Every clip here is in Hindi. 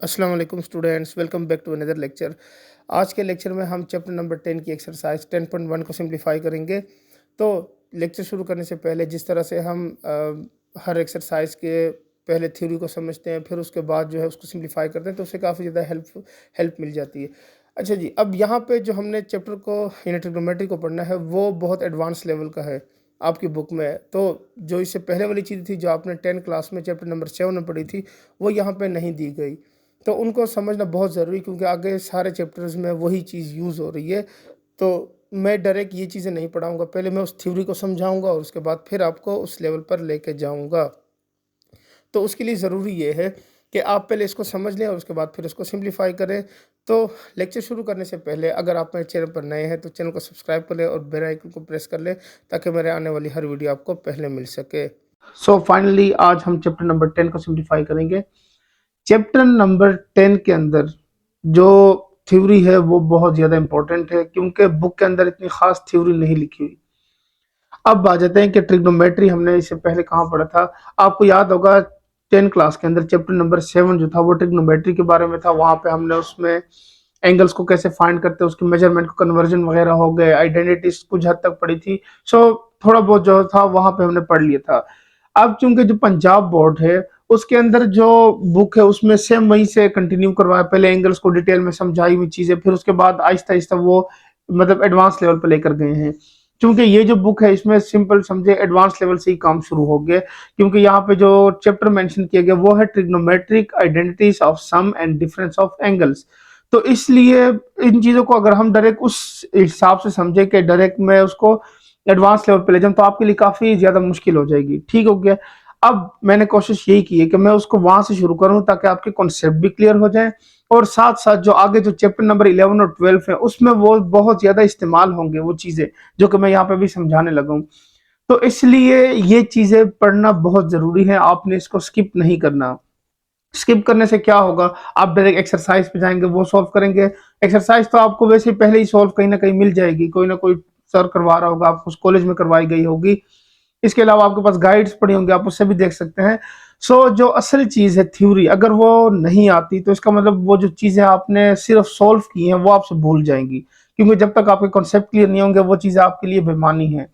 अस्सलाम वालेकुम students, welcome back to another lecture. आज के लेक्चर में हम चैप्टर नंबर 10 की एक्सरसाइज 10.1 को सिंप्लीफाई करेंगे। तो लेक्चर शुरू करने से पहले जिस तरह से हम हर एक्सरसाइज के पहले थ्योरी को समझते हैं, फिर उसके बाद जो है उसको सिंप्लीफाई करते हैं, तो उससे काफ़ी ज़्यादा हेल्प मिल जाती है। अच्छा जी, अब यहाँ पे जो हमने चैप्टर को यानी ट्रिग्नोमेट्री को पढ़ना है, वो बहुत एडवांस लेवल का है आपकी बुक में। तो जो इससे पहले वाली चीज़ थी, जो आपने 10 क्लास में चैप्टर नंबर 7 में पढ़ी थी, वो यहाँ पे नहीं दी गई। तो उनको समझना बहुत ज़रूरी, क्योंकि आगे सारे चैप्टर्स में वही चीज़ यूज़ हो रही है। तो मैं डायरेक्ट ये चीज़ें नहीं पढ़ाऊँगा, पहले मैं उस थ्योरी को समझाऊँगा और उसके बाद फिर आपको उस लेवल पर लेके जाऊँगा। तो उसके लिए ज़रूरी ये है कि आप पहले इसको समझ लें और उसके बाद फिर इसको सिंप्लीफाई करें। तो लेक्चर शुरू करने से पहले अगर आप मेरे चैनल पर नए हैं तो चैनल को सब्सक्राइब कर लें और बेल आइकन को प्रेस कर लें, ताकि मेरे आने वाली हर वीडियो आपको पहले मिल सके। सो फाइनली आज हम चैप्टर नंबर 10 को सिंप्लीफाई करेंगे। चैप्टर नंबर 10 के अंदर जो थ्योरी है वो बहुत ज़्यादा इंपॉर्टेंट है, क्योंकि बुक के अंदर इतनी खास थ्योरी नहीं लिखी हुई। अब आ जाते हैं कि ट्रिग्नोमेट्री हमने इससे पहले कहाँ पढ़ा था। आपको याद होगा 10 क्लास के अंदर चैप्टर नंबर 7 जो था वो ट्रिग्नोमेट्री के बारे में था। वहाँ पे हमने उसमें एंगल्स को कैसे फाइंड करते हैं, उसकी मेजरमेंट को कन्वर्जन वगैरह हो गए, आइडेंटिटीज कुछ हद तक पढ़ी थी। सो थोड़ा बहुत जो था वहाँ पे हमने पढ़ लिया था। अब चूंकि जो पंजाब बोर्ड है उसके अंदर जो बुक है उसमें सेम वहीं से कंटिन्यू करवाया, पहले एंगल्स को डिटेल में समझाई हुई चीजें, फिर उसके बाद आहिस्ता आहिस्ता वो मतलब एडवांस लेवल पर लेकर गए हैं। क्योंकि ये जो बुक है इसमें सिंपल समझे एडवांस लेवल से ही काम शुरू हो गया, क्योंकि यहाँ पे जो चैप्टर मेंशन किया गया वो है trigonometric identities of sum and difference of angles. तो इसलिए इन चीजों को अगर हम डायरेक्ट उस हिसाब से समझे कि डायरेक्ट मैं उसको एडवांस लेवल पे ले जाऊं, तो आपके लिए काफी ज्यादा मुश्किल हो जाएगी। ठीक हो गया। अब मैंने कोशिश यही की है कि मैं उसको वहां से शुरू करूं, ताकि आपके कॉन्सेप्ट भी क्लियर हो जाए और साथ साथ जो आगे जो चैप्टर नंबर 11 और 12 है उसमें वो बहुत ज्यादा इस्तेमाल होंगे वो चीजें जो कि मैं यहाँ पे भी समझाने लगा हूँ। तो इसलिए ये चीजें पढ़ना बहुत जरूरी है, आपने इसको स्किप नहीं करना। स्किप करने से क्या होगा, आप डायरेक्ट एक्सरसाइज पे जाएंगे, वो सॉल्व करेंगे। एक्सरसाइज तो आपको वैसे ही पहले ही सॉल्व कहीं ना कहीं मिल जाएगी, कोई ना कोई सर करवा रहा होगा, आपको कॉलेज में करवाई गई होगी। इसके अलावा आपके पास गाइड्स पड़ी होंगी, आप उससे भी देख सकते हैं। सो जो असल चीज है थ्योरी, अगर वो नहीं आती तो इसका मतलब वो जो चीजें आपने सिर्फ सॉल्व की हैं वो आपसे भूल जाएंगी, क्योंकि जब तक आपके कॉन्सेप्ट क्लियर नहीं होंगे वो चीजें आपके लिए बेमानी है।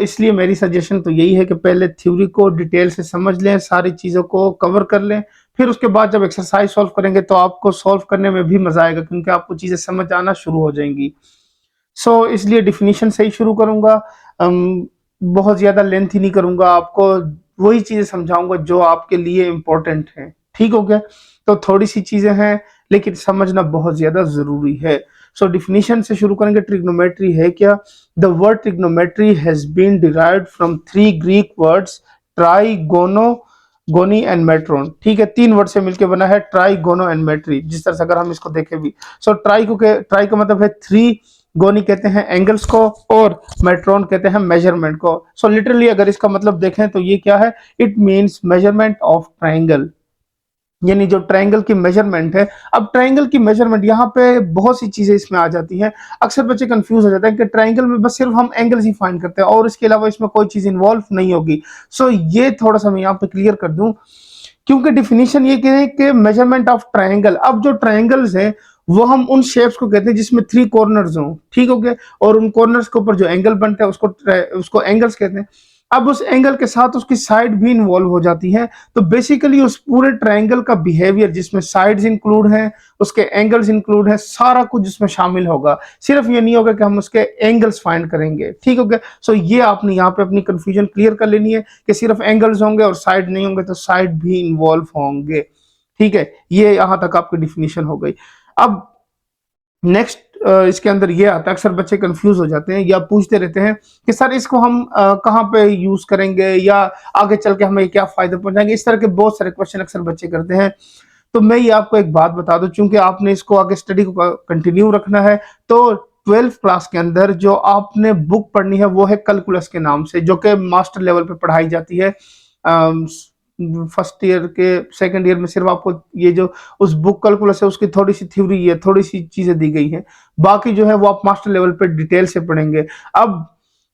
इसलिए मेरी सजेशन तो यही है कि पहले थ्योरी को डिटेल से समझ लें, सारी चीज़ों को कवर कर लें, फिर उसके बाद जब एक्सरसाइज सॉल्व करेंगे तो आपको सॉल्व करने में भी मजा आएगा, क्योंकि आपको चीज़ें समझ आना शुरू हो जाएंगी। इसलिए डिफिनीशन से ही शुरू करूंगा। बहुत ज़्यादा लेंथी नहीं करूंगा, आपको वही चीज़ें समझाऊंगा जो आपके लिए इम्पोर्टेंट है। ठीक हो गया। तो थोड़ी सी चीज़ें हैं लेकिन समझना बहुत ज़्यादा ज़रूरी है। डिफिनीशन से शुरू करेंगे। ट्रिग्नोमेट्री है क्या? The word trigonometry has been derived from 3 Greek words, trigono, gonia and matron. ठीक है, 3 वर्ड से मिलकर बना है ट्राइगोनो एंड मेट्री। जिस तरह से अगर हम इसको देखें भी, ट्राई का मतलब है 3, गोनी कहते हैं एंगल्स को और मेट्रोन कहते हैं मेजरमेंट को। लिटरली अगर इसका मतलब देखें तो ये क्या है, it means measurement of triangle, यानी जो ट्रायंगल की मेजरमेंट है। अब ट्रायंगल की मेजरमेंट यहाँ पे बहुत सी चीजें इसमें आ जाती हैं। अक्सर बच्चे कंफ्यूज हो जाते हैं कि ट्रायंगल में बस सिर्फ हम एंगल्स ही फाइंड करते हैं और इसके अलावा इसमें कोई चीज इन्वॉल्व नहीं होगी। ये थोड़ा सा मैं यहाँ पे क्लियर कर दूं, क्योंकि डिफिनीशन ये कह कि मेजरमेंट ऑफ ट्रायंगल, अब जो ट्रायंगल्स हैं वो हम उन शेप्स को कहते हैं जिसमें 3 कॉर्नर्स हों। ठीक हो गया। और उन कॉर्नर्स के ऊपर जो एंगल बनता है उसको एंगल्स कहते हैं। अब उस एंगल के साथ उसकी साइड भी इन्वॉल्व हो जाती है। तो बेसिकली उस पूरे ट्रायंगल का बिहेवियर, जिसमें साइड्स इंक्लूड हैं, उसके एंगल्स इंक्लूड हैं, सारा कुछ जिसमें शामिल होगा। सिर्फ ये नहीं होगा कि हम उसके एंगल्स फाइंड करेंगे। ठीक हो गया। ये आपने यहाँ पे अपनी कंफ्यूजन क्लियर कर लेनी है कि सिर्फ एंगल्स होंगे और साइड नहीं होंगे, तो साइड भी इन्वॉल्व होंगे। ठीक है, ये यहां तक आपकी डिफिनीशन हो गई। अब नेक्स्ट इसके अंदर ये आता है, अक्सर बच्चे कंफ्यूज हो जाते हैं या पूछते रहते हैं कि सर इसको हम कहाँ पे यूज करेंगे या आगे चल के हमें क्या फायदा पहुंचाएंगे। इस तरह के बहुत सारे क्वेश्चन अक्सर बच्चे करते हैं। तो मैं ये आपको एक बात बता दूं, चूंकि आपने इसको आगे स्टडी को कंटिन्यू रखना है, तो 12th क्लास के अंदर जो आपने बुक पढ़नी है वो है कैलकुलस के नाम से, जो कि मास्टर लेवल पे पढ़ाई जाती है। फर्स्ट ईयर के सेकंड ईयर में सिर्फ आपको ये जो उस बुक कैलकुलस है उसकी थोड़ी सी थ्योरी है, थोड़ी सी चीजें दी गई हैं। बाकी जो है वो आप मास्टर लेवल पे डिटेल से पढ़ेंगे। अब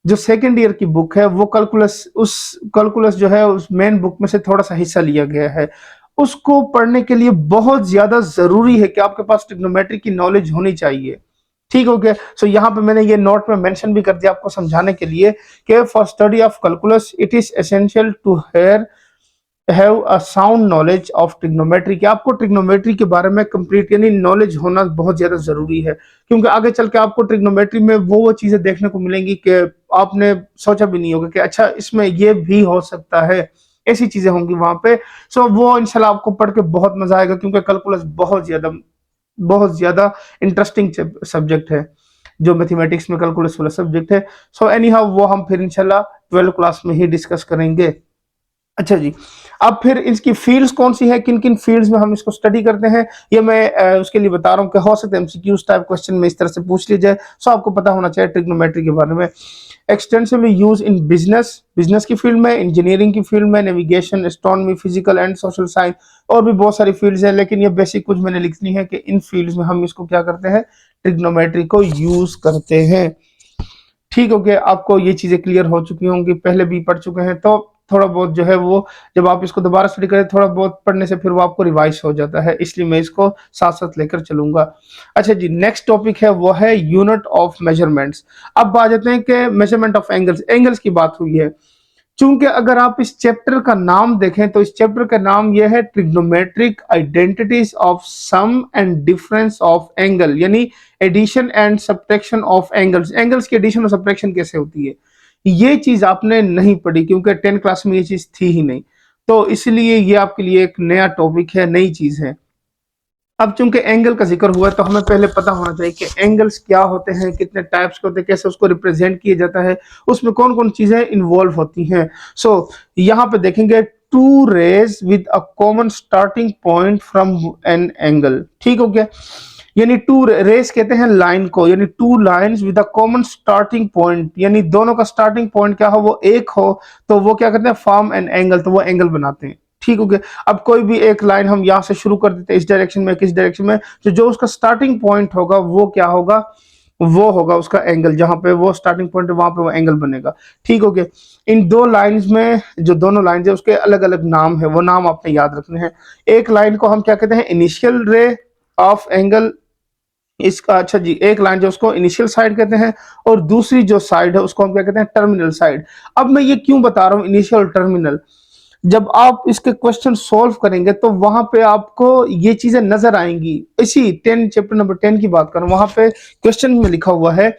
जो सेकंड ईयर की बुक है वो कैलकुलस, उस कैलकुलस जो है उस मेन बुक में से थोड़ा सा हिस्सा लिया गया है। उसको पढ़ने के लिए बहुत ज्यादा जरूरी है कि आपके पास ट्रिग्नोमेट्री की नॉलेज होनी चाहिए। ठीक हो गया। सो यहाँ पे मैंने ये नोट में मेंशन भी कर दिया आपको समझाने के लिए कि for study of calculus it is essential to have a sound knowledge of trigonometry, कि आपको ट्रिग्नोमेट्री के बारे में कंप्लीट यानी नॉलेज होना बहुत ज्यादा जरूरी है, क्योंकि आगे चल के आपको ट्रिग्नोमेट्री में वो चीजें देखने को मिलेंगी कि आपने सोचा भी नहीं होगा कि अच्छा इसमें ये भी हो सकता है, ऐसी चीजें होंगी वहां पे। सो वो इंशाल्लाह आपको पढ़ के बहुत मजा आएगा, क्योंकि कैलकुलस बहुत ज्यादा इंटरेस्टिंग सब्जेक्ट है, जो मैथमेटिक्स में कैलकुलस वाला सब्जेक्ट है। सो एनी हाउ वो हम फिर इंशाल्लाह 12 क्लास में ही डिस्कस करेंगे। अच्छा जी, अब फिर इसकी फील्ड्स कौन सी है, किन किन फील्ड्स में हम इसको स्टडी करते हैं, ये मैं उसके लिए बता रहा हूँ कि हो सकता है एमसीक्यूज टाइप क्वेश्चन में इस तरह से पूछ ली जाए। सो आपको पता होना चाहिए ट्रिग्नोमेट्री के बारे में। एक्सटेंसिवली यूज इन बिजनेस की फील्ड में, इंजीनियरिंग की फील्ड में, navigation, astronomy, physical and social science, और भी बहुत सारी फील्ड्स हैं, लेकिन ये बेसिक कुछ मैंने लिखनी है कि इन फील्ड्स में हम इसको क्या करते हैं, ट्रिग्नोमेट्री को यूज करते हैं। ठीक हो गया, आपको ये चीजें क्लियर हो चुकी होंगी, पहले भी पढ़ चुके हैं, तो थोड़ा बहुत जो है वो जब आप इसको दोबारा स्टडी करें थोड़ा बहुत पढ़ने से फिर वो आपको रिवाइज हो जाता है, इसलिए मैं इसको साथ साथ लेकर चलूंगा। अच्छा जी, नेक्स्ट टॉपिक है वो है यूनिट ऑफ मेजरमेंट्स। अब आ जाते हैं कि मेजरमेंट ऑफ एंगल्स की बात हुई है। चूंकि अगर आप इस चैप्टर का नाम देखें तो इस चैप्टर का नाम यह है trigonometric identities of sum and difference of angle, यानी addition and subtraction of angles की एडिशन और सब्ट्रैक्शन कैसे होती है। ये चीज आपने नहीं पढ़ी, क्योंकि 10 क्लास में ये चीज थी ही नहीं, तो इसलिए ये आपके लिए एक नया टॉपिक है, नई चीज है। अब चूंकि एंगल का जिक्र हुआ है तो हमें पहले पता होना चाहिए कि एंगल्स क्या होते हैं, कितने टाइप्स के होते हैं, कैसे उसको रिप्रेजेंट किया जाता है, उसमें कौन चीजें इन्वॉल्व होती हैं। सो यहाँ पे देखेंगे two rays with a common starting point from an angle. ठीक हो गया, यानी टू रेस कहते हैं लाइन को, यानी two lines with a common starting point, यानी दोनों का स्टार्टिंग पॉइंट क्या हो, वो एक हो, तो वो क्या करते हैं, फॉर्म एन एंगल, तो वो एंगल बनाते हैं। ठीक हो गया। अब कोई भी एक लाइन हम यहाँ से शुरू कर देते हैं इस डायरेक्शन में, किस डायरेक्शन में, तो जो उसका स्टार्टिंग पॉइंट होगा वो क्या होगा, वो होगा उसका एंगल, जहां पे वो स्टार्टिंग पॉइंट है वहां पे वो एंगल बनेगा। ठीक हो गया। इन दो लाइंस में जो दोनों लाइंस है उसके अलग अलग नाम है, वो नाम आपने याद रखने हैं। एक लाइन को हम क्या कहते हैं, इनिशियल रे ऑफ एंगल, इसका अच्छा जी, एक लाइन जो उसको इनिशियल साइड कहते हैं, और दूसरी जो साइड है उसको हम क्या कहते हैं, टर्मिनल साइड। अब मैं ये क्यों बता रहा हूँ इनिशियल और टर्मिनल, जब आप इसके क्वेश्चन सॉल्व करेंगे तो वहां पे आपको ये चीजें नजर आएंगी। इसी 10 चैप्टर नंबर 10 की बात करूं, वहां पे क्वेश्चन में लिखा हुआ है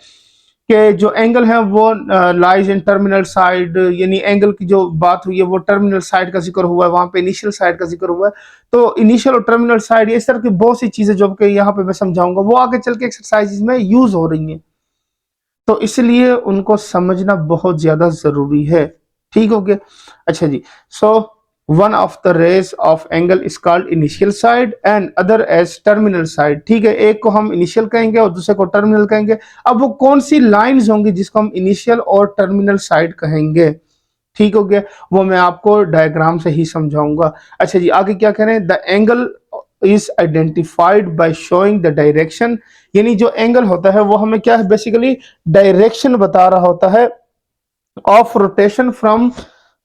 कि जो एंगल है वो लाइज इन टर्मिनल साइड, यानी एंगल की जो बात हुई है वो टर्मिनल साइड का जिक्र हुआ है, वहां पे इनिशियल साइड का जिक्र हुआ है। तो इनिशियल और टर्मिनल साइड, इस तरह की बहुत सी चीजें जो कि यहाँ पे मैं समझाऊंगा वो आगे चल के एक्सरसाइजेज में यूज हो रही हैं, तो इसलिए उनको समझना बहुत ज्यादा जरूरी है। ठीक हो गया। अच्छा जी, so one of the rays of angle is called initial side and other as terminal side. ठीक है, एक को हम इनिशियल कहेंगे और दूसरे को टर्मिनल कहेंगे। अब वो कौन सी लाइंस होंगी जिसको हम इनिशियल और टर्मिनल साइड कहेंगे, ठीक हो गया, वो मैं आपको डायग्राम से ही समझाऊंगा। अच्छा जी, आगे क्या कह रहे हैं, the angle is identified by showing the direction, यानी जो एंगल होता है वो हमें क्या है, बेसिकली डायरेक्शन बता रहा होता है of rotation from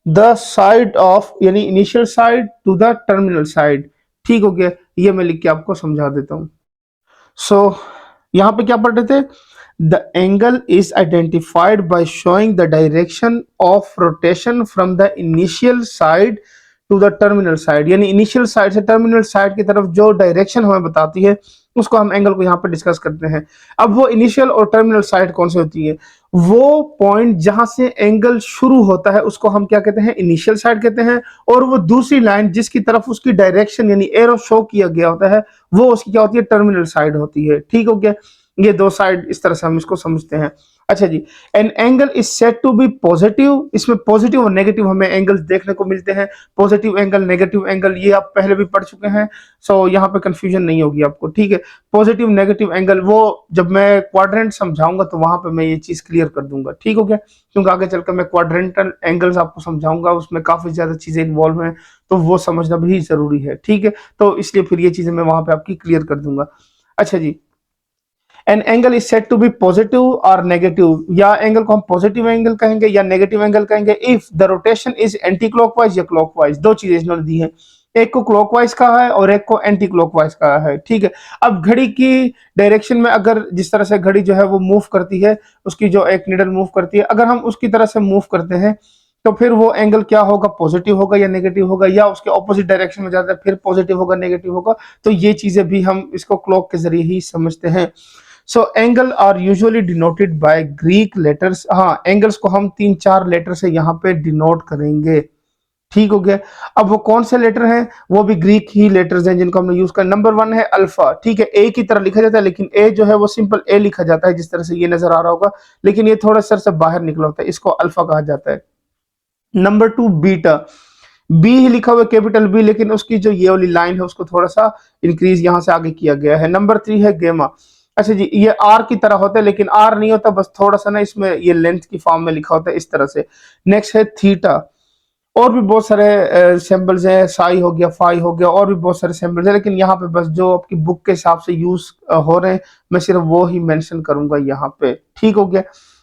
the side of, यानी initial side to the terminal side. ठीक हो गया, ये मैं लिख के आपको समझा देता हूं। सो यहां पे क्या पढ़ रहे थे, the angle is identified by showing the direction of rotation from the initial side to the terminal side, यानी इनिशियल साइड से टर्मिनल साइड की तरफ जो डायरेक्शन हमें बताती है उसको हम एंगल को यहाँ पे डिस्कस करते हैं। अब वो इनिशियल और टर्मिनल साइड कौन सी होती है, वो पॉइंट जहां से एंगल शुरू होता है उसको हम क्या कहते हैं, इनिशियल साइड कहते हैं, और वो दूसरी लाइन जिसकी तरफ उसकी डायरेक्शन यानी एरो शो किया गया होता है वो उसकी क्या होती है, टर्मिनल साइड होती है। ठीक हो गया, ये दो साइड इस तरह से हम इसको समझते हैं। अच्छा जी, an angle is said to be positive, इसमें पॉजिटिव और नेगेटिव हमें एंगल्स देखने को मिलते हैं, पॉजिटिव एंगल, नेगेटिव एंगल, ये आप पहले भी पढ़ चुके हैं। सो यहाँ पे कंफ्यूजन नहीं होगी आपको। ठीक है, पॉजिटिव नेगेटिव एंगल वो जब मैं क्वाड्रेंट समझाऊंगा तो वहां पे मैं ये चीज क्लियर कर दूंगा। ठीक हो गया, क्योंकि आगे चलकर मैं क्वाड्रेंटल एंगल्स आपको समझाऊंगा, उसमें काफी ज्यादा चीजें इन्वॉल्व हैं, तो वो समझना भी जरूरी है। ठीक है, तो इसलिए फिर ये चीजें मैं वहां पे आपकी क्लियर कर दूंगा। अच्छा जी, an angle is said to be positive और नेगेटिव, या एंगल को हम पॉजिटिव एंगल कहेंगे या नेगेटिव एंगल कहेंगे if the rotation is anti clockwise या क्लॉकवाइज, दो चीजें इन्होंने दी है। एक को क्लॉकवाइज कहा है और एक को एंटी क्लॉकवाइज कहा है, ठीक है। अब घड़ी की डायरेक्शन में अगर जिस तरह से घड़ी जो है वो मूव करती है, उसकी जो एक निडल मूव करती है, अगर हम उसकी तरह से मूव करते हैं तो फिर वो एंगल क्या होगा, पॉजिटिव होगा या नेगेटिव होगा, या उसके ऑपोजिट डायरेक्शन में जाता है फिर पॉजिटिव होगा नेगेटिव होगा। तो ये चीजें भी हम इसको क्लॉक के जरिए ही समझते हैं। So angle are usually denoted by Greek letters. हाँ, एंगल्स को हम 3-4 लेटर से यहाँ पे डिनोट करेंगे, ठीक हो गया। अब वो कौन से लेटर हैं, वो भी ग्रीक ही लेटर्स हैं जिनको हमने यूज कर। नंबर 1 है अल्फा, ठीक है, ए की तरह लिखा जाता है लेकिन ए जो है वो सिंपल ए लिखा जाता है, जिस तरह से ये नजर आ रहा होगा, लेकिन ये थोड़ा सर से बाहर निकला होता है, इसको अल्फा कहा जाता है। नंबर 2 बीटा, बी ही लिखा हुआ है कैपिटल बी, लेकिन उसकी जो ये वाली लाइन है उसको थोड़ा सा इंक्रीज यहां से आगे किया गया है। नंबर 3 है गेमा। अच्छा जी, ये आर की तरह होता है लेकिन आर नहीं होता, बस थोड़ा सा ना इसमें ये लेंथ की फॉर्म में लिखा होता है इस तरह से। नेक्स्ट है थीटा। और भी बहुत सारे सिंबल्स हैं, साई हो गया, फाई हो गया, और भी बहुत सारे सिंबल्स हैं, लेकिन यहाँ पे बस जो आपकी बुक के हिसाब से यूज हो रहे हैं मैं सिर्फ वो ही मेंशन करूंगा यहाँ पे, ठीक हो गया।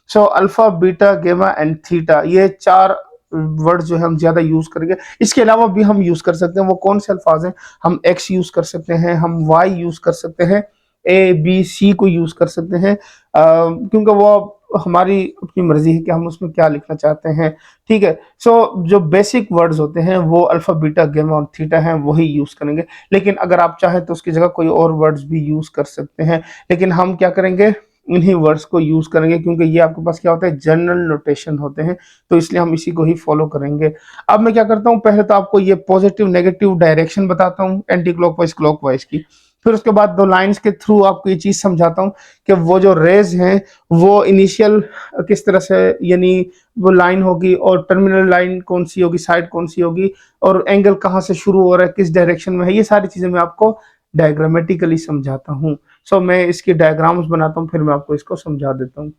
सो अल्फा, बीटा, गेमा एंड थीटा, ये 4 वर्ड जो है हम ज्यादा यूज करेंगे। इसके अलावा भी हम यूज कर सकते हैं, वो कौन से अल्फाज हैं, हम एक्स यूज कर सकते हैं, हम वाई यूज कर सकते हैं, ए बी सी को यूज कर सकते हैं, क्योंकि वो हमारी अपनी मर्जी है कि हम उसमें क्या लिखना चाहते हैं, ठीक है। सो जो बेसिक वर्ड्स होते हैं वो अल्फा, बीटा, गेमा और थीटा हैं, वही यूज करेंगे। लेकिन अगर आप चाहें तो उसकी जगह कोई और वर्ड्स भी यूज कर सकते हैं, लेकिन हम क्या करेंगे, इन्हीं वर्ड्स को यूज करेंगे, क्योंकि ये आपके पास क्या होता है, जनरल नोटेशन होते हैं, तो इसलिए हम इसी को ही फॉलो करेंगे। अब मैं क्या करता हूँ, पहले तो आपको ये पॉजिटिव नेगेटिव डायरेक्शन बताता हूँ एंटी क्लॉकवाइज क्लॉकवाइज की, फिर उसके बाद 2 लाइंस के थ्रू आपको ये चीज समझाता हूँ कि वो जो रेज हैं वो इनिशियल किस तरह से, यानी वो लाइन होगी और टर्मिनल लाइन कौन सी होगी, साइड कौन सी होगी, और एंगल कहाँ से शुरू हो रहा है, किस डायरेक्शन में है, ये सारी चीजें मैं आपको डायग्रामेटिकली समझाता हूँ। सो मैं इसकी डायग्राम्स बनाता हूँ, फिर मैं आपको इसको समझा देता हूँ।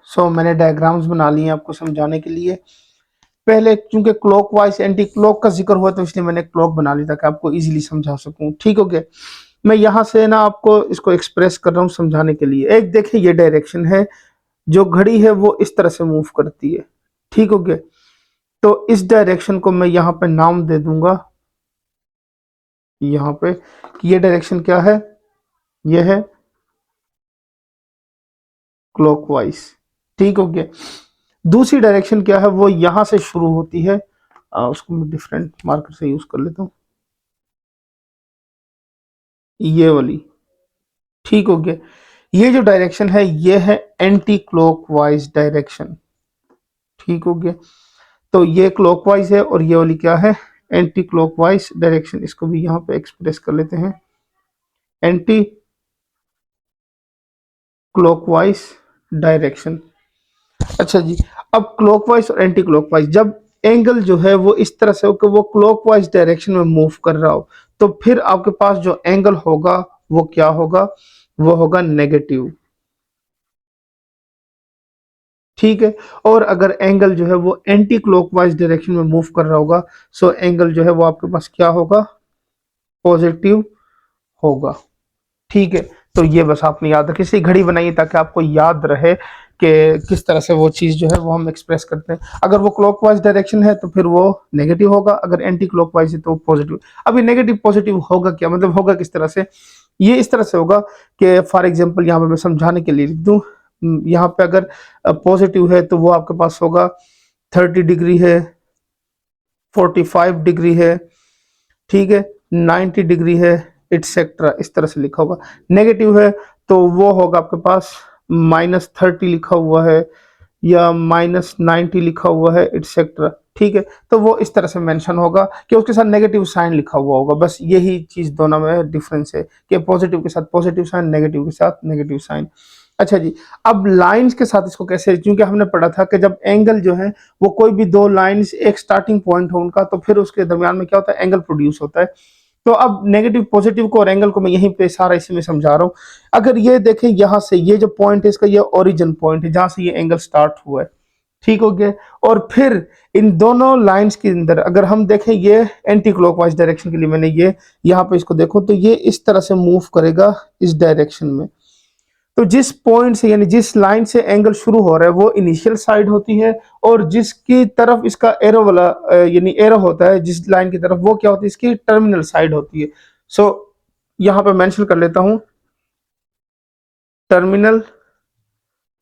सो मैंने डायग्राम्स बना लिए आपको समझाने के लिए। पहले चूंकि क्लॉकवाइज एंटी क्लॉक का जिक्र हुआ तो इसलिए मैंने क्लॉक बना ली ताकि आपको इजीली समझा सकूं, ठीक हो गया। मैं यहाँ से ना आपको इसको एक्सप्रेस कर रहा हूँ समझाने के लिए। एक देखिए ये डायरेक्शन है, जो घड़ी है वो इस तरह से मूव करती है, ठीक हो गया। तो इस डायरेक्शन को मैं यहाँ पे नाम दे दूंगा, यहाँ पे, कि ये डायरेक्शन क्या है, ये है क्लॉकवाइज, ठीक हो गया। दूसरी डायरेक्शन क्या है, वो यहां से शुरू होती है, उसको मैं डिफरेंट मार्कर से यूज कर लेता हूँ, ये वाली, ठीक हो गया। ये जो डायरेक्शन है ये है एंटी क्लॉकवाइज डायरेक्शन, ठीक हो गया। तो ये क्लॉकवाइज है और ये वाली क्या है, एंटी क्लॉकवाइज डायरेक्शन। इसको भी यहाँ पे एक्सप्रेस कर लेते हैं, एंटी क्लॉकवाइज डायरेक्शन। अच्छा जी, अब क्लॉकवाइज और एंटी क्लॉकवाइज, जब एंगल जो है वो इस तरह से हो कि वो क्लॉकवाइज डायरेक्शन में मूव कर रहा हो, तो फिर आपके पास जो एंगल होगा वो क्या होगा, वो होगा नेगेटिव, ठीक है। और अगर एंगल जो है वो एंटी क्लॉकवाइज डायरेक्शन में मूव कर रहा होगा, सो एंगल जो है वो आपके पास क्या होगा, पॉजिटिव होगा, ठीक है। तो ये बस आपने याद रखिए, इसलिए घड़ी बनाइए ताकि आपको याद रहे कि किस तरह से वो चीज जो है वो हम एक्सप्रेस करते हैं। अगर वो क्लॉकवाइज डायरेक्शन है तो फिर वो नेगेटिव होगा, अगर एंटी क्लॉकवाइज है तो पॉजिटिव। अभी नेगेटिव पॉजिटिव होगा क्या, मतलब होगा किस तरह से, ये इस तरह से होगा कि फॉर एग्जांपल यहाँ पे मैं समझाने के लिए लिख दूं, यहाँ पे अगर पॉजिटिव है तो वो आपके पास होगा 30 डिग्री है, 45 डिग्री है, ठीक है, 90 डिग्री है, एटसेट्रा, इस तरह से लिखा होगा। नेगेटिव है तो वो होगा आपके पास -30 लिखा हुआ है या -90 लिखा हुआ है, एटसेट्रा, ठीक है। तो वो इस तरह से मेंशन होगा कि उसके साथ नेगेटिव साइन लिखा हुआ होगा, बस यही चीज दोनों में डिफरेंस है कि पॉजिटिव के साथ पॉजिटिव साइन, नेगेटिव के साथ नेगेटिव साइन। अच्छा जी, अब लाइंस के साथ इसको कैसे, क्योंकि हमने पढ़ा था कि जब एंगल जो है वो कोई भी 2 लाइंस एक स्टार्टिंग पॉइंट हो उनका, तो फिर उसके दरमियान में क्या होता है, एंगल प्रोड्यूस होता है। तो अब नेगेटिव पॉजिटिव को और एंगल को मैं यहीं पे सारा इसी में समझा रहा हूँ। अगर ये देखें यहाँ से, ये जो पॉइंट है इसका, ये ओरिजिन पॉइंट है जहां से ये एंगल स्टार्ट हुआ है, ठीक हो गया। और फिर इन दोनों लाइंस के अंदर अगर हम देखें, ये एंटी क्लॉकवाइज डायरेक्शन के लिए मैंने ये यहाँ पे इसको देखो तो ये इस तरह से मूव करेगा इस डायरेक्शन में, तो जिस पॉइंट से यानी जिस लाइन से एंगल शुरू हो रहा है वो इनिशियल साइड होती है, और जिसकी तरफ इसका एरो वाला यानी एरो होता है जिस लाइन की तरफ, वो क्या होती है, इसकी टर्मिनल साइड होती है। सो यहाँ पे मेंशन कर लेता हूं टर्मिनल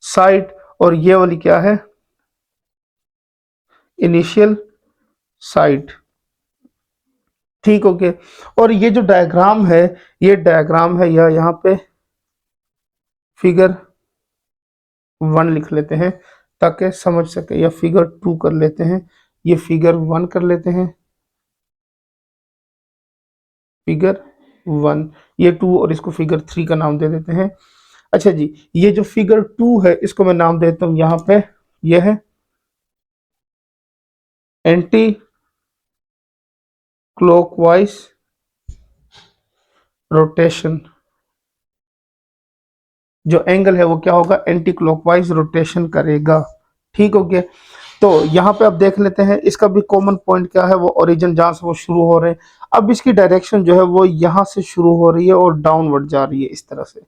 साइड, और ये वाली क्या है, इनिशियल साइड। ठीक हो गया। और ये जो डायग्राम है, ये डायग्राम है, या यहाँ पे फिगर 1 लिख लेते हैं ताकि समझ सके, या फिगर 2 कर लेते हैं, ये फिगर 1 कर लेते हैं, फिगर 1, ये 2, और इसको फिगर 3 का नाम दे देते हैं। अच्छा जी, ये जो फिगर 2 है इसको मैं नाम देता हूं यहाँ पे, ये है एंटी क्लॉकवाइज रोटेशन। जो एंगल है वो क्या होगा, एंटी क्लॉकवाइज रोटेशन करेगा। ठीक हो गया। तो यहाँ पे अब देख लेते हैं इसका भी कॉमन पॉइंट क्या है, वो ओरिजिन जहां से वो शुरू हो रहे हैं। अब इसकी डायरेक्शन जो है वो यहाँ से शुरू हो रही है और डाउनवर्ड जा रही है इस तरह से।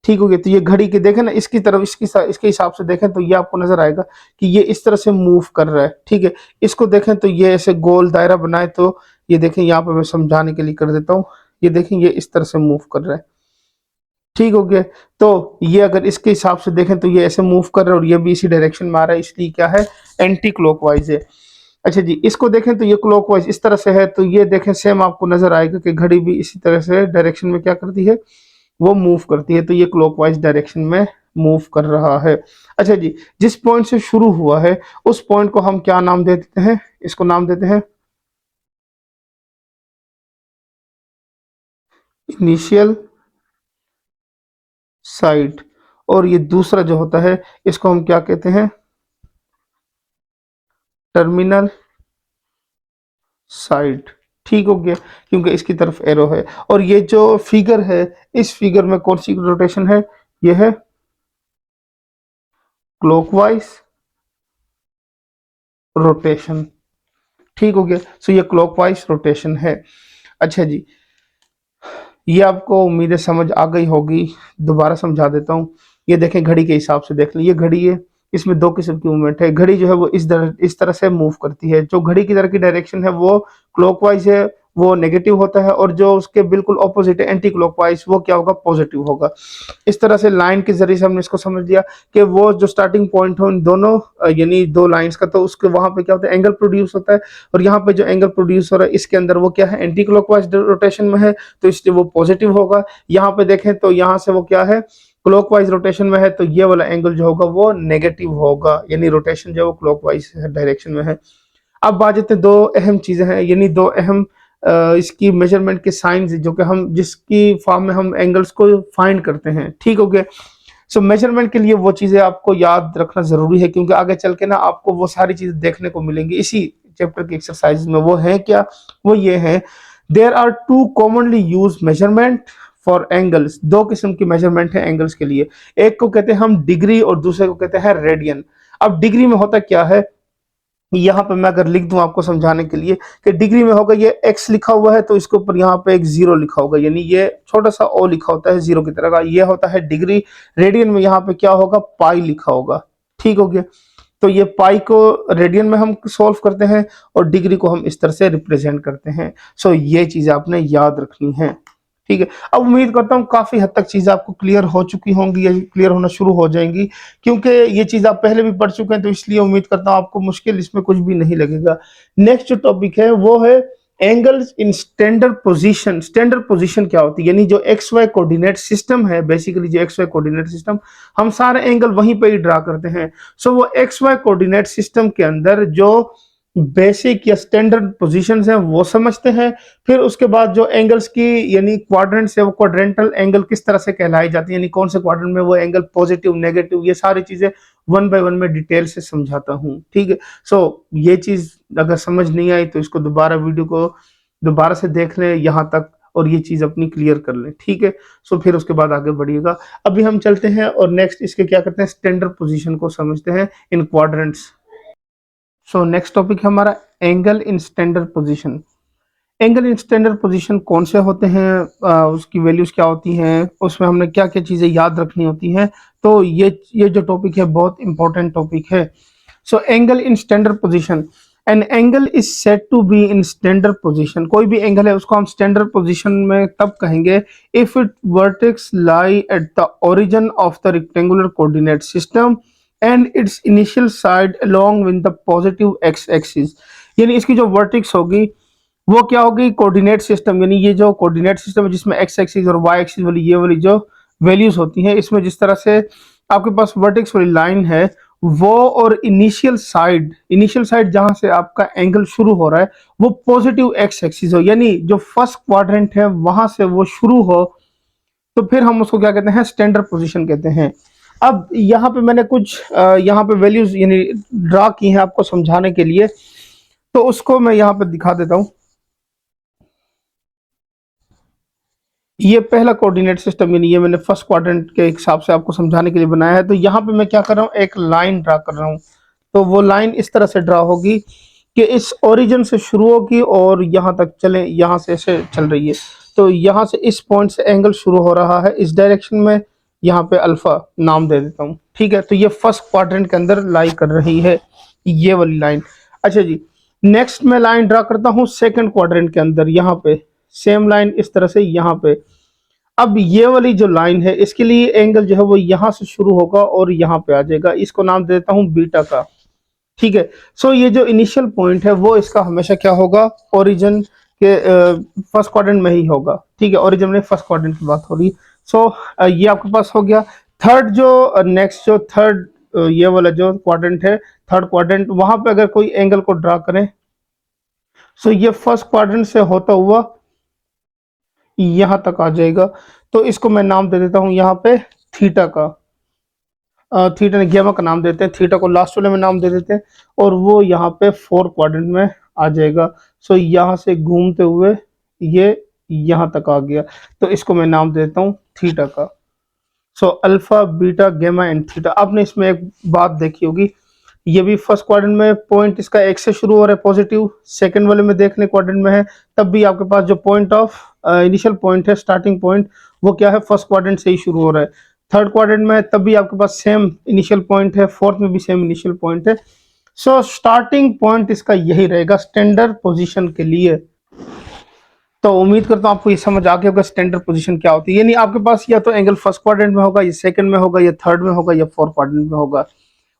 ठीक हो गया। तो ये घड़ी के देखें ना, इसकी तरफ इसके हिसाब से देखें तो ये आपको नजर आएगा कि ये इस तरह से मूव कर रहा है। ठीक है, इसको देखें तो ये ऐसे गोल दायरा बनाए, तो ये देखें, यहाँ पे मैं समझाने के लिए कर देता हूँ, ये देखें ये इस तरह से मूव कर रहा है। ठीक हो गया। तो ये अगर इसके हिसाब से देखें तो ये ऐसे मूव कर रहा है और ये भी इसी डायरेक्शन में आ रहा है, इसलिए क्या है, एंटी क्लॉकवाइज है। अच्छा जी, इसको देखें तो ये क्लॉकवाइज इस तरह से है, तो ये देखें सेम आपको नजर आएगा कि घड़ी भी इसी तरह से डायरेक्शन में क्या करती है, वो मूव करती है। तो ये क्लॉकवाइज डायरेक्शन में मूव कर रहा है। अच्छा जी, जिस पॉइंट से शुरू हुआ है उस पॉइंट को हम क्या नाम दे देते हैं, इसको नाम देते हैं इनिशियल साइड, और ये दूसरा जो होता है इसको हम क्या कहते हैं, टर्मिनल साइड। ठीक हो गया, क्योंकि इसकी तरफ एरो है। और ये जो फिगर है, इस फिगर में कौन सी रोटेशन है, ये है क्लॉकवाइज रोटेशन। ठीक हो गया। सो ये क्लॉकवाइज रोटेशन है। अच्छा जी, ये आपको उम्मीद है समझ आ गई होगी, दोबारा समझा देता हूँ। ये देखें घड़ी के हिसाब से देख लें, ये घड़ी है, इसमें दो किस्म की मूवमेंट है। घड़ी जो है वो इस तरह से मूव करती है। जो घड़ी की तरह की डायरेक्शन है वो क्लॉकवाइज है, वो नेगेटिव होता है, और जो उसके बिल्कुल ऑपोजिट है एंटी क्लॉकवाइज, वो क्या होगा, पॉजिटिव होगा। इस तरह से लाइन के जरिए से हमने इसको समझ लिया कि वो जो स्टार्टिंग पॉइंट हो इन दोनों यानी दो लाइंस का, तो उसके वहां पे क्या होता है, एंगल प्रोड्यूस होता है। और यहाँ पे जो एंगल प्रोड्यूस हो रहा है इसके अंदर वो क्या है, एंटी क्लॉकवाइज रोटेशन में है, तो इसलिए वो पॉजिटिव होगा। यहाँ पे देखें तो यहाँ से वो क्या है, क्लॉकवाइज रोटेशन में है, तो ये वाला एंगल जो होगा वो नेगेटिव होगा, यानी रोटेशन जो है वो क्लॉकवाइज डायरेक्शन में है। अब बात आते हैं, दो अहम चीजें हैं, यानी दो अहम इसकी मेजरमेंट के साइंस जो कि हम जिसकी फॉर्म में हम एंगल्स को फाइंड करते हैं। ठीक हो गया। सो मेजरमेंट के लिए वो चीजें आपको याद रखना जरूरी है, क्योंकि आगे चल के ना आपको वो सारी चीजें देखने को मिलेंगी इसी चैप्टर की एक्सरसाइज में। वो है क्या, वो ये है, there are two commonly use measurement for angles. दो किस्म की मेजरमेंट है एंगल्स के लिए, एक को कहते हैं हम डिग्री और दूसरे को कहते हैं रेडियन। अब डिग्री में होता क्या है, यहाँ पे मैं अगर लिख दूं आपको समझाने के लिए कि डिग्री में होगा, ये x लिखा हुआ है तो इसके ऊपर यहाँ पे एक जीरो लिखा होगा, यानी ये छोटा सा o लिखा होता है जीरो की तरह का, ये होता है डिग्री। रेडियन में यहाँ पे क्या होगा, पाई लिखा होगा। ठीक हो गया। तो ये पाई को रेडियन में हम सॉल्व करते हैं और डिग्री को हम इस तरह से रिप्रेजेंट करते हैं। सो ये चीज आपने याद रखनी है। ठीक है, अब उम्मीद करता हूँ काफी हद तक चीजें आपको क्लियर हो चुकी होंगी या क्लियर होना शुरू हो जाएंगी, क्योंकि ये चीज आप पहले भी पढ़ चुके हैं, तो इसलिए उम्मीद करता हूँ आपको मुश्किल इसमें कुछ भी नहीं लगेगा। नेक्स्ट जो टॉपिक है वो है angles in standard position. Standard position क्या होती है, यानी जो एक्स वाई कोऑर्डिनेट सिस्टम है, बेसिकली जो एक्स वाई कोऑर्डिनेट सिस्टम, हम सारे एंगल वहीं पे ही ड्रा करते हैं। सो वो एक्स वाई कोऑर्डिनेट सिस्टम के अंदर जो बेसिक या स्टैंडर्ड पोजीशंस हैं वो समझते हैं। फिर उसके बाद जो एंगल्स की यानी क्वाड्रेंट्स है, वो क्वाड्रेंटल एंगल किस तरह से कहलाई जाती है, यानी कौन से क्वाड्रेंट में वो एंगल पॉजिटिव नेगेटिव, ये सारी चीजें वन बाय वन में डिटेल से समझाता हूँ। ठीक है। सो ये चीज अगर समझ नहीं आई तो इसको दोबारा वीडियो को दोबारा से देख लें यहाँ तक, और ये चीज अपनी क्लियर कर लें। ठीक है। सो फिर उसके बाद आगे बढ़िएगा। अभी हम चलते हैं और नेक्स्ट इसके क्या करते हैं, स्टैंडर्ड पोजीशन को समझते हैं इन क्वाड्रेंट्स। सो नेक्स्ट टॉपिक है हमारा angle in standard position. Angle in standard position कौन से होते हैं, उसकी वैल्यूज क्या होती हैं, उसमें हमने क्या क्या चीजें याद रखनी होती हैं। तो ये जो टॉपिक है बहुत इंपॉर्टेंट टॉपिक है। So angle in standard position, an angle is said to be in standard position, कोई भी एंगल है उसको हम स्टैंडर्ड पोजीशन में तब कहेंगे if it vertex lie at the origin of the rectangular coordinate system and it's initial side along with the positive x axis. यानी इसकी जो वर्टेक्स होगी वो क्या होगी, कोऑर्डिनेट सिस्टम, यानी ये जो कोऑर्डिनेट सिस्टम है जिसमें एक्स एक्सिस और वाई एक्सिस वाली ये वाली जो वैल्यूज होती हैं, इसमें जिस तरह से आपके पास वर्टेक्स वाली लाइन है वो और इनिशियल साइड जहां से आपका एंगल शुरू हो रहा है वो पॉजिटिव एक्स एक्सिस हो, यानी जो फर्स्ट क्वाड्रेंट है वहां से वो शुरू हो, तो फिर हम उसको क्या कहते हैं, स्टैंडर्ड पोजीशन कहते हैं। अब यहाँ पे मैंने कुछ यहाँ पे वैल्यूज यानी ड्रा की हैं आपको समझाने के लिए, तो उसको मैं यहाँ पे दिखा देता हूँ। ये पहला कोऑर्डिनेट सिस्टम यानी ये मैंने फर्स्ट क्वाड्रेंट के हिसाब से आपको समझाने के लिए बनाया है। तो यहाँ पे मैं क्या कर रहा हूँ, एक लाइन ड्रा कर रहा हूँ। तो वो लाइन इस तरह से ड्रा होगी कि इस ओरिजिन से शुरू होगी और यहाँ तक चले, यहाँ से ऐसे चल रही है। तो यहाँ से इस पॉइंट से एंगल शुरू हो रहा है इस डायरेक्शन में, यहाँ पे अल्फा नाम दे देता हूँ, ठीक है। तो ये फर्स्ट क्वाड्रेंट के अंदर लाई कर रही है ये वाली लाइन। अच्छा जी, नेक्स्ट मैं लाइन ड्रा करता हूँ सेकंड क्वाड्रेंट के अंदर, यहाँ पे सेम लाइन इस तरह से यहाँ पे। अब ये वाली जो लाइन है इसके लिए एंगल जो है वो यहाँ से शुरू होगा और यहाँ पे आ जाएगा, इसको नाम दे देता हूँ बीटा का, ठीक है। सो ये जो इनिशियल पॉइंट है वो इसका हमेशा क्या होगा, ओरिजिन के फर्स्ट क्वाड्रेंट में ही होगा, ठीक है। ओरिजिन में फर्स्ट क्वाड्रेंट की बात हो रही। सो ये आपके पास हो गया। थर्ड जो नेक्स्ट जो थर्ड ये वाला जो क्वाड्रेंट है, थर्ड क्वाड्रेंट, वहां पे अगर कोई एंगल को ड्रा करें, सो ये फर्स्ट क्वाड्रेंट से होता हुआ यहां तक आ जाएगा। तो इसको मैं नाम दे देता हूं यहाँ पे थीटा का। थीटा ने गेमा का नाम देते हैं, थीटा को लास्ट वाले में नाम दे देते हैं, और वो यहाँ पे फोर क्वाड्रेंट में आ जाएगा। सो यहाँ से घूमते हुए ये यहाँ तक आ गया, तो इसको मैं नाम देता हूँ थीटा का। सो अल्फा बीटा गेमा एंड थीटा। आपने इसमें एक बात देखी होगी, ये भी फर्स्ट क्वाड्रेंट में पॉइंट इसका एक्स से शुरू हो रहा है पॉजिटिव, सेकंड वाले में देखने क्वाड्रेंट में है, तब भी आपके पास जो पॉइंट ऑफ इनिशियल पॉइंट है, स्टार्टिंग पॉइंट, वो क्या है, फर्स्ट क्वाड्रेंट से ही शुरू हो रहा है। थर्ड क्वाड्रेंट में तब भी आपके पास सेम इनिशियल पॉइंट है, फोर्थ में भी सेम इनिशियल पॉइंट है। सो स्टार्टिंग पॉइंट इसका यही रहेगा स्टैंडर्ड पोजीशन के लिए। तो उम्मीद करता हूँ आपको ये समझ आ गया होगा स्टैंडर्ड पोजीशन क्या होती है। यानी आपके पास या तो एंगल फर्स्ट क्वाड्रेंट में होगा, या सेकंड में होगा, या थर्ड में होगा, या फोर्थ क्वाड्रेंट में होगा,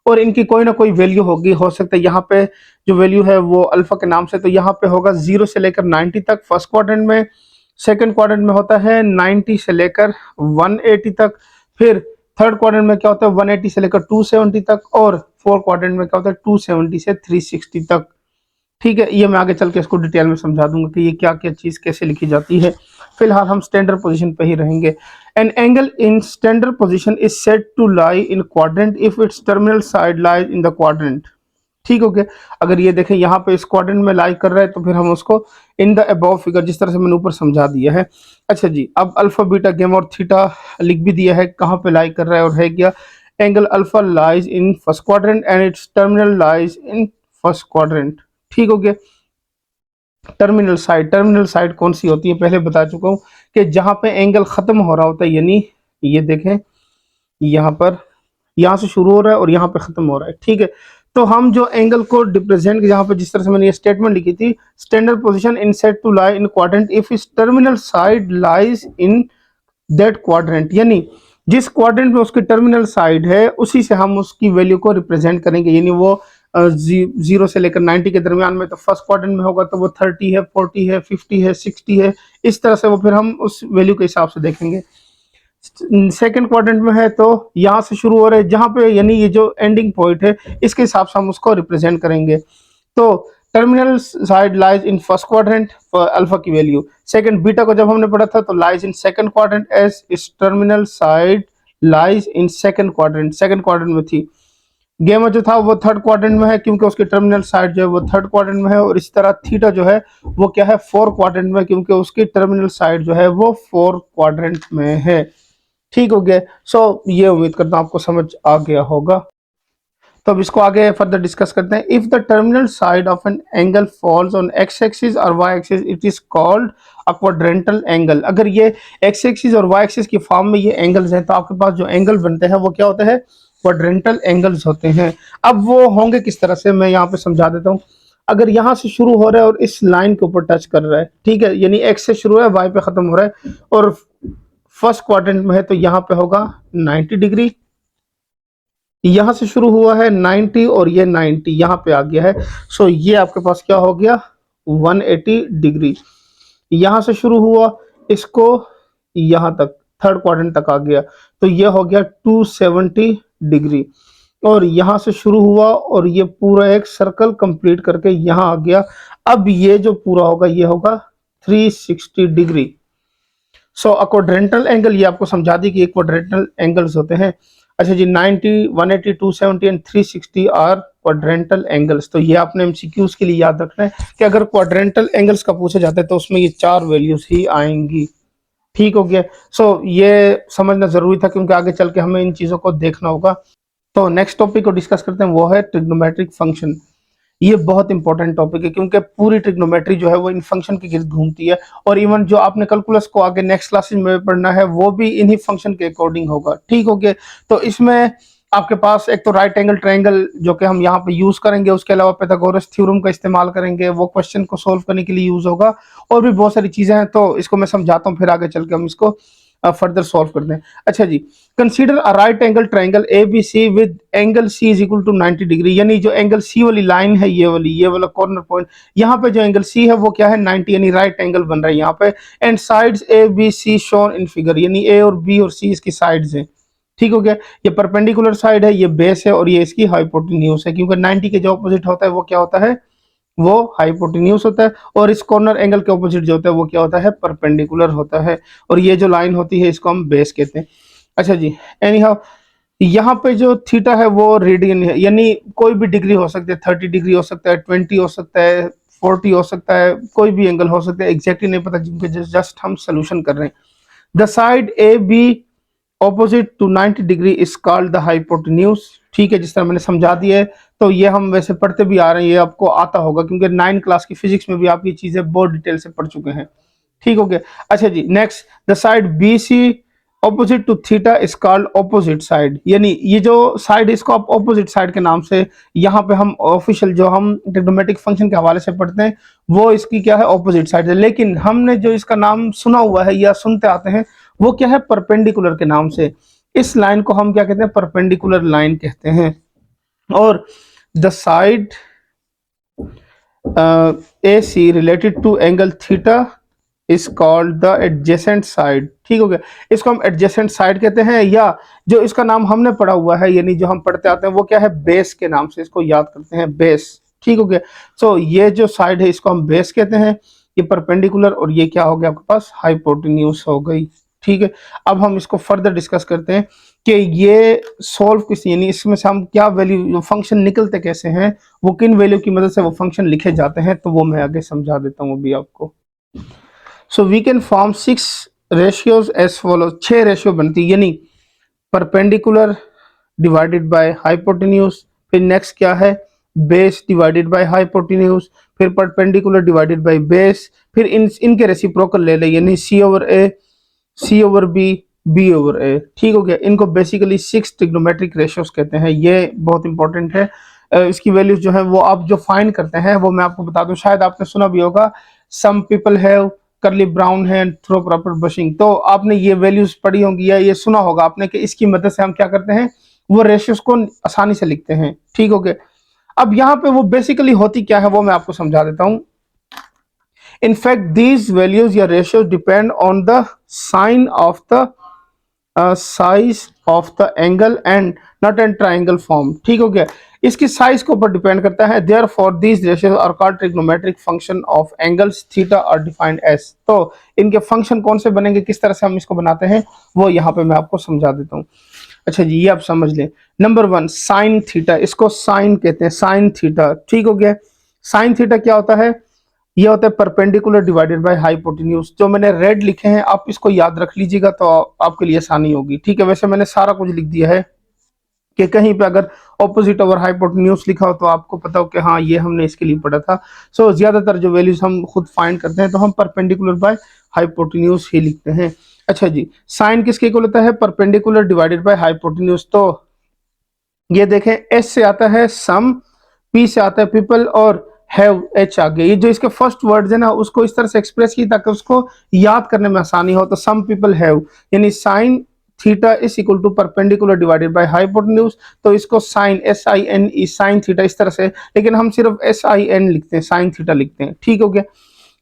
और इनकी कोई ना कोई वैल्यू होगी। हो सकता है यहाँ पे जो वैल्यू है वो अल्फा के नाम से, तो यहाँ पे होगा 0 से लेकर 90 तक फर्स्ट क्वाड्रेंट में, सेकंड क्वाड्रेंट में होता है 90 से लेकर 180 तक, फिर थर्ड क्वाड्रेंट में क्या होता है 180 से लेकर 270 तक, और फोर्थ क्वाड्रेंट में क्या होता है 270 से 360 तक, ठीक है। ये मैं आगे चल के इसको डिटेल में समझा दूंगा कि ये क्या क्या चीज कैसे लिखी जाती है। फिलहाल हम स्टैंडर्ड पोजीशन पे ही रहेंगे। An angle in standard position is said to lie in quadrant if its terminal side lies in the quadrant, ठीक हो गया। अगर ये देखें यहाँ पे इस क्वाड्रेंट में लाई कर रहा है तो फिर हम उसको इन द अबव फिगर, जिस तरह से मैंने ऊपर समझा दिया है। अच्छा जी, अब अल्फा बीटा गेमा और थीटा लिख भी दिया है कहाँ पे लाई कर रहा है, और है क्या, angle alpha lies in first quadrant and it's terminal lies in first quadrant, ठीक हो गया। टर्मिनल साइड कौन सी होती है, पहले बता चुका हूं कि जहां पे एंगल खत्म हो रहा होता है, यानी ये देखें यहाँ पर, यहाँ से शुरू हो रहा है और यहाँ पे खत्म हो रहा है, ठीक है। तो हम जो एंगल को रिप्रेजेंट, यहाँ पे जिस तरह से मैंने ये स्टेटमेंट लिखी थी, standard position in set to lie in quadrant if is terminal side lies in that quadrant, यानी जिस क्वाड्रेंट में उसकी टर्मिनल साइड है उसी से हम उसकी वैल्यू को रिप्रेजेंट करेंगे। यानी वो 0 से लेकर 90 के दरमियान में, तो फर्स्ट क्वाड्रेंट में होगा तो वो 30 है, 40 है, 50 है, 60 है, इस तरह से वो फिर हम उस वैल्यू के हिसाब से देखेंगे। सेकंड क्वाड्रेंट में है तो यहाँ से शुरू हो रहे हैं जहां पे, यानी ये जो एंडिंग पॉइंट है इसके हिसाब से हम उसको रिप्रेजेंट करेंगे। तो terminal side lies in first quadrant alpha की वैल्यू, सेकंड बीटा को जब हमने पढ़ा था तो lies in second quadrant as is terminal side lies in second quadrant में थी। गेमा जो था वो थर्ड क्वाड्रेंट में है क्योंकि उसकी टर्मिनल साइड जो है वो थर्ड क्वाड्रेंट में है, और इसी तरह थीटा जो है वो क्या है, फोर्थ क्वाड्रेंट में, क्योंकि उसकी टर्मिनल साइड जो है वो फोर्थ क्वाड्रेंट में है, ठीक हो गया। सो ये उम्मीद करता हूं आपको समझ आ गया होगा। तो अब इसको आगे फर्दर डिस्कस करते हैं। If the terminal side of an angle falls on x axis और y axis it is called a quadrantal angle. अगर ये एक्स एक्सिस और वाई एक्सिस की फॉर्म में ये एंगल्स हैं तो आपके पास जो एंगल बनते हैं वो क्या होते हैं, क्वाड्रेंटल एंगल्स होते हैं। अब वो होंगे किस तरह से, मैं यहाँ पे समझा देता हूँ। अगर यहाँ से शुरू हो रहा है और इस लाइन के ऊपर टच कर रहा है, ठीक है, यानी एक्स से शुरू है वाई पे खत्म हो रहा है और फर्स्ट क्वाड्रेंट में है, तो यहाँ पे होगा 90 डिग्री। यहां से शुरू हुआ है 90 और ये 90 यहाँ पे आ गया है, सो ये आपके पास क्या हो गया 180 डिग्री। यहां से शुरू हुआ, इसको यहां तक थर्ड क्वाड्रेंट तक आ गया, तो ये हो गया 270 डिग्री। और यहां से शुरू हुआ और ये पूरा एक सर्कल कंप्लीट करके यहां आ गया। अब ये जो पूरा होगा ये होगा 360 डिग्री। सो क्वाड्रेंटल एंगल ये आपको समझा दी कि क्वाड्रेंटल एंगल्स होते हैं। अच्छा जी, 90, 180, 270 एंड 360 आर क्वाड्रेंटल एंगल्स। तो ये आपने एमसीक्यूज के लिए याद रखना है कि अगर क्वाड्रेंटल एंगल्स का पूछा जाता है तो उसमें ये 4 वैल्यूज ही आएंगी। ठीक हो गया। सो ये समझना जरूरी था क्योंकि आगे चल के हमें इन चीजों को देखना होगा। तो नेक्स्ट टॉपिक को डिस्कस करते हैं, वो है ट्रिग्नोमेट्रिक फंक्शन। ये बहुत इंपॉर्टेंट टॉपिक है क्योंकि पूरी ट्रिग्नोमेट्री जो है वो इन फंक्शन के गिर्द घूमती है, और इवन जो आपने कैलकुलस को आगे नेक्स्ट क्लासेस में पढ़ना है वो भी इन्हीं फंक्शन के अकॉर्डिंग होगा। ठीक हो गया। तो इसमें आपके पास एक तो राइट एंगल ट्रायंगल जो कि हम यहाँ पे यूज करेंगे, उसके अलावा पाइथागोरस थ्योरम का इस्तेमाल करेंगे, वो क्वेश्चन को सोल्व करने के लिए यूज होगा, और भी बहुत सारी चीजें हैं। तो इसको मैं समझाता हूँ, फिर आगे चल के हम इसको फर्दर सॉल्व करते हैं। अच्छा जी, consider a right angle triangle A B C with angle C is equal to 90 degree. यानी जो एंगल सी वाली लाइन है, ये वाला कॉर्नर पॉइंट, यहाँ पे जो एंगल सी है वो क्या है 90, यानी राइट एंगल बन रहा है यहाँ पे। And sides A B C shown in figure, यानी ए और बी और सी इसकी साइड्स हैं। ठीक हो गया। ये परपेंडिकुलर साइड है, ये बेस है, और ये इसकी हाइपोटेन्यूज है, क्योंकि 90 के जो ऑपोजिट होता है वो क्या होता है, वो हाइपोटेन्यूज होता है। और इस कॉर्नर एंगल के ऑपोजिट जो होता है वो क्या होता है, परपेंडिकुलर होता है। और ये जो लाइन होती है इसको हम बेस कहते हैं। अच्छा जी, एनी हाउ यहाँ पे जो थीटा है वो रेडियन है, यानी कोई भी डिग्री हो सकती है, 30 डिग्री हो सकता है, 20 हो सकता है, 40 हो सकता है, कोई भी एंगल हो सकता है, एग्जैक्टली नहीं पता, जिनके जस्ट हम सोल्यूशन कर रहे हैं। The side A B opposite to 90 degree is called the hypotenuse. ठीक है, जिस तरह मैंने समझा दिया है। तो ये हम वैसे पढ़ते भी आ रहे हैं, ये आपको आता होगा क्योंकि 9 क्लास की फिजिक्स में भी आप ये चीजें बहुत डिटेल से पढ़ चुके हैं। ठीक हो गया। अच्छा जी, next, the side B C opposite to theta is called opposite side. यानी ये जो साइड इसको आप ऑपोजिट साइड के नाम से, यहाँ पे हम ऑफिशियल जो हम ट्रिग्नोमेट्रिक फंक्शन के हवाले से पढ़ते हैं वो इसकी क्या है, ऑपोजिट साइड है। लेकिन हमने जो इसका नाम सुना हुआ है या सुनते आते हैं वो क्या है, परपेंडिकुलर के नाम से। इस लाइन को हम क्या कहते हैं, परपेंडिकुलर लाइन कहते हैं। और the side A C related to angle theta is called the adjacent side. ठीक हो गया। इसको हम एडजेसेंट साइड कहते हैं, या जो इसका नाम हमने पढ़ा हुआ है यानी जो हम पढ़ते आते हैं वो क्या है, बेस के नाम से इसको याद करते हैं, बेस। ठीक हो गया। सो ये जो साइड है इसको हम बेस कहते हैं, ये परपेंडिकुलर, और ये क्या हो गया आपके पास, हाइपोटेन्यूज हो गई। ठीक है। अब हम इसको फर्दर डिस्कस करते हैं कि ये सॉल्व किस, यानी इसमें से हम क्या वैल्यू, फंक्शन निकलते कैसे हैं, वो किन वैल्यू की मदद से वो फंक्शन लिखे जाते हैं, तो वो मैं आगे समझा देता हूँ अभी आपको। So we can form 6 ratios as follow. 6 ratio बनती है, यानी परपेंडिकुलर डिवाइडेड बाय हाइपोटेन्यूज, फिर नेक्स्ट क्या है, बेस डिवाइडेड बाय हाइपोटेन्यूज, फिर परपेंडिकुलर डिवाइडेड बाय बेस, फिर इनके रेसिप्रोकल ले ले, यानी C over A, C over B, B over A. ठीक हो गया। इनको बेसिकली 6 ट्रिग्नोमेट्रिक रेशियोज कहते हैं। ये बहुत इंपॉर्टेंट है। इसकी वैल्यूज जो है वो आप जो फाइंड करते हैं वो मैं आपको बता दूं, शायद आपने सुना भी होगा, some people have curly brown hand through proper brushing. तो आपने ये वैल्यूज पढ़ी होंगी या ये सुना होगा आपने कि इसकी मदद से हम क्या करते हैं, वो रेशियोज को आसानी से लिखते हैं। ठीक हो गया। अब यहाँ पे वो बेसिकली होती क्या है वो मैं आपको समझा देता हूँ। In fact, these values या ratios depend on the sign of the size of the angle and not an triangle form। ठीक हो गया। इसकी साइज के ऊपर डिपेंड करता है। Therefore, these ratios are called trigonometric function of angles theta are defined as। तो इनके फंक्शन कौन से बनेंगे, किस तरह से हम इसको बनाते हैं, वो यहाँ पे मैं आपको समझा देता हूँ। अच्छा जी, ये आप समझ लें। नंबर 1 साइन थीटा, इसको साइन कहते हैं, साइन थीटा। ठीक हो गया। साइन थीटा क्या होता है, ये होता है परपेंडिकुलर डिवाइडेड बाय हाइपोटेन्यूज। जो मैंने रेड लिखे हैं आप इसको याद रख लीजिएगा तो आपके लिए आसानी होगी। ठीक है, वैसे मैंने सारा कुछ लिख दिया है, कि कहीं पे अगर ऑपोजिट ओवर हाइपोटेन्यूज लिखा हो तो आपको पता हो कि हाँ ये हमने इसके लिए पढ़ा था। सो ज्यादातर जो वैल्यूज हम खुद फाइंड करते हैं तो हम परपेंडिकुलर बाय हाइपोटेन्यूज ही लिखते हैं। अच्छा जी, साइन किसके इक्वल होता है? Perpendicular divided by hypotenuse. तो ये देखें, एस से आता है सम, पी से आता है पीपल और हैव एच आ गया। ये जो इसके फर्स्ट वर्ड्स है ना उसको इस तरह से एक्सप्रेस की ताकि उसको याद करने में आसानी हो। तो सम पीपल हैव यानी sine theta is equal to perpendicular divided by hypotenuse. तो इसको sine S I N E sine theta इस तरह से, लेकिन हम सिर्फ एस आई एन लिखते हैं, साइन थीटा लिखते हैं। ठीक हो गया।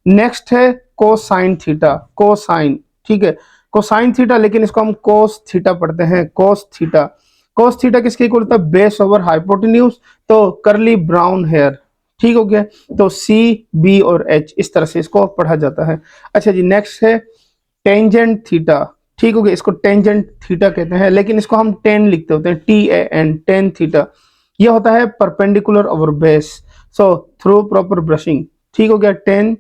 नेक्स्ट है कोसाइन थीटा, कोसाइन, ठीक है, कोसाइन थीटा, लेकिन इसको हम कोस थीटा पढ़ते हैं, कोस थीटा। कोस थीटा किसके इक्वल होता है? Base over hypotenuse. तो करली ब्राउन हेयर, ठीक हो गया। तो सी बी और एच इस तरह से इसको पढ़ा जाता है। अच्छा जी, नेक्स्ट है टेंजेंट थीटा, ठीक हो गया, इसको टेंजेंट थीटा कहते हैं, लेकिन इसको हम टेन लिखते होते हैं, T A N, tan theta. ये होता है perpendicular over base, so through proper brushing, ठीक हो गया। टेन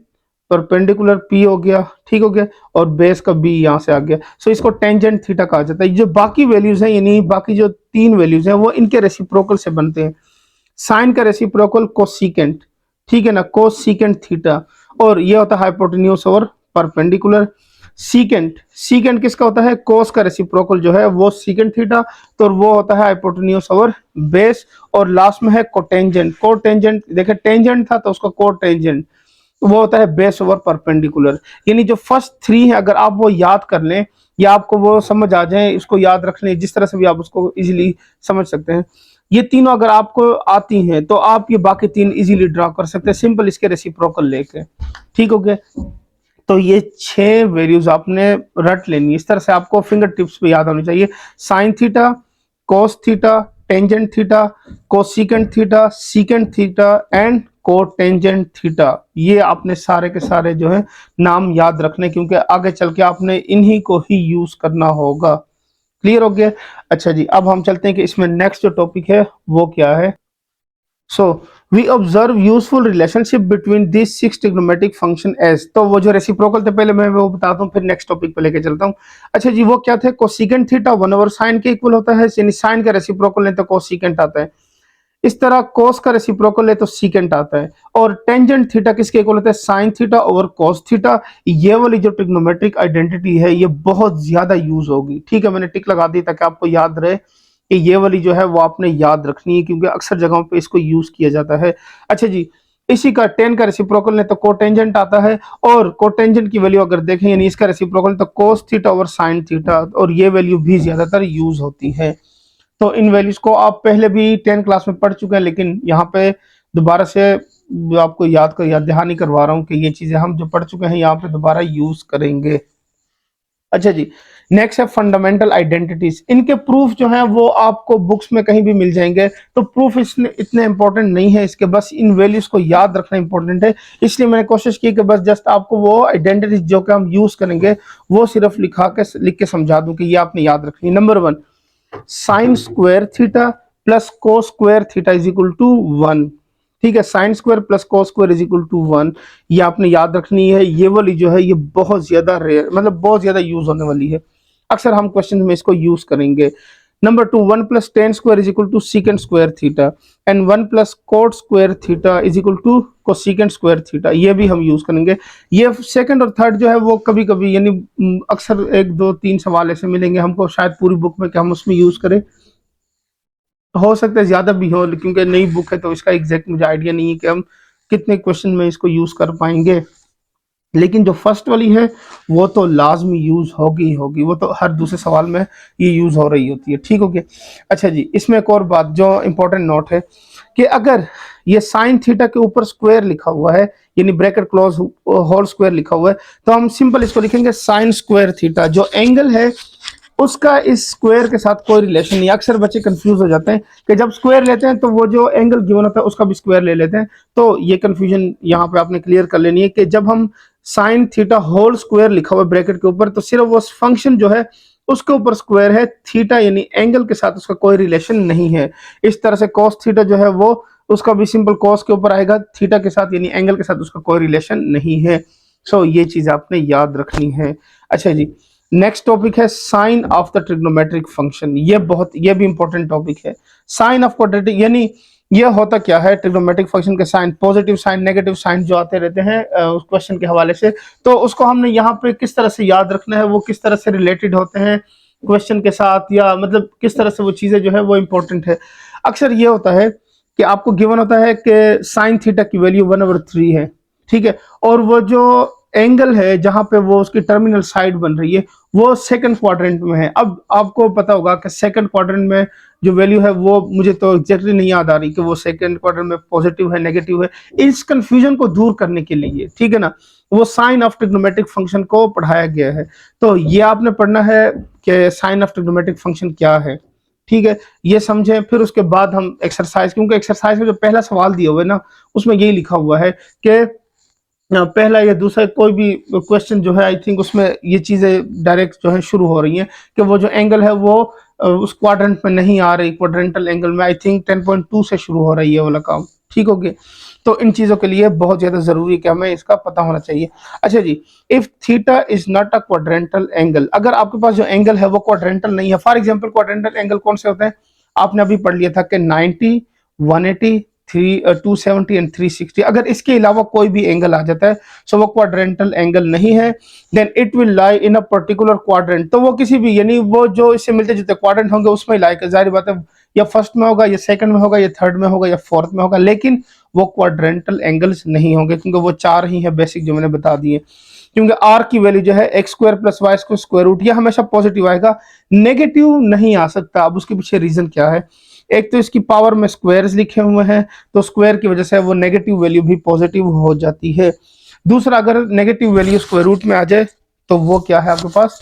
परपेंडिकुलर पी हो गया, ठीक हो गया, और बेस का बी यहां से आ गया। सो इसको टेंजेंट थीटा कहा जाता है। जो बाकी वैल्यूज हैं, यानी बाकी जो तीन वैल्यूज हैं वो इनके रेसिप्रोकल से बनते हैं। साइन का रेसिप्रोकल कोसिकेंट, ठीक है ना, कोसिकेंट थीटा, और ये होता है हाइपोटेन्यूज और परपेंडिकुलर। सीकेंट, सीकेंट किसका होता है? कोस का रेसिप्रोकल जो है वो सीकेंट थीटा, तो वो होता है हाइपोटेन्यूज और बेस। और लास्ट में है कोटेंजेंट, कोटेंजेंट देखे टेंजेंट था तो उसका कोटेंजेंट, वो होता है बेस ओवर परपेंडिकुलर। यानी जो फर्स्ट थ्री है अगर आप वो याद कर लें या आपको वो समझ आ जाए, इसको याद रख लें, जिस तरह से भी आप उसको इजीली समझ सकते हैं, ये तीनों अगर आपको आती हैं तो आप ये बाकी तीन इजीली ड्रा कर सकते हैं सिंपल इसके रेसिप्रोकल लेके। ठीक हो गया। तो ये 6 वैल्यूज आपने रट लेनी, इस तरह से आपको फिंगर टिप्स पे याद होनी चाहिए। Sign theta, cos theta, tangent theta, cosecant theta, secant theta and cotangent theta. ये आपने सारे के सारे जो है नाम याद रखने, क्योंकि आगे चल के आपने इन्हीं को ही यूज करना होगा। क्लियर हो गया? अच्छा जी, अब हम चलते हैं कि इसमें नेक्स्ट जो टॉपिक है वो क्या है। So we observe useful relationship between this 6 trigonometric function as. तो वो जो रेसिप्रोकल थे पहले मैं वो बताता हूँ, फिर नेक्स्ट टॉपिक पे लेके चलता हूँ। अच्छा जी, वो क्या थे? कोसिकेंट थीटा 1/sin के इक्वल होता है, यानी साइन का रेसिप्रोकल ले तो कोसिकेंट आता है। इस तरह कोस का रेसिप्रोकल है तो सीकेंट आता है। और टेंजेंट थीटा किसके इक्वल होता है? Sine theta over cos theta. ये वाली जो ट्रिग्नोमेट्रिक आइडेंटिटी है ये बहुत ज्यादा यूज होगी। ठीक है, मैंने टिक लगा दी ताकि आपको याद रहे कि ये वाली जो है वो आपने याद रखनी है, क्योंकि अक्सर जगहों पे इसको यूज किया जाता है। अच्छा जी, इसी का टेन का रेसिप्रोकल ने तो कोटेंजेंट आता है, और कोटेंजेंट की वैल्यू अगर देखें यानी इसका रेसिप्रोकल तो cos theta over sine theta, और ये वैल्यू भी ज्यादातर यूज होती है। तो इन वैल्यूज को आप पहले भी 10 क्लास में पढ़ चुके हैं, लेकिन यहाँ पे दोबारा से आपको याद दहानी करवा रहा हूँ कि ये चीजें हम जो पढ़ चुके हैं यहाँ पे दोबारा यूज करेंगे। अच्छा जी, नेक्स्ट है फंडामेंटल आइडेंटिटीज। इनके प्रूफ जो है वो आपको बुक्स में कहीं भी मिल जाएंगे, तो प्रूफ इसने इतने इंपॉर्टेंट नहीं है इसके, बस इन वैल्यूज को याद रखना इंपॉर्टेंट है। इसलिए मैंने कोशिश की कि बस जस्ट आपको वो आइडेंटिटीज जो कि हम यूज करेंगे वो सिर्फ लिख के समझा दूं कि ये आपने याद रखनी है। Number 1, sine square theta plus cos square theta is equal to 1। ठीक है, sine square plus cos square is equal to 1, ये आपने याद रखनी है। ये वाली जो है ये बहुत ज्यादा रेयर, मतलब बहुत ज्यादा यूज होने वाली है, अक्सर हम क्वेश्चन में इसको यूज करेंगे। Number 2, 1 plus tan square is equal to secant square theta and 1 plus cot square theta is equal to cosecant square theta, ये भी हम यूज करेंगे। ये सेकंड और थर्ड जो है वो कभी कभी यानी अक्सर 1 2 3 सवाल ऐसे मिलेंगे हमको शायद पूरी बुक में कि हम उसमें यूज करें, हो सकता है ज्यादा भी हो, क्योंकि नई बुक है तो इसका एग्जैक्ट मुझे आइडिया नहीं है कि हम कितने क्वेश्चन में इसको यूज कर पाएंगे। लेकिन जो फर्स्ट वाली है वो तो लाजमी यूज होगी ही होगी, वो तो हर दूसरे सवाल में ये यूज हो रही होती है। ठीक हो गया। अच्छा जी, इसमें एक और बात जो इंपॉर्टेंट नोट है कि अगर ये साइन थीटा के ऊपर स्क्वायर लिखा हुआ है, यानी ब्रैकेट क्लोज होल स्क्वायर लिखा हुआ है, तो हम सिंपल इसको लिखेंगे साइन स्क्वायर थीटा। जो एंगल है उसका इस स्क्वायर के साथ कोई रिलेशन नहीं। अक्सर बच्चे कंफ्यूज हो जाते हैं कि जब स्क्वायर लेते हैं तो वो जो एंगल गिवन होता है उसका भी स्क्वायर ले लेते हैं। तो ये कंफ्यूजन यहाँ पे आपने क्लियर कर लेनी है कि जब हम साइन थीटा होल स्क्वायर लिखा हुआ है ब्रैकेट के ऊपर, तो सिर्फ वो फंक्शन जो है उसके ऊपर स्क्वायर है, थीटा यानी एंगल के साथ उसका कोई रिलेशन नहीं है। इस तरह से कॉस थीटा जो है वो उसका भी सिंपल कॉस के ऊपर आएगा, थीटा के साथ यानी एंगल के साथ उसका कोई रिलेशन नहीं है। सो ये चीज आपने याद रखनी है। अच्छा जी, नेक्स्ट टॉपिक है sign of the trigonometric function. ये भी इंपॉर्टेंट टॉपिक है। साइन ऑफ क्वाड्रेटिक यानी ये होता क्या है, ट्रिग्नोमेट्रिक फंक्शन के sign, positive sign negative sign जो आते रहते हैं उस क्वेश्चन के हवाले से, तो उसको हमने यहाँ पे किस तरह से याद रखना है, वो किस तरह से रिलेटेड होते हैं क्वेश्चन के साथ, या मतलब किस तरह से वो चीजें जो है वो इंपॉर्टेंट है। अक्सर ये होता है कि आपको गिवन होता है कि साइन थीटा की वैल्यू 1/3 है, ठीक है, और वो जो एंगल है जहां पे वो उसकी टर्मिनल साइड बन रही है वो सेकंड क्वाड्रेंट में है। अब आपको पता होगा कि सेकंड क्वाड्रेंट में जो वैल्यू है वो मुझे तो एग्जैक्टली नहीं याद आ रही कि वो सेकंड क्वाड्रेंट में पॉजिटिव है नेगेटिव है। इस कंफ्यूजन को दूर करने के लिए, ठीक है ना, वो साइन ऑफ ट्रिग्नोमेट्रिक फंक्शन को पढ़ाया गया है। तो ये आपने पढ़ना है कि साइन ऑफ ट्रिग्नोमेट्रिक फंक्शन क्या है, ठीक है, ये समझें। फिर उसके बाद हम एक्सरसाइज, क्योंकि एक्सरसाइज में जो पहला सवाल दिया हुआ है ना उसमें यही लिखा हुआ है कि पहला या दूसरा कोई भी क्वेश्चन जो है आई थिंक उसमें ये चीजें डायरेक्ट जो है शुरू हो रही हैं कि वो जो एंगल है वो उस क्वाड्रेंट में नहीं आ रही, क्वाड्रेंटल एंगल में आई थिंक 10.2 से शुरू हो रही है वाला काम, ठीक हो गया। तो इन चीजों के लिए बहुत ज्यादा जरूरी है कि हमें इसका पता होना चाहिए। अच्छा जी, if theta is not a quadrantal angle, अगर आपके पास जो एंगल है वो क्वाड्रेंटल नहीं है, फॉर एग्जांपल क्वाड्रेंटल एंगल कौन से होते हैं, आपने अभी पढ़ लिया था कि 90, 180, 270 एंड 360, अगर इसके अलावा कोई भी एंगल आ जाता है सो वो क्वाड्रेंटल एंगल नहीं है, then it will lie in a particular quadrant, तो वो किसी भी यानी वो जो इससे मिलते जुलते क्वाड्रेंट होंगे उसमें लाई कर, जाहिर बात है या फर्स्ट में होगा या सेकंड में होगा या थर्ड में होगा या फोर्थ में होगा, लेकिन वो क्वाड्रेंटल एंगल्स नहीं होंगे क्योंकि वो चार ही है बेसिक जो मैंने बता दिए। क्योंकि आर की वैल्यू जो है X square plus Y square square root, ये हमेशा पॉजिटिव आएगा, नेगेटिव नहीं आ सकता। अब उसके पीछे रीजन क्या है, एक तो इसकी पावर में स्क्वायर्स लिखे हुए हैं तो स्क्वायर की वजह से वो नेगेटिव वैल्यू भी पॉजिटिव हो जाती है। दूसरा, अगर नेगेटिव वैल्यू स्क्वायर रूट में आ जाए तो वो क्या है आपके पास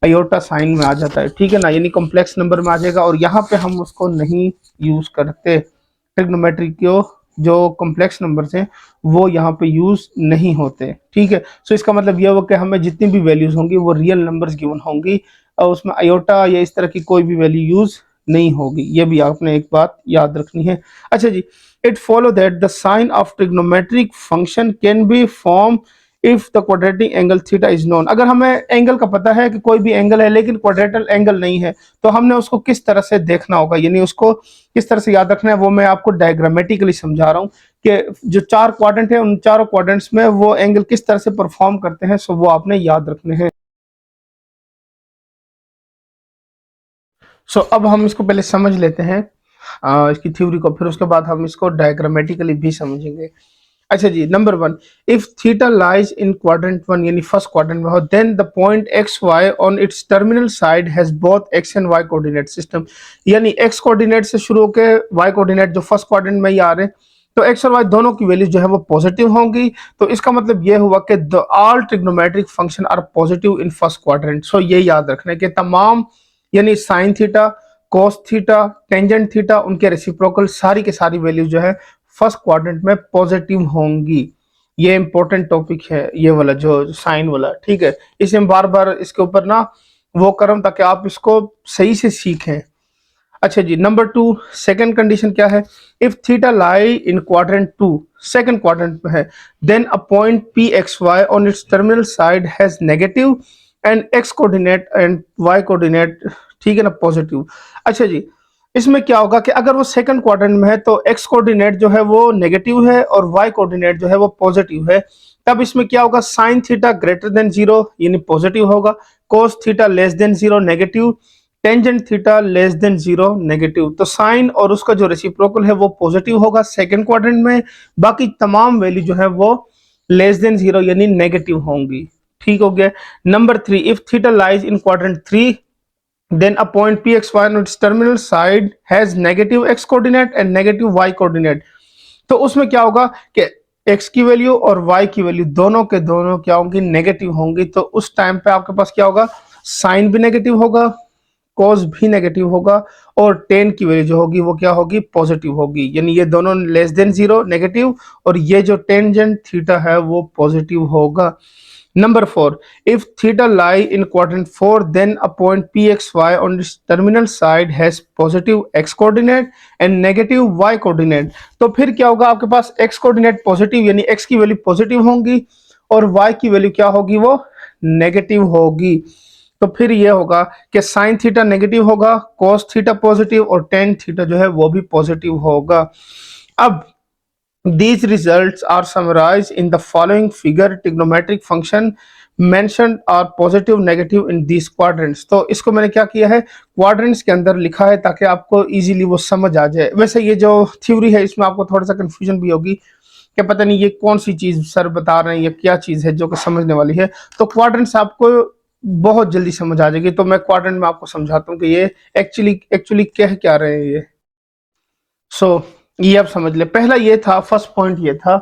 आयोटा साइन में आ जाता है, ठीक है ना, यानी कॉम्प्लेक्स नंबर में आ जाएगा, और यहाँ पे हम उसको नहीं यूज करते। ट्रिग्नोमेट्री को जो कॉम्प्लेक्स नंबर्स हैं वो यहाँ पे यूज नहीं होते, ठीक है। सो इसका मतलब यह हो कि हमें जितनी भी वैल्यूज होंगी वो रियल नंबर्स गिवन होंगी और उसमें आयोटा या इस तरह की कोई भी वैल्यू यूज नहीं होगी, ये भी आपने एक बात याद रखनी है। अच्छा जी, it follow that the sign of trigonometric function can be form if the quadratic angle theta is known, अगर हमें एंगल का पता है कि कोई भी एंगल है लेकिन क्वाड्रेटल एंगल नहीं है तो हमने उसको किस तरह से देखना होगा, यानी उसको किस तरह से याद रखना है वो मैं आपको डायग्रामेटिकली समझा रहा हूँ कि जो चार क्वाड्रेंट है उन चारों क्वाड्रेंट्स में वो एंगल किस तरह से परफॉर्म करते हैं, सो वो आपने याद रखने हैं। सो अब हम इसको पहले समझ लेते हैं इसकी थ्योरी को, फिर उसके बाद हम इसको डायग्रामेटिकली भी समझेंगे। अच्छा जी, number one, if theta lies in quadrant one यानी फर्स्ट क्वाड्रेंट में हो, then the point x Y on its terminal side has both x and Y coordinate system, यानी एक्स कोऑर्डिनेट से शुरू होकर वाई कोऑर्डिनेट जो फर्स्ट क्वाड्रेंट में ही आ रहे हैं, तो एक्स और वाई दोनों की वैल्यू जो है वो पॉजिटिव होंगी। तो इसका मतलब ये हुआ कि the all trigonometric function are positive in first quadrant. So ये याद रखना है कि तमाम यानी sine theta, cos theta, tangent theta, उनके रेसिप्रोकल सारी की सारी वैल्यू जो है फर्स्ट क्वाड्रेंट में पॉजिटिव होंगी। ये इंपॉर्टेंट टॉपिक है ये वाला जो साइन वाला, ठीक है, इसे हम बार बार इसके ऊपर ना वो करम ताकि आप इसको सही से सीखें। अच्छा जी, नंबर टू, सेकंड कंडीशन क्या है, if theta lie in quadrant two, second quadrant में है, then a point P X Y on its terminal side has negative and X coordinate and Y coordinate, ठीक है ना, पॉजिटिव। अच्छा जी, इसमें क्या होगा कि अगर वो सेकंड क्वाड्रेंट में है तो एक्स कोऑर्डिनेट जो है वो नेगेटिव है और वाई कोऑर्डिनेट जो है वो पॉजिटिव है, तब इसमें क्या होगा, sine theta greater than zero यानी पॉजिटिव होगा, cos theta less than zero negative, tangent theta less than zero negative. तो साइन और उसका जो रेसिप्रोकल है वो पॉजिटिव होगा सेकंड क्वाड्रेंट में, बाकी तमाम वैल्यू जो है वो लेस देन जीरो यानी नेगेटिव होंगी, ठीक हो गया। Number three, if theta lies in quadrant three, then a point pxy on its terminal side has negative x coordinate and negative y coordinate। तो उसमें क्या होगा कि x की वैल्यू और y की वैल्यू दोनों के दोनों क्या होंगी, नेगेटिव होंगी। तो उस टाइम पे आपके पास क्या होगा, साइन भी नेगेटिव होगा, कॉस भी नेगेटिव होगा, और टेन की वैल्यू जो होगी वो क्या होगी, पॉजिटिव होगी, यानी ये दोनों लेस देन जीरो नेगेटिव और ये जो टेंजेंट थीटा है वो पॉजिटिव होगा। Number four, if theta lie in quadrant 4, then a point PXY on its terminal side has positive x coordinate and negative y coordinate। तो फिर क्या होगा, आपके पास x कोऑर्डिनेट पॉजिटिव यानी x की वैल्यू पॉजिटिव होंगी और y की वैल्यू क्या होगी, वो नेगेटिव होगी। तो फिर ये होगा कि साइन थीटा नेगेटिव होगा, कॉस थीटा पॉजिटिव और टेन थीटा जो है वो भी पॉजिटिव होगा। अब these results are summarized in the following figure. Trigonometric function mentioned are positive negative in these quadrants। तो इसको मैंने क्या किया है, क्वाड्रेंट्स के अंदर लिखा है ताकि आपको इजीली वो समझ आ जाए। वैसे ये जो थ्योरी है इसमें आपको थोड़ा सा कंफ्यूजन भी होगी कि पता नहीं ये कौन सी चीज सर बता रहे हैं या क्या चीज है जो कि समझने वाली है। तो क्वाड्रेंट्स आपको बहुत जल्दी समझ आ जाएगी। तो मैं क्वाड्रेंट में आपको समझाता हूँ कि ये एक्चुअली एक्चुअली कह क्या रहे हैं ये। ये आप समझ ले। पहला ये था, फर्स्ट पॉइंट ये था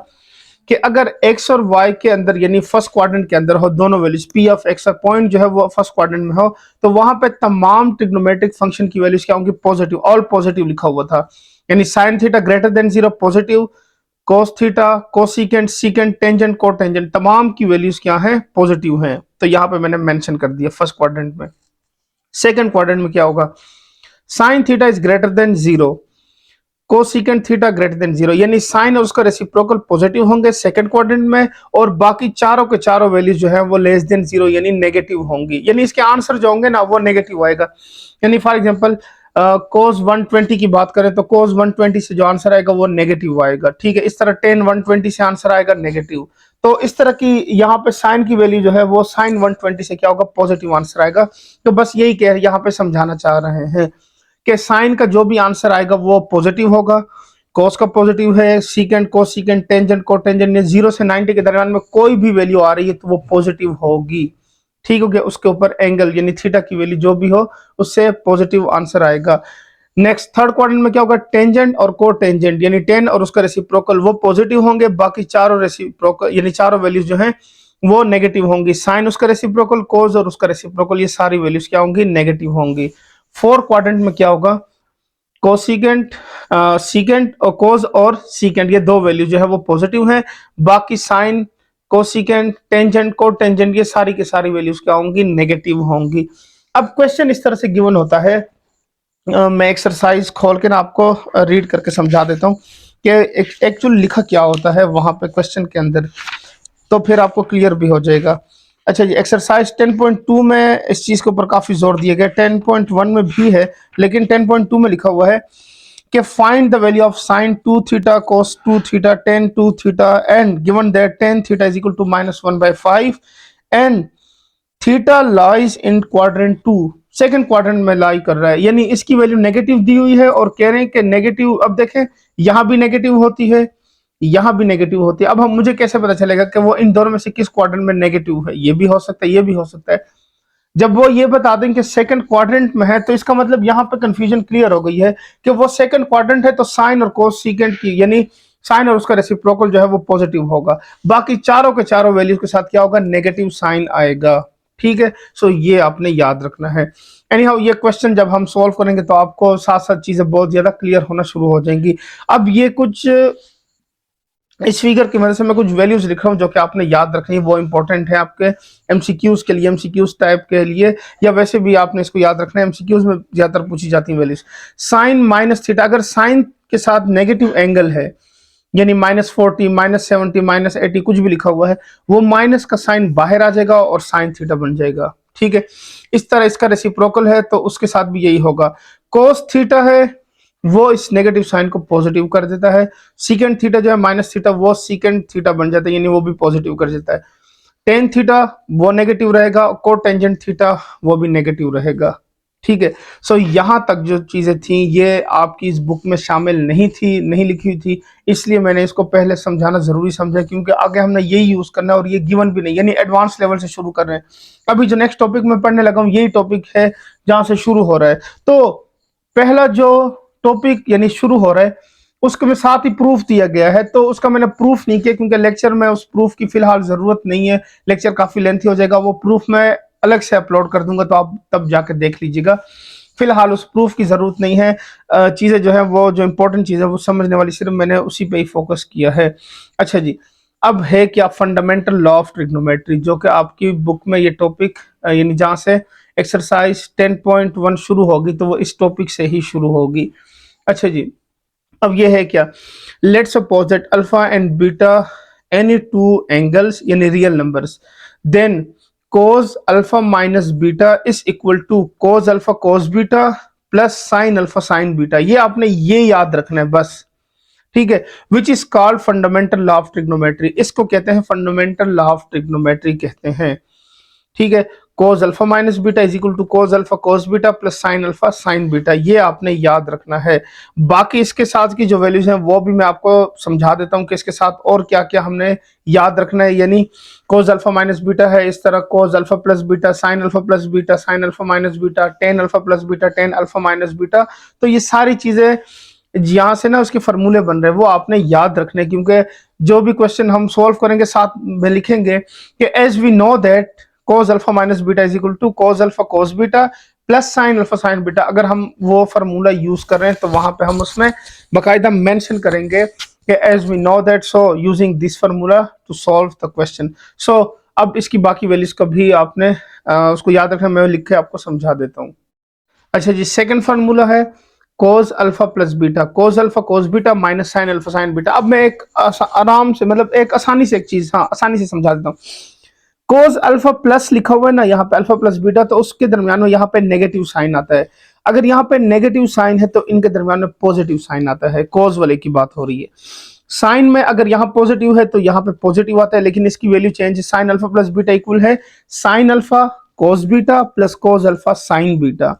कि अगर x और y के अंदर यानी फर्स्ट क्वाड्रेंट के अंदर हो दोनों वैल्यूज p ऑफ x और पॉइंट जो है वो फर्स्ट क्वाड्रेंट में हो, तो वहां पे तमाम ट्रिग्नोमेट्रिक फंक्शन की वैल्यूज क्या होंगी, पॉजिटिव, ऑल पॉजिटिव लिखा हुआ था। यानी sine theta greater than 0 positive, cos theta, cosecant, secant, tangent, cotangent तमाम की वैल्यूज क्या है, पॉजिटिव हैं। तो यहाँ पे मैंने मेंशन कर दिया फर्स्ट क्वाड्रेंट में। सेकंड क्वाड्रेंट में क्या होगा, sign theta is greater than 0, cosecant theta greater than 0, यानी साइन और उसका रेसिप्रोकल पॉजिटिव होंगे सेकंड क्वाड्रेंट में, और बाकी चारों के चारों वैल्यूज जो है वो लेस देन 0 यानी नेगेटिव होंगी। यानी इसके आंसर जो होंगे ना वो नेगेटिव आएगा। यानी फॉर एग्जांपल कोस 120 की बात करें तो कोस 120 से जो आंसर आएगा वो नेगेटिव आएगा। ठीक है, इस तरह टेन 120 से आंसर आएगा नेगेटिव। तो इस तरह की यहाँ पे साइन की वैल्यू जो है वो साइन 120 से क्या होगा, पॉजिटिव आंसर आएगा। तो बस यही कह यहाँ पे समझाना चाह रहे हैं कि साइन का जो भी आंसर आएगा वो पॉजिटिव होगा, कॉस का पॉजिटिव है, सीकेंट, कोसिकेंट, टेंजेंट, कोटेंजेंट, 0 से 90 के दरमियान में कोई भी वैल्यू आ रही है तो वो पॉजिटिव होगी। ठीक हो गया, उसके ऊपर एंगल यानी थीटा की वैल्यू जो भी हो उससे पॉजिटिव आंसर आएगा। नेक्स्ट थर्ड क्वाड्रेंट में क्या होगा, टेंजेंट और कोटेंजेंट यानी टेन और उसका रेसिप्रोकल वो पॉजिटिव होंगे, बाकी चारों रेसिप्रोकल यानी चारों वैल्यूज जो हैं वो नेगेटिव होंगी। साइन उसका रेसिप्रोकल, कोस और उसका रेसिप्रोकल ये सारी वैल्यूज क्या होंगी, नेगेटिव होंगी। फोर्थ क्वाड्रेंट में क्या होगा, कोसिकेंट, सीकेंट और कोस और सीकेंट ये दो वैल्यू जो है वो पॉजिटिव हैं, बाकी साइन, कोसिकेंट, टेंजेंट, कोटेंजेंट ये सारी की सारी वैल्यूज क्या होंगी, नेगेटिव होंगी। अब क्वेश्चन इस तरह से गिवन होता है, मैं एक्सरसाइज खोल के ना आपको रीड करके समझा देता हूँ कि एक्चुअल लिखा क्या होता है वहां पे क्वेश्चन के अंदर, तो फिर आपको क्लियर भी हो जाएगा। अच्छा जी, एक्सरसाइज 10.2 में इस चीज के ऊपर काफी जोर दिया गया, 10.1 में भी है लेकिन 10.2 में लिखा हुआ है कि find the value of sine 2 theta, cos 2 theta, tan 2 theta and given that tan theta is equal to -1/5 and theta lies in quadrant 2, second quadrant में लाई कर रहा है। यानी इसकी वैल्यू नेगेटिव दी हुई है और कह रहे हैं कि नेगेटिव, अब देखें यहां भी नेगेटिव होती है, यहां भी नेगेटिव होती है। अब हम मुझे कैसे पता चलेगा कि वो इन दोनों में से किस क्वाड्रेंट में नेगेटिव है, ये भी हो सकता है ये भी हो सकता है। जब वो ये बता दें कि सेकंड क्वाड्रेंट में है तो इसका मतलब यहाँ पे कंफ्यूजन क्लियर हो गई है कि वो सेकंड क्वाड्रेंट है तो साइन और कोस सीकेंट की यानी साइन और उसका रेसिप्रोकल जो है वो पॉजिटिव होगा, बाकी चारों के चारों वैल्यूज के साथ क्या होगा, नेगेटिव साइन आएगा। ठीक है, सो ये आपने याद रखना है। एनीहाउ ये क्वेश्चन जब हम सॉल्व करेंगे तो आपको साथ साथ चीजें बहुत ज्यादा क्लियर होना शुरू हो जाएंगी। अब ये कुछ इस फिगर की मदद से मैं कुछ वैल्यूज लिख रहा हूं जो कि आपने याद रखनी है, वो इंपॉर्टेंट है आपके एमसीक्यूज के लिए, एमसीक्यूज टाइप के लिए, या वैसे भी आपने इसको याद रखना है, एमसीक्यूज में ज्यादातर पूछी जाती है वैल्यूज। साइन माइनस थीटा, अगर साइन के साथ नेगेटिव एंगल है यानी -40, -70, -80 कुछ भी लिखा हुआ है, वो माइनस का साइन बाहर आ जाएगा और साइन थीटा बन जाएगा। ठीक है, इस तरह इसका रेसिप्रोकल है तो उसके साथ भी यही होगा। कोस थीटा है वो इस नेगेटिव साइन को पॉजिटिव कर देता है, सीकेंट थीटा जो है माइनस थीटा वो सीकेंट थीटा बन जाता है यानी वो भी पॉजिटिव कर देता है। टेन थीटा वो नेगेटिव रहेगा, कोटेंजेंट थीटा वो भी नेगेटिव रहेगा। ठीक है, सो यहां तक जो चीजें थी ये आपकी इस बुक में शामिल नहीं थी, नहीं लिखी हुई थी, इसलिए मैंने इसको पहले समझाना जरूरी समझा क्योंकि आगे हमने यही यूज करना है और ये गिवन भी नहीं, यानी एडवांस लेवल से शुरू कर रहे हैं। अभी जो नेक्स्ट टॉपिक में पढ़ने लगा हूं यही टॉपिक है जहां से शुरू हो रहा है। तो पहला जो टॉपिक यानी शुरू हो रहा है उसके में साथ ही प्रूफ दिया गया है, तो उसका मैंने प्रूफ नहीं किया क्योंकि लेक्चर में उस प्रूफ की फिलहाल जरूरत नहीं है, लेक्चर काफी लेंथी हो जाएगा, वो प्रूफ मैं अलग से अपलोड कर दूंगा तो आप तब जाकर देख लीजिएगा। फिलहाल उस प्रूफ की जरूरत नहीं है, चीजें जो है वो जो इंपॉर्टेंट चीज है वो समझने वाली सिर्फ मैंने उसी पे ही फोकस किया है। अच्छा जी, अब है क्या, फंडामेंटल लॉ ऑफ ट्रिग्नोमेट्री, जो कि आपकी बुक में ये टॉपिक यानी जहां से एक्सरसाइज 10.1 शुरू होगी तो वो इस टॉपिक से ही शुरू होगी। अच्छा जी, अब ये है क्या, let's suppose that alpha and beta any two angles यानी real numbers, then cos alpha minus beta is equal to cos alpha cos beta plus sine alpha sine beta. ये आपने ये याद रखना है बस, ठीक है। Which is called fundamental law of trigonometry, इसको कहते हैं फंडामेंटल लॉ ऑफ ट्रिग्नोमेट्री कहते हैं, ठीक है। Cos alpha minus beta is equal to cos alpha cos beta plus sine alpha sine beta, ये आपने याद रखना है। बाकी इसके साथ की जो वैल्यूज हैं वो भी मैं आपको समझा देता हूं कि इसके साथ और क्या क्या हमने याद रखना है। यानी कोस अल्फा माइनस बीटा है इस तरह, कोस alpha plus beta, sine alpha plus beta, sine alpha minus beta, tan alpha plus beta, tan alpha minus beta. तो ये सारी चीजें यहाँ से ना उसके फॉर्मूले बन रहे हैं वो आपने याद रखने, क्योंकि जो भी क्वेश्चन हम सॉल्व करेंगे साथ में लिखेंगे कि as we know that cos alpha minus beta is equal to cos alpha cos beta plus sine alpha sine beta. अगर हम वो फार्मूला यूज कर रहे हैं तो वहां पे हम उसमें बाकायदा मेंशन करेंगे कि as we know that so using this formula to solve the question. So अब इसकी बाकी वैल्यूज का भी आपने उसको याद रखना, मैं लिख के आपको समझा देता हूँ। अच्छा जी, सेकंड फार्मूला है cos alpha plus beta, cos alpha cos beta minus sine alpha sine beta. अब मैं एक आराम से मतलब एक आसानी से एक चीज आसानी से समझा देता हूँ। कोस अल्फा प्लस लिखा हुआ है ना यहाँ पे अल्फा प्लस बीटा, तो उसके दरमियान में यहाँ पे नेगेटिव साइन आता है। अगर यहाँ पे नेगेटिव साइन है तो इनके दरमियान में पॉजिटिव साइन आता है, कोस वाले की बात हो रही है। साइन में अगर यहाँ पॉजिटिव है तो यहाँ पे पॉजिटिव आता है, लेकिन इसकी वैल्यू चेंज है। Sine alpha plus beta equal है sine alpha cos beta plus cos alpha sine beta.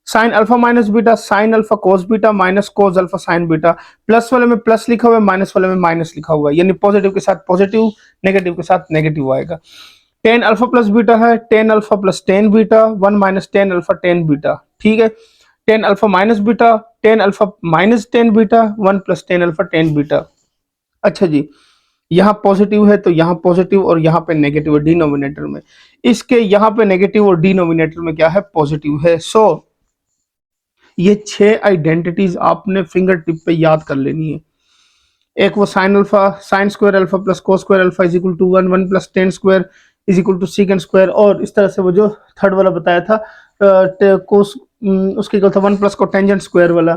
Sine alpha minus beta sine alpha cos beta minus cos alpha sine beta. Plus वाले में प्लस लिखा हुआ है, माइनस वाले में माइनस लिखा हुआ है, यानी पॉजिटिव के साथ पॉजिटिव, नेगेटिव के साथ नेगेटिव आएगा। टेन अल्फा प्लस बीटा है tan alpha plus tan beta, one minus tan alpha tan beta, ठीक है। Tan alpha minus beta tan alpha minus tan beta, one plus ten alpha tan beta. अच्छा जी, यहाँ पॉजिटिव है तो यहाँ पॉजिटिव और यहाँ पे नेगेटिव है डिनोमिनेटर में, इसके यहाँ पे नेगेटिव और डिनोमिनेटर में क्या है पॉजिटिव है। सो ये 6 आइडेंटिटीज आपने फिंगर टिप पे याद कर लेनी है। एक वो sine alpha sine square alpha plus cos square alpha is equal to one, one plus tan square is equal to secant square, और इस तरह से वो जो थर्ड वाला बताया था कोस उसके इक्वल था one plus cotangent square वाला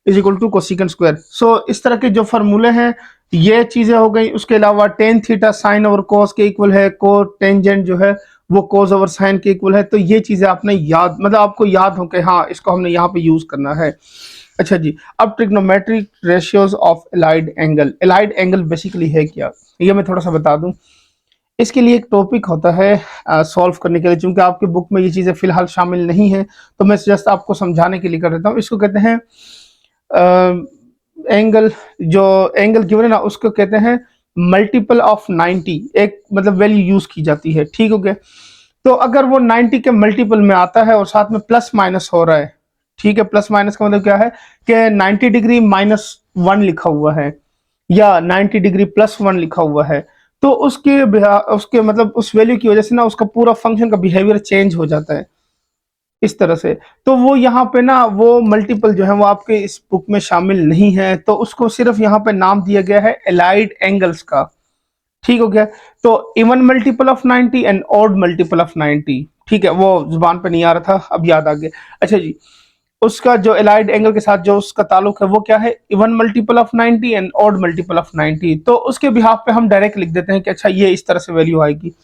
is equal to cosecant square. So इस तरह के जो फार्मूले हैं ये चीजें हो गई। उसके अलावा टेन थीटा साइन ओवर कोस के इक्वल है, को टेंजेंट जो है वो कोस ओवर साइन के इक्वल है। तो ये चीजें आपने याद मतलब आपको याद हो कि हाँ इसको हमने यहाँ पे यूज करना है। अच्छा जी, अब trigonometric ratios of allied angle. Allied angle basically है क्या, ये मैं थोड़ा सा बता दूं। इसके लिए एक टॉपिक होता है सॉल्व करने के लिए, चूंकि आपकी बुक में ये चीज़ें फिलहाल शामिल नहीं है तो मैं जस्ट आपको समझाने के लिए कर देता हूँ। इसको कहते हैं एंगल, जो एंगल गिवन है ना उसको कहते हैं मल्टीपल ऑफ 90, एक मतलब वैल्यू यूज की जाती है, ठीक हो गया। तो अगर वो 90 के मल्टीपल में आता है और साथ में प्लस माइनस हो रहा है, ठीक है, प्लस माइनस का मतलब क्या है कि 90 डिग्री माइनस वन लिखा हुआ है या 90 डिग्री प्लस वन लिखा हुआ है, तो उसके मतलब उस वैल्यू की वजह से ना उसका पूरा फंक्शन का बिहेवियर चेंज हो जाता है इस तरह से। तो वो यहाँ पे ना वो मल्टीपल जो है वो आपके इस बुक में शामिल नहीं है, तो उसको सिर्फ यहाँ पे नाम दिया गया है एलाइड एंगल्स का, ठीक हो गया। तो even multiple of 90 and odd multiple of 90, ठीक है, वो जुबान पे नहीं आ रहा था अब याद आ गया। अच्छा जी, उसका जो एलाइड एंगल के साथ जो उसका ताल्लुक है वो क्या है, even multiple of 90 and odd multiple of 90। तो उसके बिहाफ पे हम डायरेक्ट लिख देते हैं कि अच्छा ये इस तरह से वैल्यू आएगी।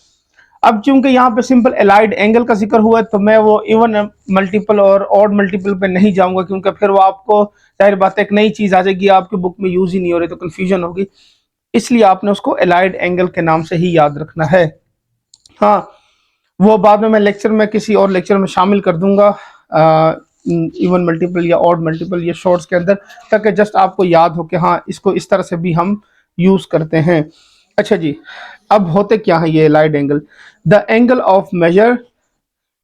अब चूंकि यहाँ पे सिंपल एलाइड एंगल का जिक्र हुआ है तो मैं वो इवन मल्टीपल और ऑड मल्टीपल पे नहीं जाऊंगा, क्योंकि फिर वो आपको जाहिर बात है एक नई चीज आ जाएगी, आपकी बुक में यूज ही नहीं हो रही तो कंफ्यूजन होगी, इसलिए आपने उसको एलाइड एंगल के नाम से ही याद रखना है। हाँ, वो बाद में मैं लेक्चर में किसी और लेक्चर में शामिल कर दूंगा इवन मल्टीपल या ऑड मल्टीपल या शॉर्ट्स के अंदर, ताकि जस्ट आपको याद हो कि हाँ इसको इस तरह से भी हम यूज करते हैं। अच्छा जी, अब होते क्या है ये allied angle, the angle of measure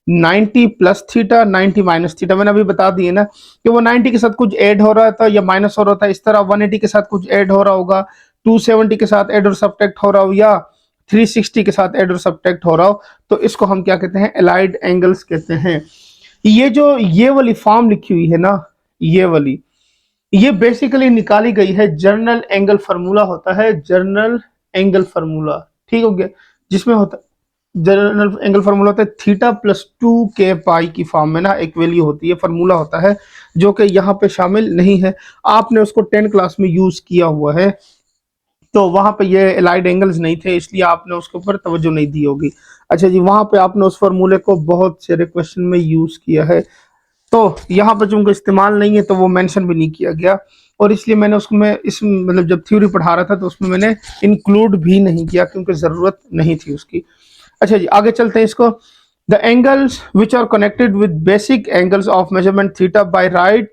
90 plus theta 90 minus theta. मैंने अभी बता दिए ना कि वो 90 के साथ कुछ ऐड हो रहा था या माइनस हो रहा था, इस तरह 180 के साथ कुछ ऐड हो रहा होगा, 270 के साथ ऐड और सब्ट्रैक्ट हो रहा हो, या 360 के साथ ऐड और सब्ट्रैक्ट हो रहा हो, तो इसको हम क्या कहते हैं एलाइड एंगल्स कहते हैं। ये वाली फॉर्म लिखी हुई है ना, ये वाली, ये बेसिकली निकाली गई है जर्नल एंगल फार्मूला होता है, जर्नल एंगल फार्मूला, ठीक हो गया, जिसमें होता जर्नल एंगल फार्मूला होता है थीटा प्लस 2 पाई की फॉर्म में ना एक वैल्यू होती है, फार्मूला होता है जो कि यहाँ पे शामिल नहीं है। आपने उसको 10 क्लास में यूज किया हुआ है, तो वहां पे ये एलाइड एंगल्स नहीं थे इसलिए आपने उसके ऊपर तवज्जो नहीं दी होगी। अच्छा जी, वहां पे आपने उस फार्मूले को बहुत सारे क्वेश्चन में यूज किया है, तो यहाँ पर चूंकि इस्तेमाल नहीं है तो वो मेंशन भी नहीं किया गया, और इसलिए मैंने उसको मैं इस मतलब जब थ्योरी पढ़ा रहा था तो उसमें मैंने इंक्लूड भी नहीं किया क्योंकि ज़रूरत नहीं थी उसकी। अच्छा जी, आगे चलते हैं इसको। The angles which are connected with basic angles of measurement theta by right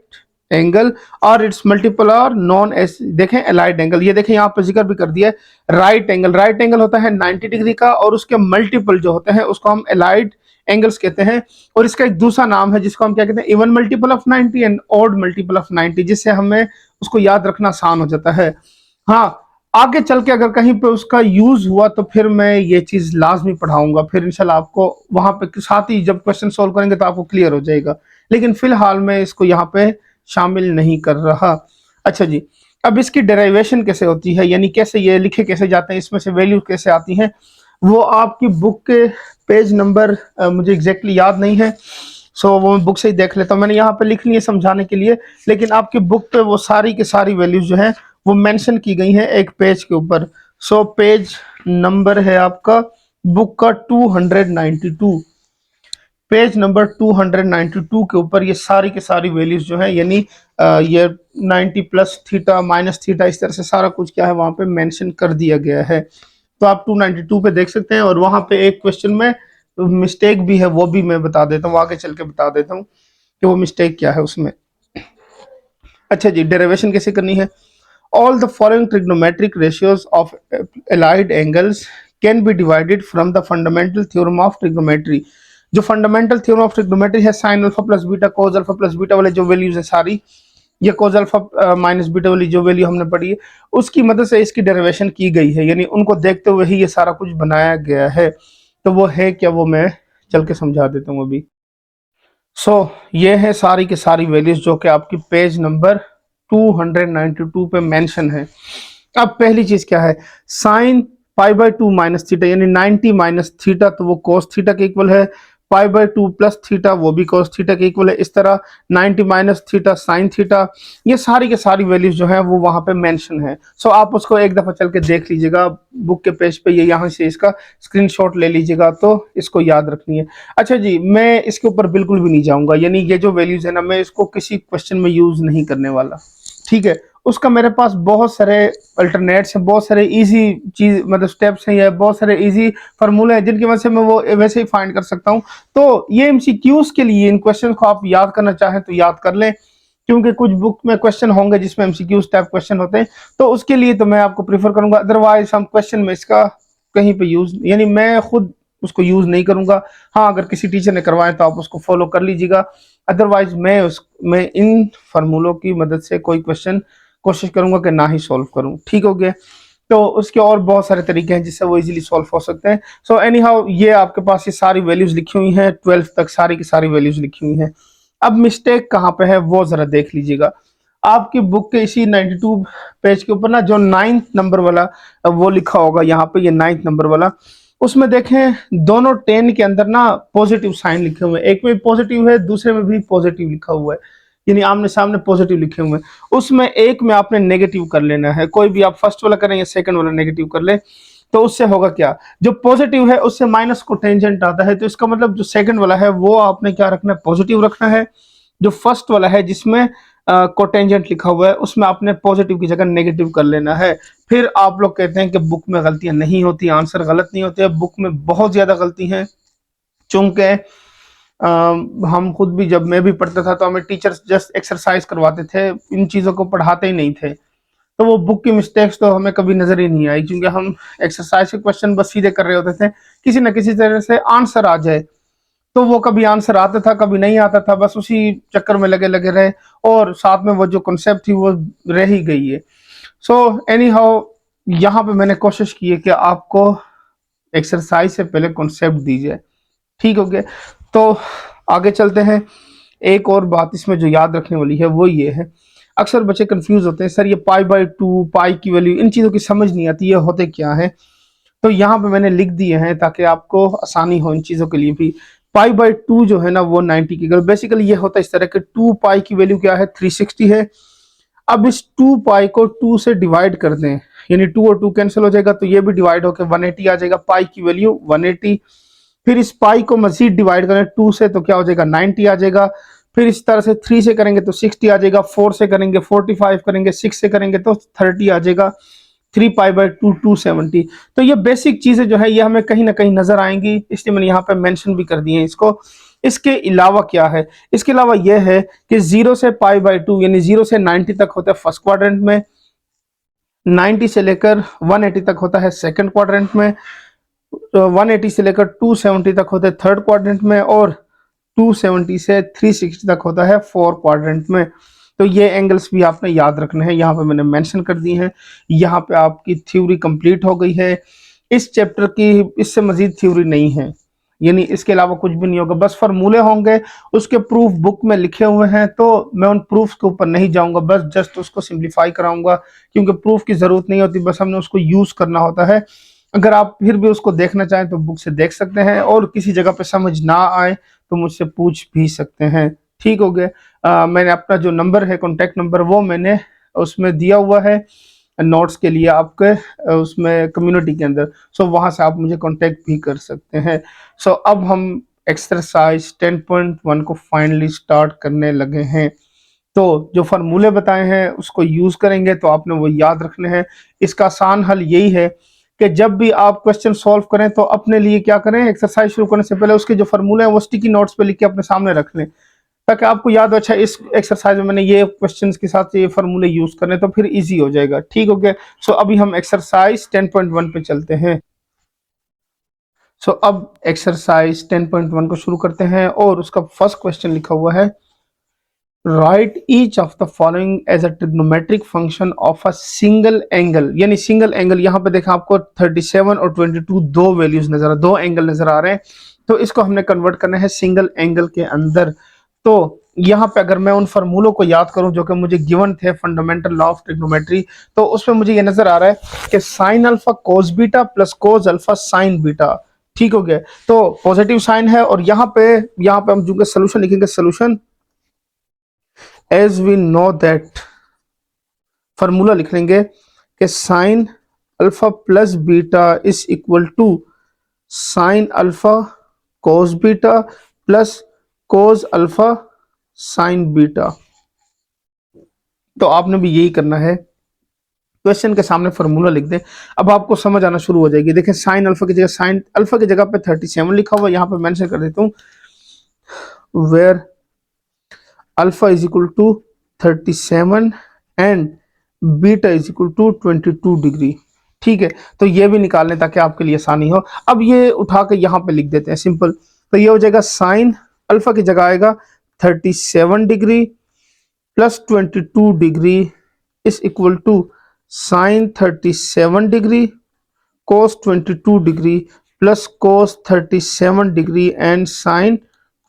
angle और its multiple are known as, देखें एलाइड एंगल, ये देखें यहाँ पर जिक्र भी कर दिया है। राइट एंगल होता है 90 डिग्री का, और उसके मल्टीपल जो होते हैं उसको हम एलाइड एंगल्स कहते हैं। और इसका एक दूसरा नाम है जिसको हम क्या कहते हैं, even multiple of 90 and odd multiple of 90, जिससे हमें उसको याद रखना आसान हो जाता है। हाँ, आगे चल के अगर कहीं पे उसका यूज हुआ तो फिर मैं ये चीज लाजमी पढ़ाऊंगा, फिर इंशाल्लाह आपको वहां पे साथ ही जब क्वेश्चन सोल्व करेंगे तो आपको क्लियर हो जाएगा, लेकिन फिलहाल मैं इसको यहाँ पे शामिल नहीं कर रहा। अच्छा जी, अब इसकी डेरिवेशन कैसे होती है, यानी कैसे ये लिखे कैसे जाते हैं, इसमें से वैल्यू कैसे आती हैं, वो आपकी बुक के पेज नंबर मुझे एग्जैक्टली याद नहीं है, सो वो मैं बुक से ही देख लेता हूँ। मैंने यहाँ पे लिख ली है समझाने के लिए, लेकिन आपकी बुक पे वो सारी की सारी वैल्यूज जो है वो मेंशन की गई हैं एक पेज के ऊपर। सो पेज नंबर है आपका बुक का 292, पेज नंबर 292 के ऊपर ये सारी की सारी वैल्यूज जो है, यानी ये 90 प्लस थीटा माइनस थीटा इस तरह से सारा कुछ क्या है वहां पे मेंशन कर दिया गया है। तो आप 292 पे देख सकते हैं, और वहां पे एक क्वेश्चन में मिस्टेक भी है, वो भी मैं बता देता हूँ, आगे चल के बता देता हूँ कि वो मिस्टेक क्या है उसमें। अच्छा जी, डेरिवेशन कैसे करनी है। All the following trigonometric ratios of allied angles can be divided from the fundamental theorem of trigonometry। जो फंडामेंटल थ्योरम ऑफ ट्रिग्नोमेट्री है, साइन अल्फा प्लस बीटा कोस अल्फा प्लस बीटा वाले जो वैल्यूज है सारी, ये कोस अल्फा माइनस बीटा वाली जो वैल्यू हमने पढ़ी है उसकी मदद से इसकी डेरिवेशन की गई है, यानी उनको देखते हुए ही ये सारा कुछ बनाया गया है। तो वो है क्या, वो मैं चल के समझा देता हूँ अभी। ये है सारी की सारी वैल्यूज जो कि आपकी पेज नंबर 292 पे मेंशन है। अब पहली चीज क्या है, sine pi by 2 minus theta, यानी 90 माइनस थीटा तो वो कोस थीटा के इक्वल है, पाई बाय 2 प्लस थीटा वो भी कोस थीटा के इक्वल है, इस तरह 90 माइनस थीटा साइन थीटा, ये सारी के सारी वैल्यूज जो है वो वहां पे मेंशन है। आप उसको एक दफा चल के देख लीजिएगा बुक के पेज पे, ये यहाँ से इसका स्क्रीनशॉट ले लीजिएगा तो इसको याद रखनी है। अच्छा जी, मैं इसके ऊपर बिल्कुल भी नहीं जाऊंगा, यानी ये जो वैल्यूज है ना मैं इसको किसी क्वेश्चन में यूज नहीं करने वाला, ठीक है। उसका मेरे पास बहुत सारे अल्टरनेट्स हैं, बहुत सारे इजी चीज मतलब स्टेप्स हैं, या बहुत सारे इजी फार्मूले हैं जिनकी वजह से मैं वो वैसे ही फाइंड कर सकता हूँ। तो ये एमसीक्यूज के लिए इन क्वेश्चन को आप याद करना चाहें तो याद कर लें, क्योंकि कुछ बुक में क्वेश्चन होंगे जिसमें एमसीक्यूज टाइप क्वेश्चन होते हैं, तो उसके लिए तो मैं आपको प्रीफर करूंगा, अदरवाइज हम क्वेश्चन में इसका कहीं पे यूज, यानी मैं खुद उसको यूज नहीं करूंगा। हाँ, अगर किसी टीचर ने करवाए तो आप उसको फॉलो कर लीजिएगा, अदरवाइज मैं इन फार्मूलों की मदद से कोई क्वेश्चन कोशिश करूंगा कि ना ही सॉल्व करूं, ठीक हो गया। तो उसके और बहुत सारे तरीके हैं जिससे वो इजीली सॉल्व हो सकते हैं। एनी हाउ ये आपके पास ये सारी वैल्यूज लिखी हुई हैं, 12 तक सारी की सारी वैल्यूज लिखी हुई हैं। अब मिस्टेक कहाँ पे है वो जरा देख लीजिएगा। आपकी बुक के इसी 92 पेज के ऊपर ना जो 9th नंबर वाला वो लिखा होगा यहाँ पे, ये 9th नंबर वाला, उसमें देखें दोनों 10 के अंदर ना पॉजिटिव साइन लिखे हुए हैं, एक में पॉजिटिव है दूसरे में भी पॉजिटिव लिखा हुआ है, यानी आमने सामने पॉजिटिव लिखे हुए हैं। उसमें एक में आपने नेगेटिव कर लेना है, कोई भी आप फर्स्ट वाला करें या सेकंड वाला नेगेटिव कर ले, तो उससे होगा क्या, जो पॉजिटिव है उससे माइनस को टेंजेंट आता है, तो इसका मतलब जो सेकंड वाला है वो आपने क्या रखना है, पॉजिटिव रखना है। जो फर्स्ट वाला है जिसमें कोटेंजेंट लिखा हुआ है उसमें आपने पॉजिटिव की जगह नेगेटिव कर लेना है। फिर आप लोग कहते हैं कि बुक में गलतियां नहीं होती, आंसर गलत नहीं होते, बुक में बहुत ज्यादा गलती है। चूंकि हम खुद भी, जब मैं भी पढ़ता था तो हमें टीचर्स जस्ट एक्सरसाइज करवाते थे, इन चीजों को पढ़ाते ही नहीं थे, तो वो बुक की मिस्टेक्स तो हमें कभी नजर ही नहीं आई, क्योंकि हम एक्सरसाइज के क्वेश्चन बस सीधे कर रहे होते थे, किसी न किसी तरह से आंसर आ जाए। तो वो कभी आंसर आता था कभी नहीं आता था, बस उसी चक्कर में लगे लगे रहे, और साथ में वो जो कॉन्सेप्ट थी वो रह ही गई है। एनी हाउ यहाँ पे मैंने कोशिश की है कि आपको एक्सरसाइज से पहले कॉन्सेप्ट दी जाए, ठीक हो गया। तो आगे चलते हैं। एक और बात इसमें जो याद रखने वाली है वो ये है, अक्सर बच्चे कंफ्यूज होते हैं, सर ये पाई बाय 2 पाई की वैल्यू, इन चीज़ों की समझ नहीं आती, ये होते क्या है। तो यहाँ पे मैंने लिख दिए हैं ताकि आपको आसानी हो इन चीज़ों के लिए भी। पाई बाय 2 जो है ना वो 90 की, बेसिकली ये होता है इस तरह के, 2 पाई की वैल्यू क्या है, 360 है। अब इस 2 पाई को 2 से डिवाइड कर दें, यानी 2 और 2 कैंसिल हो जाएगा, तो ये भी डिवाइड होकर 180 आ जाएगा, पाई की वैल्यू 180। फिर इस पाई को मजीद डिवाइड करें 2 से तो क्या हो जाएगा 90 आ जाएगा। फिर इस तरह से 3 से करेंगे तो 60 आ जाएगा, 4 से करेंगे 45 करेंगे, 6 से करेंगे तो 30 आ जाएगा, 3 पाई बाई 2 270। तो ये बेसिक चीजें जो है ये हमें कहीं ना कहीं नजर आएंगी, इसलिए मैंने यहाँ पे मेंशन भी कर दिए हैं इसको। इसके अलावा क्या है, इसके अलावा यह है कि 0 से पाई बाई 2 यानी 0 से 90 तक होता है फर्स्ट क्वाड्रेंट में, 90 से लेकर 180 तक होता है सेकंड क्वाड्रेंट में, 180 से लेकर 270 तक होता है थर्ड क्वाड्रेंट में, और 270 से 360 तक होता है फोर्थ क्वाड्रेंट में। तो ये एंगल्स भी आपने याद रखने हैं, यहाँ पे मैंने मेंशन कर दी हैं। यहाँ पे आपकी थ्योरी कंप्लीट हो गई है। इस चैप्टर की इससे मजीद थ्योरी नहीं है, यानी इसके अलावा कुछ भी नहीं होगा, बस फार्मूले होंगे, उसके प्रूफ बुक में लिखे हुए हैं, तो मैं उन प्रूफ के ऊपर नहीं जाऊंगा, बस जस्ट उसको सिंप्लीफाई कराऊंगा, क्योंकि प्रूफ की जरूरत नहीं होती, बस हमने उसको यूज करना होता है। अगर आप फिर भी उसको देखना चाहें तो बुक से देख सकते हैं, और किसी जगह पे समझ ना आए तो मुझसे पूछ भी सकते हैं। ठीक हो गया। मैंने अपना जो नंबर है कॉन्टैक्ट नंबर वो मैंने उसमें दिया हुआ है नोट्स के लिए आपके, उसमें कम्युनिटी के अंदर, सो वहां से आप मुझे कांटेक्ट भी कर सकते हैं। सो अब हम एक्सरसाइज 10.1 को फाइनली स्टार्ट करने लगे हैं। तो जो फार्मूले बताए हैं उसको यूज करेंगे, तो आपने वो याद रखने हैं। इसका आसान हल यही है कि जब भी आप क्वेश्चन सॉल्व करें तो अपने लिए क्या करें, एक्सरसाइज शुरू करने से पहले उसके जो फार्मूले हैं वो स्टिकी नोट्स पे लिख के अपने सामने रख लें, ताकि आपको याद हो अच्छा इस एक्सरसाइज में मैंने ये क्वेश्चंस के साथ ये फार्मूले यूज करने, तो फिर इजी हो जाएगा। ठीक हो गया। सो अभी हम एक्सरसाइज 10.1 पे चलते हैं। सो अब एक्सरसाइज 10.1 को शुरू करते हैं, और उसका फर्स्ट क्वेश्चन लिखा हुआ है, write each of the following as a trigonometric function of a single angle. यानी सिंगल एंगल, यहाँ पे देखा आपको 37 और 22 दो वैल्यूज नजर आ, दो एंगल नजर आ रहे हैं, तो इसको हमने कन्वर्ट करना है सिंगल एंगल के अंदर। तो यहाँ पे अगर मैं उन फार्मूलों को याद करूं जो कि मुझे गिवन थे फंडामेंटल लॉ ऑफ ट्रिग्नोमेट्री, तो उसमें मुझे ये नजर आ रहा है कि sine alpha cos beta plus cos alpha sine beta. ठीक हो गया। तो पॉजिटिव साइन है, और यहाँ पे हम जो सोल्यूशन लिखेंगे, solution as we know that, formula लिख लेंगे कि sine alpha plus beta is equal to sine alpha cos beta plus cos alpha sine beta. तो आपने भी यही करना है, क्वेश्चन के सामने फार्मूला लिख दें, अब आपको समझ आना शुरू हो जाएगी। देखें साइन अल्फा की जगह, साइन अल्फा की जगह पे 37 लिखा हुआ, यहाँ पे मेंशन कर देता हूं, where alpha is equal to 37 and beta is equal to 22 degree. ठीक है, तो ये भी निकाल लें ताकि आपके लिए आसानी हो। अब ये उठा के यहाँ पे लिख देते हैं सिंपल, तो ये हो जाएगा साइन अल्फा की जगह आएगा 37 degree plus 22 degree is equal to sine 37 degree cos 22 degree plus cos 37 degree and sine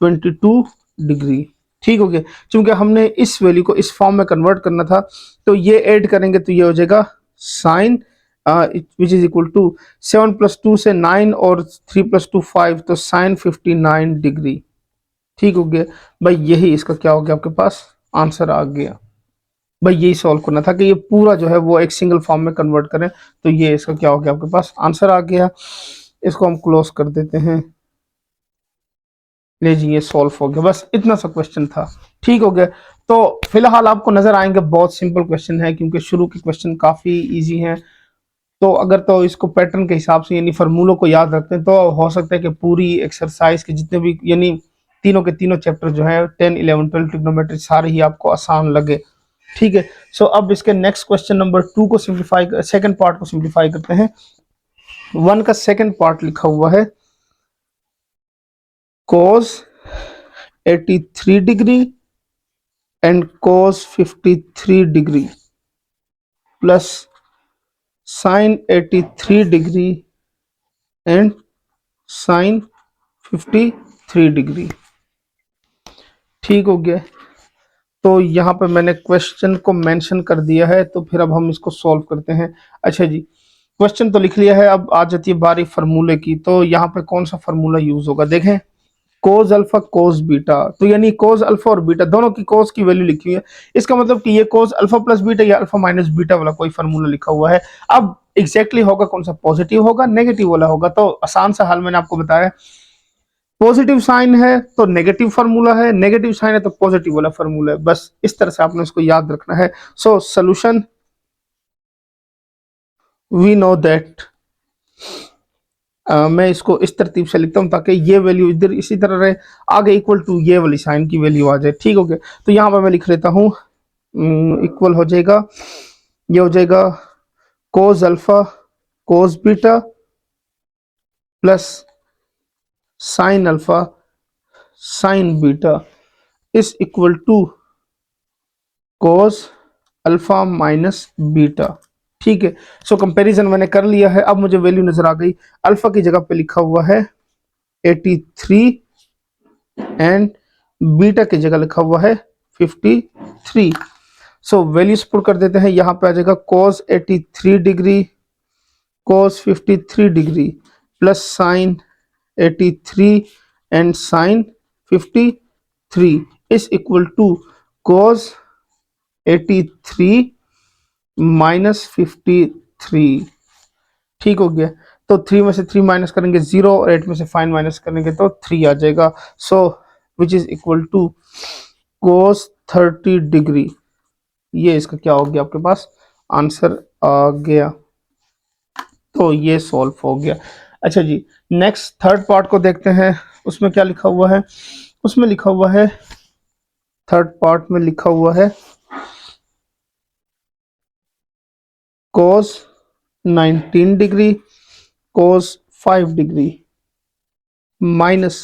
22 degree. ठीक हो गया। क्योंकि हमने इस वैल्यू को इस फॉर्म में कन्वर्ट करना था, तो ये ऐड करेंगे तो ये हो जाएगा sine which is equal to 7 + 2 से 9 और 3 + 2 5, तो साइन 59 डिग्री। ठीक हो गया भाई, यही इसका क्या हो गया, आपके पास आंसर आ गया। भाई यही सॉल्व करना था कि ये पूरा जो है वो एक सिंगल फॉर्म में कन्वर्ट करें, तो ये इसका क्या हो गया, आपके पास आंसर आ गया। इसको हम क्लोज कर देते हैं। ले जी, ये सॉल्व हो गया, बस इतना सा क्वेश्चन था। ठीक हो गया। तो फिलहाल आपको नजर आएंगे बहुत सिंपल क्वेश्चन है, क्योंकि शुरू के क्वेश्चन काफी इजी हैं। तो अगर तो इसको पैटर्न के हिसाब से यानी फार्मूलों को याद रखते हैं, तो हो सकता है कि पूरी एक्सरसाइज के जितने भी यानी तीनों के तीनों चैप्टर जो है 10, 11, 12 ट्रिग्नोमेट्री सारे ही आपको आसान लगे। ठीक है। सो अब इसके नेक्स्ट क्वेश्चन नंबर 2 को सिंप्लीफाई, सेकंड पार्ट को सिंप्लीफाई करते हैं। 1 का सेकंड पार्ट लिखा हुआ है, cos 83 degree and cos 53 degree plus sine 83 degree and sine 53 degree. ठीक हो गया। तो यहाँ पे मैंने क्वेश्चन को मेंशन कर दिया है, तो फिर अब हम इसको सॉल्व करते हैं। अच्छा जी, क्वेश्चन तो लिख लिया है, अब आ जाती है बारी फार्मूले की। तो यहाँ पे कौन सा फार्मूला यूज होगा, देखें कोस अल्फा कोस बीटा, तो यानी कोस अल्फा और बीटा दोनों की कोस की वैल्यू लिखी हुई है, इसका मतलब कि ये कोस अल्फा प्लस बीटा या अल्फा माइनस बीटा वाला कोई फार्मूला लिखा हुआ है। अब एग्जैक्टली होगा कौन सा, पॉजिटिव होगा नेगेटिव वाला होगा। तो आसान सा हल मैंने आपको बताया, पॉजिटिव साइन है तो नेगेटिव फार्मूला है, नेगेटिव साइन है तो पॉजिटिव वाला फार्मूला है। बस इस तरह से आपने इसको याद रखना है। So solution we know that, मैं इसको इस तरतीब से लिखता हूँ ताकि ये वैल्यू इधर इसी तरह रहे, आगे इक्वल टू ये वाली साइन की वैल्यू आ जाए। ठीक हो गया, तो यहाँ पर मैं लिख लेता हूँ इक्वल हो जाएगा, ये हो जाएगा cos alpha cos beta plus sine alpha sine beta is equal to cos alpha minus beta. ठीक है, सो कंपैरिजन मैंने कर लिया है, अब मुझे वैल्यू नजर आ गई। अल्फा की जगह पे लिखा हुआ है 83 एंड बीटा की जगह लिखा हुआ है 53। सो वैल्यूज पुट कर देते हैं, यहाँ पे आ जाएगा cos 83 degree cos 53 degree plus sine 83 and sine 53 is equal to cos 83 minus 53। ठीक हो गया, तो 3 में से 3 माइनस करेंगे 0 और 8 में से 5 माइनस करेंगे तो 3 आ जाएगा। So which is equal to cos 30 degree. ये इसका क्या हो गया, आपके पास आंसर आ गया। तो ये सॉल्व हो गया। अच्छा जी, नेक्स्ट थर्ड पार्ट को देखते हैं, उसमें क्या लिखा हुआ है। उसमें लिखा हुआ है, थर्ड पार्ट में लिखा हुआ है cos 19 degree cos 5 degree minus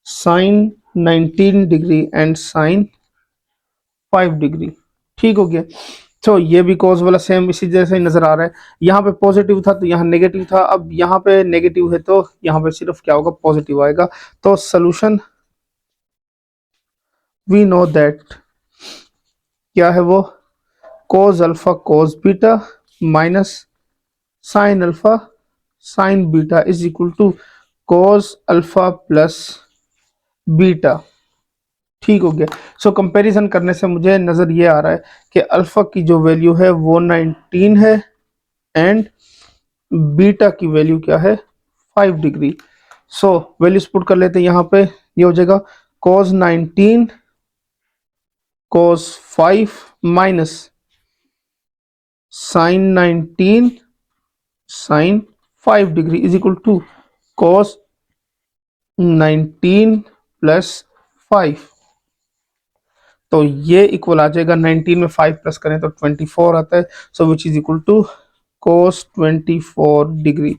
sine 19 degree and sine 5 degree. ठीक हो गया, तो ये भी कोस वाला सेम इसी जैसे ही नजर आ रहा है। यहाँ पे पॉजिटिव था तो यहाँ नेगेटिव था, अब यहाँ पे नेगेटिव है तो यहाँ पे सिर्फ क्या होगा, पॉजिटिव आएगा। तो सोल्यूशन वी नो दैट, क्या है वो, cos alpha cos beta minus sine alpha sine beta is equal to cos alpha plus beta. ठीक हो गया, सो कंपैरिजन करने से मुझे नजर ये आ रहा है कि अल्फा की जो वैल्यू है वो 19 है एंड बीटा की वैल्यू क्या है, 5 डिग्री। सो वैल्यूज पुट कर लेते हैं यहाँ पे, ये हो जाएगा cos 19 cos 5 minus sine 19 sine 5 degree is equal to cos 19 plus 5। तो ये इक्वल आ जाएगा, 19 में 5 प्लस करें तो 24 आता है। So which is equal to cos 24 degree.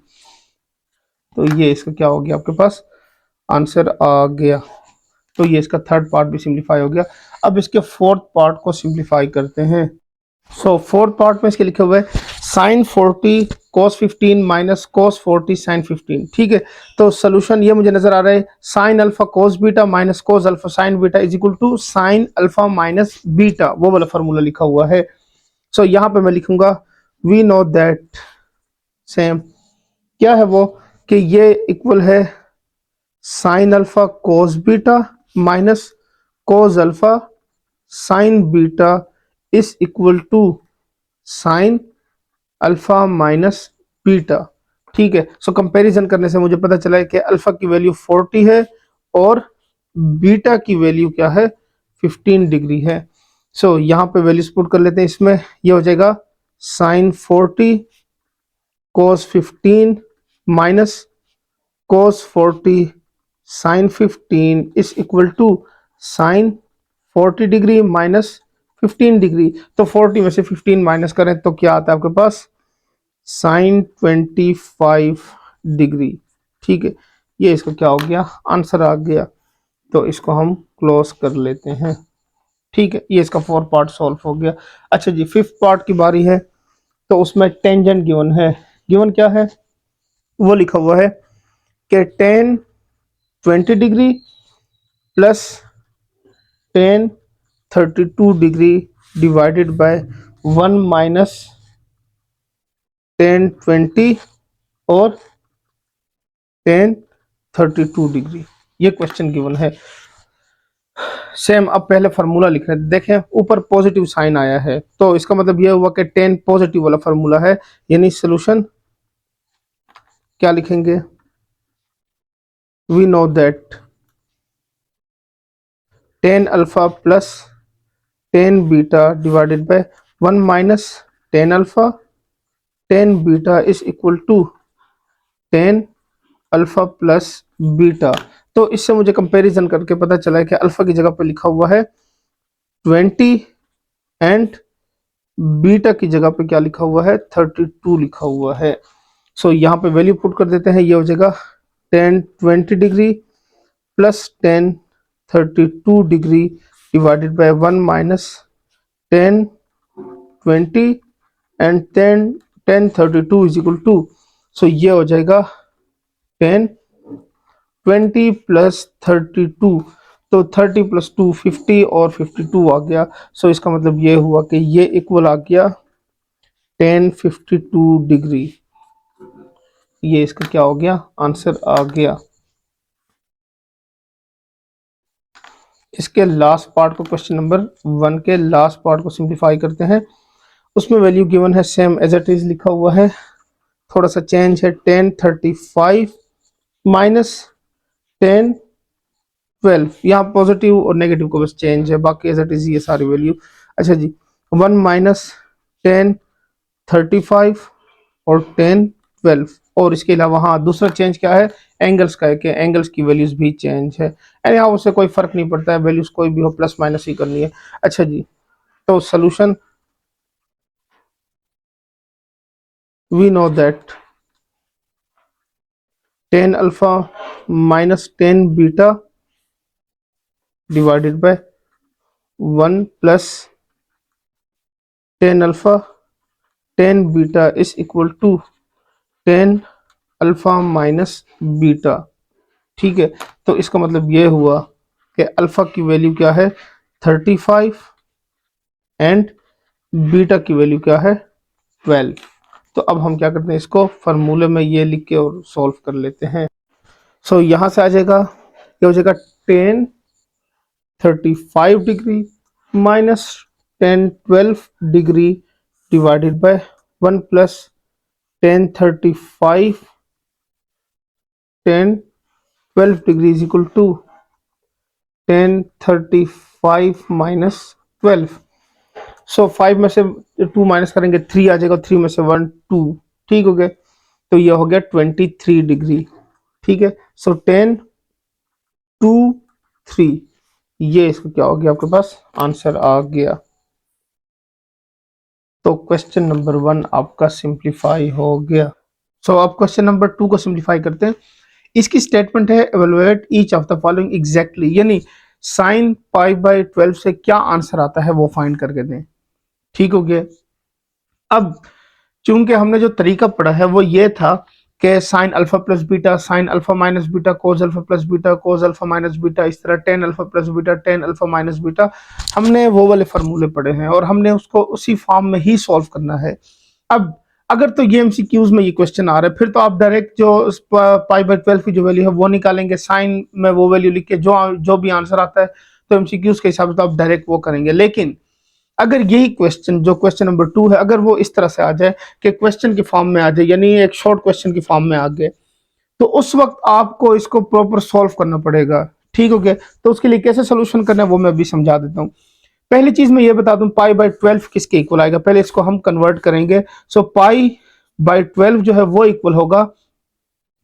तो ये इसका क्या हो गया, आपके पास आंसर आ गया। तो ये इसका थर्ड पार्ट भी सिंप्लीफाई हो गया। अब इसके फोर्थ पार्ट को सिंप्लीफाई करते हैं। सो फोर्थ पार्ट में इसके लिखे हुए sine 40 cos 15 minus cos 40 sine 15। ठीक है, तो सोल्यूशन ये मुझे नजर आ रहा है, sine alpha cos beta minus cos alpha sine beta is equal to sine alpha minus beta, वो वाला फॉर्मूला लिखा हुआ है। सो यहाँ पे मैं लिखूंगा वी नो दैट, सेम क्या है वो, कि ये इक्वल है sine alpha cos beta minus cos alpha sine beta is equal to sine alpha minus beta. ठीक है, सो कंपैरिजन करने से मुझे पता चला है कि अल्फा की वैल्यू 40 है और बीटा की वैल्यू क्या है, 15 डिग्री है। सो यहाँ पे वैल्यूज पुट कर लेते हैं, इसमें ये हो जाएगा sine 40 cos 15 minus cos 40 sin 15 is equal to sine 40 degree minus 15 degree. तो 40 में से 15 माइनस करें तो क्या आता है आपके पास, साइन 25 डिग्री। ठीक है, ये इसका क्या हो गया, आंसर आ गया। तो इसको हम क्लोज कर लेते हैं। ठीक है, ये इसका फोर्थ पार्ट सॉल्व हो गया। अच्छा जी, फिफ्थ पार्ट की बारी है, तो उसमें टेंजेंट गिवन है। गिवन क्या है, वो लिखा हुआ है कि ten 20 degree plus ten 32 degree divided by 1 minus ten 20 और टेन 32 डिग्री। ये क्वेश्चन गिवन है। सेम अब पहले फार्मूला लिख रहे हैं, देखें ऊपर पॉजिटिव साइन आया है तो इसका मतलब यह हुआ कि टेन पॉजिटिव वाला फार्मूला है, यानी सोल्यूशन क्या लिखेंगे, we know that tan alpha plus tan beta divided by 1 minus tan alpha tan beta is equal to tan alpha plus beta. तो इससे मुझे कंपैरिजन करके पता चला है कि अल्फा की जगह पर लिखा हुआ है 20 एंड बीटा की जगह पे क्या लिखा हुआ है 32 लिखा हुआ है। सो यहाँ पे वैल्यू पुट कर देते हैं, ये हो जाएगा tan 20 degree plus tan 32 degree divided by 1 minus tan 20 and tan 32 is equal to, so ये हो जाएगा tan 20 प्लस 32, तो 30 प्लस 2 50 और 52 आ गया। सो इसका मतलब ये हुआ कि ये इक्वल आ गया tan 52 डिग्री। ये इसका क्या हो गया, आंसर आ गया। इसके लास्ट पार्ट को, क्वेश्चन नंबर 1 के लास्ट पार्ट को सिंप्लीफाई करते हैं। उसमें वैल्यू गिवन है सेम एज इट इज लिखा हुआ है, थोड़ा सा चेंज है tan 35 माइनस tan 12, यहाँ पॉजिटिव और नेगेटिव को बस चेंज है, बाकी एज इट इज ये सारी वैल्यू। अच्छा जी, 1 माइनस tan 35 और tan 12, और इसके अलावा हाँ दूसरा चेंज क्या है, एंगल्स का है कि एंगल्स की वैल्यूज भी चेंज है। एंड यहाँ उससे कोई फर्क नहीं पड़ता है, वैल्यूज कोई भी हो प्लस माइनस ही करनी है। अच्छा जी, तो solution we know that tan alpha minus tan beta divided by 1 plus tan alpha tan beta is equal to tan alpha minus beta. ठीक है, तो इसका मतलब ये हुआ कि अल्फा की वैल्यू क्या है 35 एंड बीटा की वैल्यू क्या है 12। तो अब हम क्या करते हैं, इसको फार्मूले में ये लिख के और सॉल्व कर लेते हैं। सो यहाँ से आ जाएगा, ये हो जाएगा tan 35 degree minus tan 12 degree divided by 1 plus tan 35 tan 12 degree is equal to tan 35 minus 12। So 5 में से 2 माइनस करेंगे 3 आ जाएगा, 3 में से 1 2, ठीक हो गया। तो ये हो गया 23 डिग्री। ठीक है, सो tan 2 3, ये इसका क्या हो गया, आपके पास आंसर आ गया। तो क्वेश्चन नंबर 1 आपका सिंप्लीफाई हो गया। सो अब क्वेश्चन नंबर 2 को सिंप्लीफाई करते हैं। इसकी स्टेटमेंट है evaluate each of the following exactly, यानी साइन पाई बाई 12 से क्या आंसर आता है वो फाइंड करके दें। ठीक हो गया। अब चूंकि हमने जो तरीका पढ़ा है वो ये था कि sine alpha plus beta, sine alpha minus beta, कोस अल्फा प्लस बीटा, कोस अल्फा माइनस बीटा, इस तरह tan alpha plus beta, tan alpha minus beta, हमने वो वाले फार्मूले पढ़े हैं और हमने उसको उसी फॉर्म में ही सॉल्व करना है। अब अगर तो ये एमसीक्यूज में ये क्वेश्चन आ रहा है, फिर तो आप डायरेक्ट जो पाई बाई 12 की जो वैल्यू है वो निकालेंगे, साइन में वो वैल्यू लिख के जो भी आंसर आता है तो एमसीक्यूज के हिसाब से तो आप डायरेक्ट वो करेंगे। लेकिन अगर यही क्वेश्चन जो क्वेश्चन नंबर 2 है, अगर वो इस तरह से आ जाए कि क्वेश्चन की फॉर्म में आ जाए, यानी एक शॉर्ट क्वेश्चन की फॉर्म में आ गए, तो उस वक्त आपको इसको प्रॉपर सॉल्व करना पड़ेगा। ठीक हो गया, तो उसके लिए कैसे सोल्यूशन करना है वो मैं अभी समझा देता हूँ। पहली चीज मैं ये बता दूं, पाई बाई 12 किसके इक्वल आएगा, पहले इसको हम कन्वर्ट करेंगे। सो पाई बाई 12 जो है वो इक्वल होगा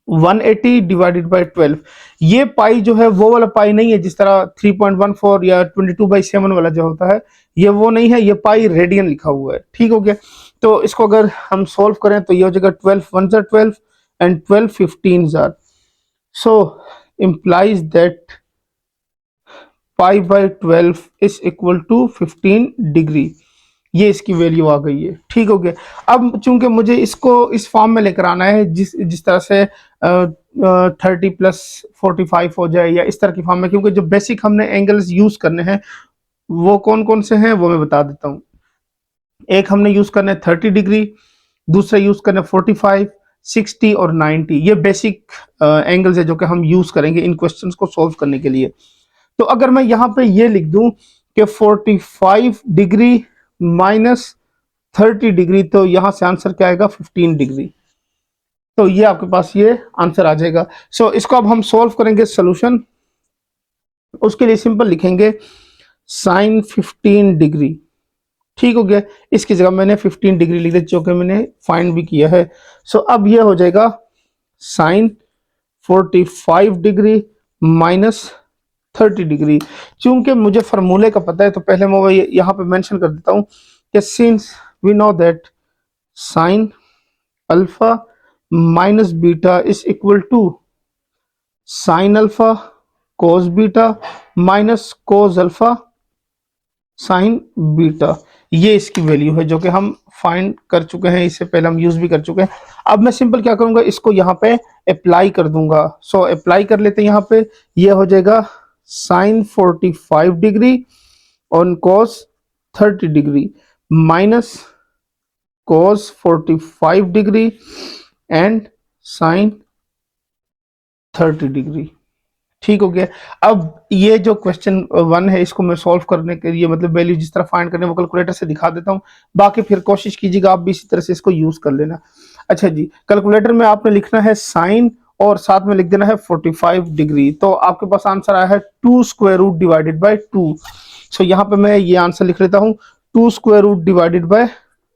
180 डिवाइडेड बाई 12। ये पाई जो है वो वाला पाई नहीं है जिस तरह 3.14 या 22/7 वाला जो होता है, ये वो नहीं है, ये पाई रेडियन लिखा हुआ है। ठीक हो गया, तो इसको अगर हम सोल्व करें तो ये हो जाएगा 12 1 जार 12 एंड 12 15 जार। So implies that pi by 12 is equal to 15 degree. ये इसकी वैल्यू आ गई है। ठीक हो गया। अब चूंकि मुझे इसको इस फॉर्म में लेकर आना है जिस तरह से 30 प्लस 45 हो जाए या इस तरह की फॉर्म में, क्योंकि जो बेसिक हमने एंगल्स यूज करने हैं वो कौन कौन से हैं वो मैं बता देता हूँ। एक हमने यूज करना है 30 डिग्री, दूसरा यूज करना है 45 60 और 90। ये बेसिक एंगल्स है जो कि हम यूज करेंगे इन क्वेश्चंस को सॉल्व करने के लिए। तो अगर मैं यहाँ पे ये लिख दूं कि 45 डिग्री माइनस 30 डिग्री, तो यहां से आंसर क्या आएगा 15 डिग्री। तो ये आपके पास ये आंसर आ जाएगा। सो इसको अब हम सोल्व करेंगे सोल्यूशन। उसके लिए सिंपल लिखेंगे साइन 15 डिग्री। ठीक हो गया। इसकी जगह मैंने 15 डिग्री लिख दिया जो कि मैंने फाइंड भी किया है। सो अब ये हो जाएगा साइन 45 डिग्री माइनस 30 डिग्री। चूंकि मुझे फार्मूले का पता है तो पहले मैं यहाँ पे मेंशन कर देता हूँ कि since we know that sine alpha minus beta is equal to sine alpha cos beta minus cos alpha sine beta. ये इसकी वैल्यू है जो कि हम फाइंड कर चुके हैं, इससे पहले हम यूज भी कर चुके हैं। अब मैं सिंपल क्या करूंगा, इसको यहाँ पे अप्लाई कर दूंगा। सो अप्लाई कर लेते हैं यहाँ पे। ये हो जाएगा sine 45 degree on cos 30 degree minus cos 45 degree and sine 30 degree. ठीक हो गया। अब ये जो क्वेश्चन 1 है इसको मैं सॉल्व करने के लिए मतलब वैल्यू जिस तरह फाइंड करने वो कैलकुलेटर से दिखा देता हूँ। बाकी फिर कोशिश कीजिएगा आप भी इसी तरह से इसको यूज कर लेना। अच्छा जी, कैलकुलेटर में आपने लिखना है साइन और साथ में लिख देना है 45 डिग्री। तो आपके पास आंसर आया है 2 स्क्वायर रूट डिवाइडेड बाई 2। सो यहाँ पे मैं ये आंसर लिख लेता हूँ 2 स्क्वायर रूट डिवाइडेड बाय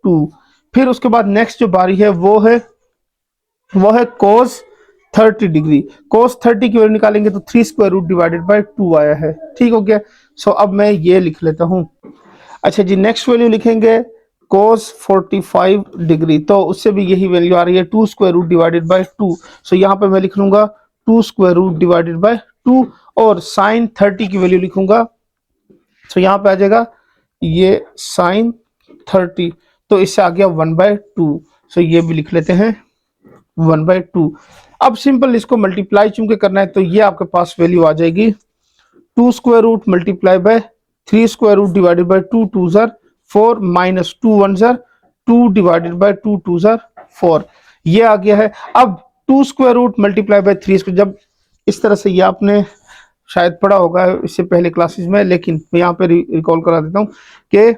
2। फिर उसके बाद नेक्स्ट जो बारी है वो है कोस 30 डिग्री। कोस 30 की वैल्यू निकालेंगे तो 3 स्क्वायर रूट डिवाइडेड बाय 2 आया है। ठीक हो गया। सो अब मैं ये लिख लेता हूँ। अच्छा जी, नेक्स्ट वैल्यू लिखेंगे कोस 45 डिग्री। तो उससे भी यही वैल्यू आ रही है 2 स्क्वायर रूट डिवाइडेड बाय 2। सो यहाँ पे मैं लिख लूंगा 2 स्क्वायर रूट डिवाइडेड बाय 2 और साइन 30 की वैल्यू लिखूंगा। सो यहाँ पे आ जाएगा ये साइन 30। तो इससे आ गया 1/2। सो ये भी लिख लेते हैं 1/2। अब सिंपल इसको मल्टीप्लाई चूंकि करना है तो ये आपके पास वैल्यू आ जाएगी 2 square root multiply by 3 square root divided by 2 2 जार 4 माइनस 2 1 जार 2 डिवाइडेड बाय 2 2 जार 4। ये आ गया है। अब 2 square root multiply by 3 square, जब इस तरह से ये आपने शायद पढ़ा होगा इससे पहले क्लासेस में, लेकिन मैं यहाँ पे रिकॉल करा देता हूँ कि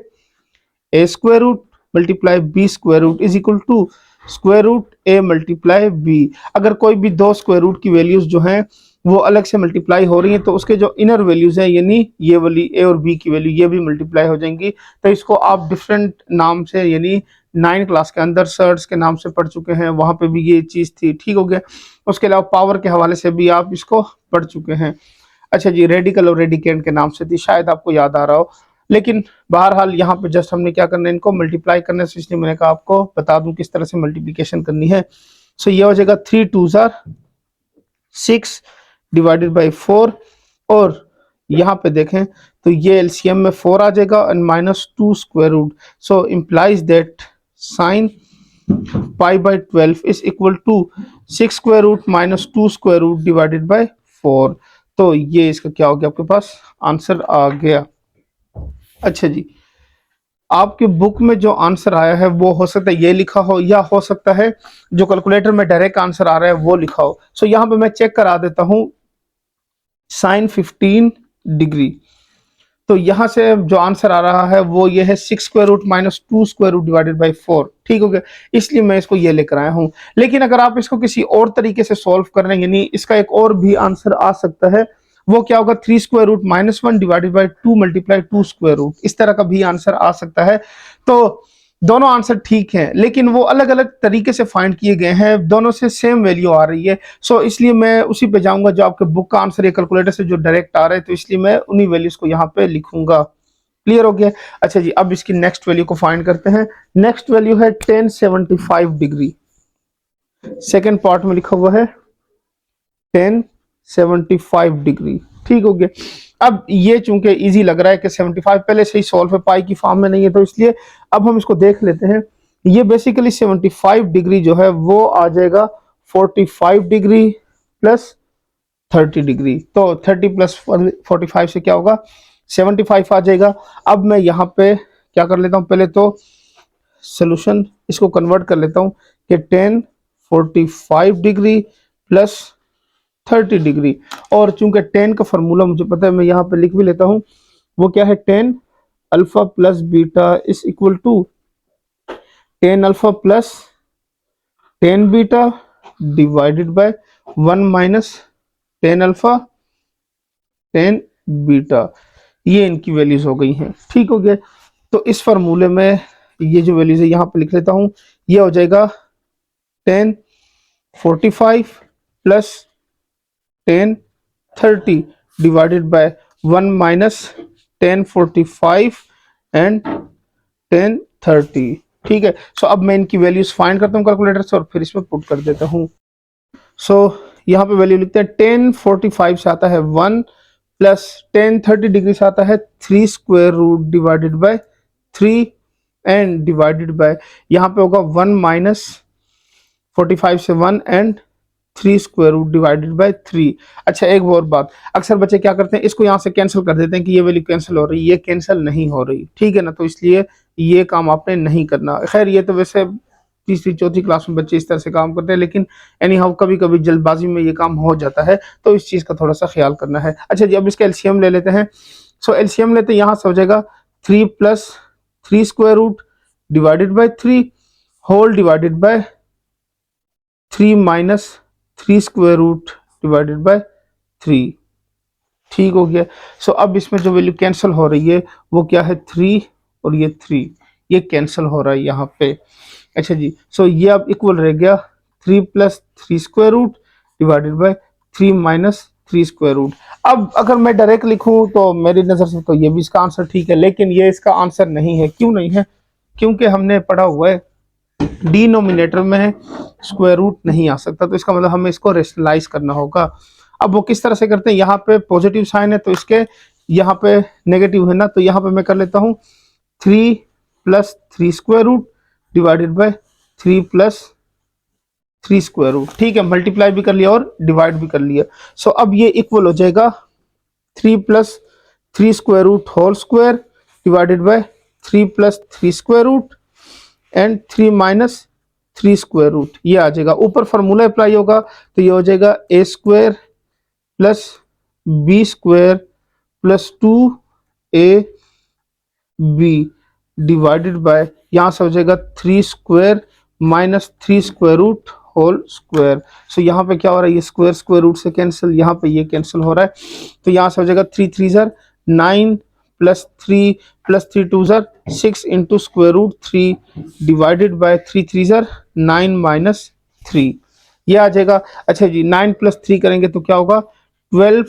A square root multiply B square root is equal to square root A multiply B. अगर कोई भी दो स्क्वायर रूट की वैल्यूज जो हैं वो अलग से मल्टीप्लाई हो रही हैं तो उसके जो इनर वैल्यूज हैं यानी ये वाली ए और बी की वैल्यू ये भी मल्टीप्लाई हो जाएंगी। तो इसको आप डिफरेंट नाम से यानी 9 क्लास के अंदर सर्ट्स के नाम से पढ़ चुके हैं, वहां पे भी ये चीज थी। ठीक हो गया। उसके अलावा पावर के हवाले से भी आप इसको पढ़ चुके हैं। अच्छा जी, रेडिकल और रेडिकेंड के नाम से थी, शायद आपको याद आ रहा हो। लेकिन बहरहाल यहाँ पे जस्ट हमने क्या करना है, इनको मल्टीप्लाई करने से, इसलिए मैंने कहा आपको बता दूं किस तरह से मल्टीप्लिकेशन करनी है। सो ये हो जाएगा 3 2 जार 6 डिवाइडेड बाई 4 और यहाँ पे देखें तो ये एलसीएम में 4 आ जाएगा और minus 2 square root. So implies that sine pi by 12 is equal to 6 square root minus 2 square root divided by 4। तो ये इसका क्या हो गया, आपके पास आंसर आ गया। अच्छा जी, आपके बुक में जो आंसर आया है वो हो सकता है ये लिखा हो या हो सकता है जो कैलकुलेटर में डायरेक्ट आंसर आ रहा है वो लिखा हो। सो यहाँ पे मैं चेक करा देता हूँ साइन 15 डिग्री। तो यहाँ से जो आंसर आ रहा है वो ये है 6 square root minus 2 square root divided by 4। ठीक हो गया। इसलिए मैं इसको ये लेकर आया हूँ। लेकिन अगर आप इसको किसी और तरीके से सॉल्व कर रहे हैं यानी इसका एक और भी आंसर आ सकता है, वो क्या होगा 3 square root minus 1 divided by 2 multiply 2 square root, इस तरह का भी आंसर आ सकता है। तो दोनों आंसर ठीक हैं लेकिन वो अलग अलग तरीके से फाइंड किए गए हैं, दोनों से सेम वैल्यू आ रही है। सो इसलिए मैं उसी पे जाऊंगा जो आपके बुक का आंसर या कैलकुलेटर से जो डायरेक्ट आ रहा है, तो इसलिए मैं उन्हीं वैल्यूज को यहाँ पे लिखूंगा। क्लियर हो गया। अच्छा जी, अब इसकी नेक्स्ट वैल्यू को फाइंड करते हैं। नेक्स्ट वैल्यू है 1075 डिग्री। सेकेंड पार्ट में लिखा हुआ है 1075 डिग्री। ठीक हो गया। अब ये चूंकि इजी लग रहा है कि 75 पहले से ही सॉल्व है, पाई की फॉर्म में नहीं है, तो इसलिए अब हम इसको देख लेते हैं। ये बेसिकली 75 डिग्री जो है वो आ जाएगा 45 डिग्री प्लस 30 डिग्री। तो 30 प्लस 45 से क्या होगा 75 आ जाएगा। अब मैं यहाँ पे क्या कर लेता हूँ, पहले तो सोल्यूशन इसको कन्वर्ट कर लेता हूँ कि 1045 डिग्री प्लस 30 डिग्री। और चूंकि 10 का फॉर्मूला मुझे पता है, मैं यहाँ पे लिख भी लेता हूँ। वो क्या है 10 alpha plus beta is equal to 10 alpha plus 10 beta divided by 1 minus tan alpha tan beta, ये इनकी वैल्यूज हो गई हैं। ठीक हो गया। तो इस फार्मूले में ये जो वैल्यूज है यहाँ पे लिख लेता हूँ। ये हो जाएगा 1045 plus 1030 divided by 1 minus 1045 and 1030। ठीक है। सो अब मैं इनकी वैल्यूज फाइंड करता हूँ कैलकुलेटर से और फिर इसमें पुट कर देता हूँ। सो यहाँ पे वैल्यू लिखते हैं 1045 से आता है 1 प्लस 1030 डिग्री से आता है 3 square root divided by 3 and divided by यहाँ पे होगा 1 माइनस 45 से 1 and 3 square root divided by 3। अच्छा एक और बात, अक्सर बच्चे क्या करते हैं, इसको यहाँ से कैंसिल कर देते हैं कि ये वैल्यू कैंसिल हो रही है, ये कैंसिल नहीं हो रही। ठीक है ना, तो इसलिए ये काम आपने नहीं करना। खैर ये तो वैसे तीसरी चौथी क्लास में बच्चे इस तरह से काम करते हैं, लेकिन एनी हाउ कभी कभी जल्दबाजी में ये काम हो जाता है, तो इस चीज का थोड़ा सा ख्याल करना है। अच्छा जी, अब इसका एलसीएम ले लेते हैं। सो एलसीएम लेते हैं, यहाँ से हो जाएगा 3 plus 3 square root divided by 3 whole divided by 3 minus 3 square root divided by 3। ठीक हो गया। सो अब इसमें जो वैल्यू कैंसिल हो रही है वो क्या है, 3 और ये 3, ये कैंसिल हो रहा है यहाँ पे। अच्छा जी, सो ये अब इक्वल रह गया 3 plus 3 square root divided by 3 minus 3 square root. अब अगर मैं डायरेक्ट लिखूं तो मेरी नज़र से तो ये भी इसका आंसर ठीक है, लेकिन ये इसका आंसर नहीं है। क्यों नहीं है? क्योंकि हमने पढ़ा हुआ है डिनोमिनेटर में स्क्वायर रूट नहीं आ सकता, तो इसका मतलब हमें इसको रेशनलाइज करना होगा। अब वो किस तरह से करते हैं, यहाँ पे पॉजिटिव साइन है तो इसके यहाँ पे नेगेटिव है ना, तो यहाँ पे मैं कर लेता हूँ 3 plus 3 square root divided by 3 plus 3 square root. ठीक है, मल्टीप्लाई भी कर लिया और डिवाइड भी कर लिया। सो अब ये इक्वल हो जाएगा 3 plus 3 square root whole square divided by 3 plus 3 square root and 3 minus 3 square root. ये आ जाएगा, ऊपर फार्मूला अप्लाई होगा तो ये हो जाएगा A square plus B square plus 2 A B divided by यहाँ से हो जाएगा 3 square minus 3 square root whole square. So यहाँ पे क्या हो रहा है, ये स्क्वायर स्क्वायर रूट से कैंसिल, यहाँ पे ये कैंसिल हो रहा है, तो यहाँ से हो जाएगा 3 3 ज़र 9 प्लस 3 प्लस 3 2 ज़र 6 into square root 3 divided by 3 3 ज़र 9 माइनस 3, ये आ जाएगा। अच्छा जी, 9 प्लस 3 करेंगे तो क्या होगा 12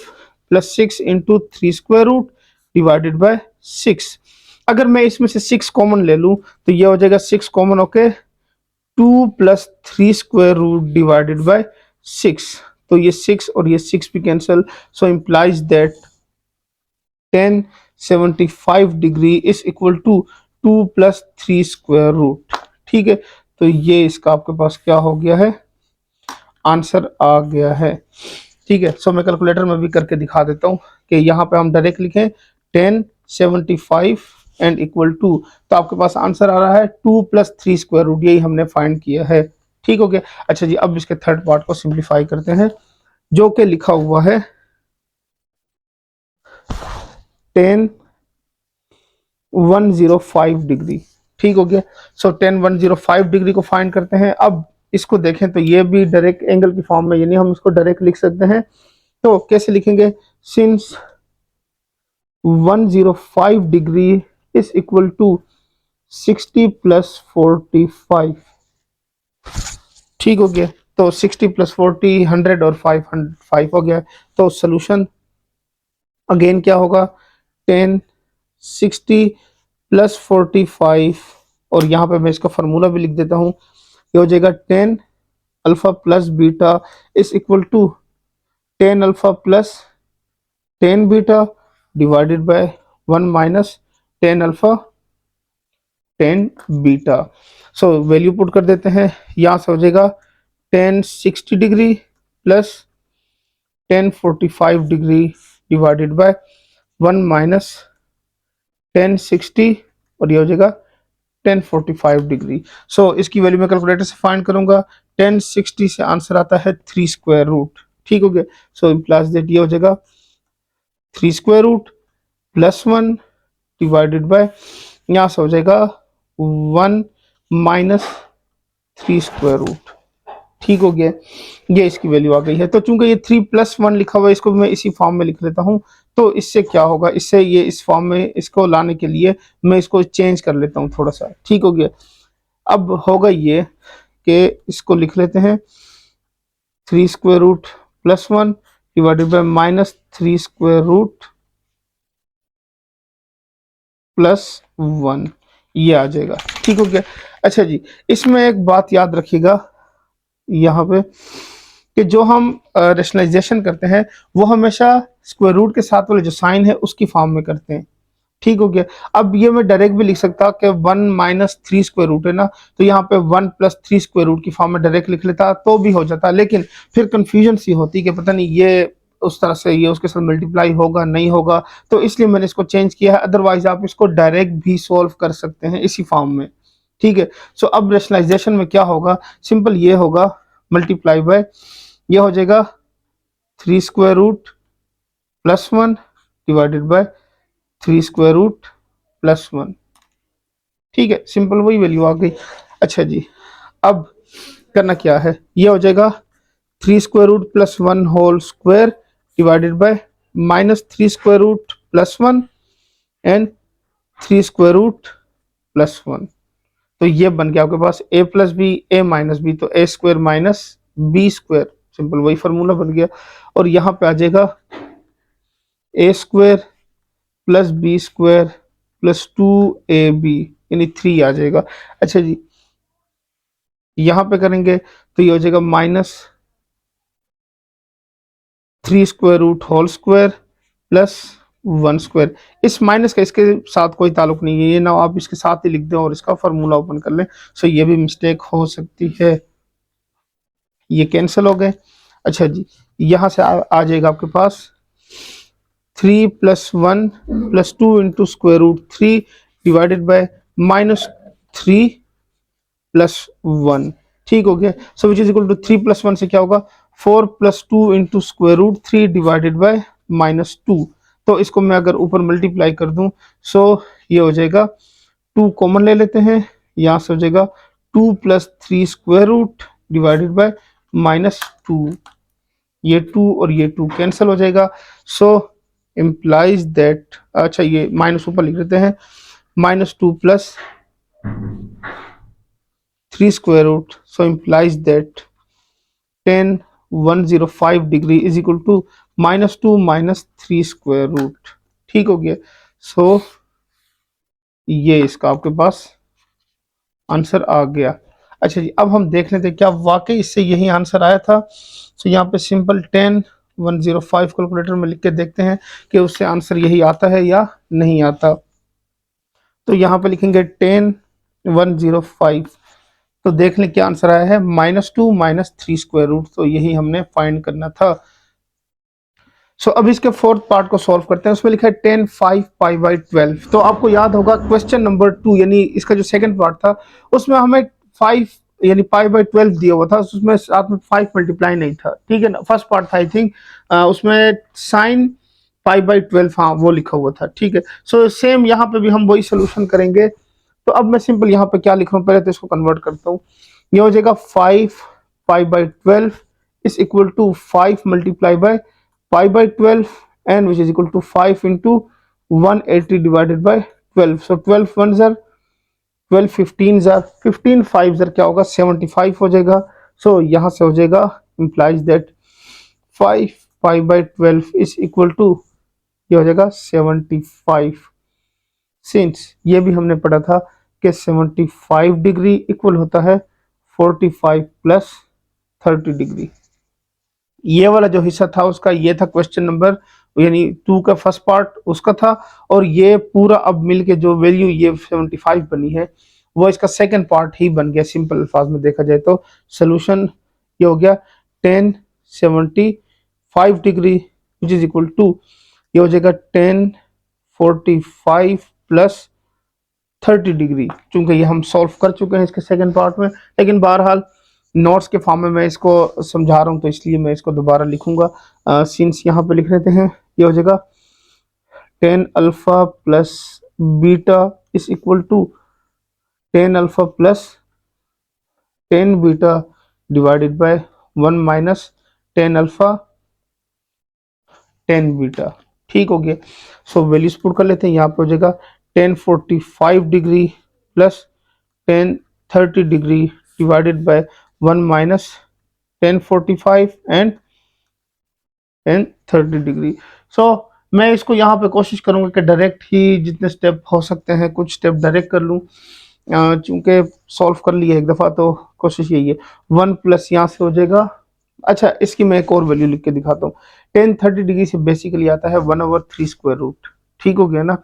plus 6 into 3 square root divided by 6। अगर मैं इसमें से 6 कॉमन ले लूं तो ये हो जाएगा 6 कॉमन होके 2 plus 3 square root divided by 6, तो ये 6 और ये 6 भी cancel. So implies that 1075 degree is equal to 2 plus 3 square root. ठीक है, तो ये इसका आपके पास क्या हो गया है, आंसर आ गया है। ठीक है, सो मैं कैलकुलेटर में भी करके दिखा देता हूँ कि यहाँ पे हम डायरेक्ट लिखें 1075 एंड इक्वल टू, तो आपके पास आंसर आ रहा है 2 प्लस 3 स्क्वायर रूट, यही हमने फाइंड किया है। ठीक हो गया। अच्छा जी, अब इसके थर्ड पार्ट को सिंप्लीफाई करते हैं, जो कि लिखा हुआ है 10 105 डिग्री। ठीक हो गया। सो 10 105 डिग्री को फाइंड करते हैं। अब इसको देखें तो ये भी डायरेक्ट एंगल की फॉर्म में, यानी हम इसको डायरेक्ट लिख सकते हैं। तो कैसे लिखेंगे, since 105 degree is equal to 60 plus 45। ठीक हो गया, तो 60 प्लस 40 100 और 5 हो गया। तो सोल्यूशन अगेन क्या होगा, 10 60 प्लस 45 और यहाँ पे मैं इसका फार्मूला भी लिख देता हूँ। ये हो जाएगा 10 alpha plus beta is equal to 10 alpha plus 10 beta divided by 1 minus 10 alpha 10 beta. So value put कर देते हैं, यहाँ से हो जाएगा 10 60 degree plus 10 45 degree divided by 1 minus 10 60 और ये हो जाएगा 10 45 डिग्री। सो इसकी वैल्यू मैं कैलकुलेटर से फाइंड करूंगा। 10 60 से आंसर आता है 3 स्क्वायर रूट। ठीक हो गया। सो इम्प्लाइज दैट ये हो जाएगा 3 square root plus 1 divided by यहाँ से हो जाएगा 1 माइनस 3 स्क्वायर रूट। ठीक हो गया, ये इसकी वैल्यू आ गई है। तो चूंकि ये 3+1 लिखा हुआ है, इसको मैं इसी फॉर्म में लिख लेता हूँ। तो इससे क्या होगा, इससे ये इस फॉर्म में इसको लाने के लिए मैं इसको चेंज कर लेता हूँ थोड़ा सा, ठीक हो गया। अब होगा ये कि इसको लिख लेते हैं 3√+1 डिवाइडेड बाय -3√+1, ये आ जाएगा, ठीक हो गया। अच्छा जी, इसमें एक बात याद रखिएगा यहाँ पे कि जो हम रेशनलाइजेशन करते हैं वो हमेशा स्क्वायर रूट के साथ वाले जो साइन है उसकी फॉर्म में करते हैं, ठीक हो गया। अब ये मैं डायरेक्ट भी लिख सकता कि 1 - 3 स्क्वायर रूट है ना, तो यहाँ पे 1 + 3 स्क्वायर रूट की फॉर्म में डायरेक्ट लिख लेता तो भी हो जाता, लेकिन फिर कंफ्यूजन सी होती कि पता नहीं ये उस तरह से ये उसके साथ मल्टीप्लाई होगा नहीं होगा, तो इसलिए मैंने इसको चेंज किया है। अदरवाइज आप इसको डायरेक्ट भी सोल्व कर सकते हैं इसी फॉर्म में, ठीक है। सो अब रेशनलाइजेशन में क्या होगा, सिंपल ये होगा मल्टीप्लाई बाय, ये हो जाएगा 3√+1 डिवाइडेड बाय 3√+1, ठीक है, सिंपल वही वैल्यू आ गई। अच्छा जी, अब करना क्या है, ये हो जाएगा 3√+1 whole square divided by -3√+1 and 3√+1। तो ये बन गया आपके पास a+b a-b, तो a² - b², सिंपल वही फार्मूला बन गया। और यहाँ पे आ जाएगा a² + b² + 2ab यानी 3 आ जाएगा। अच्छा जी, यहाँ पे करेंगे तो ये हो जाएगा -3² होल स्क्वायर +1²। इस माइनस का इसके साथ कोई ताल्लुक नहीं है, ये ना आप इसके साथ ही लिख दें और इसका फार्मूला ओपन कर लें, सो ये भी मिस्टेक हो सकती है, ये कैंसिल हो गए। अच्छा जी, यहाँ से आ जाएगा आपके पास 3+1 + 2 × √3 डिवाइडेड बाय -3+1, ठीक हो गया। सो विच इज इक्वल टू 3+1 से क्या होगा 4+2 × √3 डिवाइडेड बाय -2। तो इसको मैं अगर ऊपर मल्टीप्लाई कर दूं, सो ये हो जाएगा 2 कॉमन ले लेते हैं, यहाँ से हो जाएगा 2 + 3² डिवाइडेड बाय -2, ये 2 और ये 2 कैंसिल हो जाएगा। सो इम्प्लाइज दैट, अच्छा ये माइनस ऊपर लिख देते हैं, -2 + 3², so implies that tan 105 degree is equal to -2 - 3², ठीक हो गया। सो ये इसका आपके पास आंसर आ गया। अच्छा जी, अब हम देख लेते हैं क्या वाकई इससे यही आंसर आया था। सो यहाँ पे सिंपल tan 105 कैलकुलेटर में लिख के देखते हैं कि उससे आंसर यही आता है या नहीं आता। तो यहाँ पे लिखेंगे tan 105, तो देख लें क्या आंसर आया है, -2 - 3², तो यही हमने फाइंड करना था। सो अब इसके फोर्थ पार्ट को सॉल्व करते हैं। उसमें लिखा है tan 5 π/12। तो आपको याद होगा क्वेश्चन नंबर 2 यानी इसका जो सेकंड पार्ट था उसमें हमें 5 यानी π/12 दिया हुआ था, उसमें साथ में 5 मल्टीप्लाई नहीं था, ठीक है ना। फर्स्ट पार्ट था आई थिंक, उसमें साइन π/12 हाँ वो लिखा हुआ था, ठीक है। सो सेम यहाँ पे भी हम वही सोल्यूशन करेंगे। तो अब मैं सिंपल यहाँ पे क्या लिख रहा हूँ, पहले तो इसको कन्वर्ट करता हूँ। ये हो जाएगा 5 π/12 is equal to 5 multiply by π/12 and which is equal to 5 into 180 divided by 12. So 12 ones are 12, 15s are 15, 5s are क्या होगा 75 हो जाएगा। So यहाँ से हो जाएगा implies that 5 π/12 is equal to ये हो जाएगा 75। सिंस ये भी हमने पढ़ा था कि 75 डिग्री इक्वल होता है 45 + 30 डिग्री। ये वाला जो हिस्सा था उसका ये था क्वेश्चन नंबर यानी 2 का फर्स्ट पार्ट उसका था, और ये पूरा अब मिलके जो वैल्यू ये 75 बनी है वो इसका सेकंड पार्ट ही बन गया। सिंपल अल्फाज में देखा जाए तो सोल्यूशन ये हो गया tan 75 degree which is equal to ये हो जाएगा tan 45 + 30 डिग्री। चूंकि ये हम सॉल्व कर चुके हैं इसके सेकंड पार्ट में, लेकिन बहरहाल नोट्स के फॉर्म में मैं इसको समझा रहा हूँ तो इसलिए मैं इसको दोबारा लिखूंगा। सिंस यहाँ पे लिख लेते हैं, ये हो जाएगा tan alpha + beta is equal to tan alpha + tan beta divided by 1 minus 10 alpha 10 beta. ठीक हो गया। सो वैल्यूज पुट कर लेते हैं। यहाँ पे हो जाएगा 1045 degree plus 1030 degree divided by 1 minus 1045 and 1030 degree. So मैं इसको यहाँ पे कोशिश करूंगा कि डायरेक्ट ही जितने स्टेप हो सकते हैं कुछ स्टेप डायरेक्ट कर लूँ, चूंकि सॉल्व कर लिया एक दफ़ा तो कोशिश यही है। 1 प्लस यहाँ से हो जाएगा। अच्छा, इसकी मैं एक और वैल्यू लिख के दिखाता हूँ। 1030 डिग्री से बेसिकली आता है 1/3 स्क्वायर रूट। ठीक हो गया ना।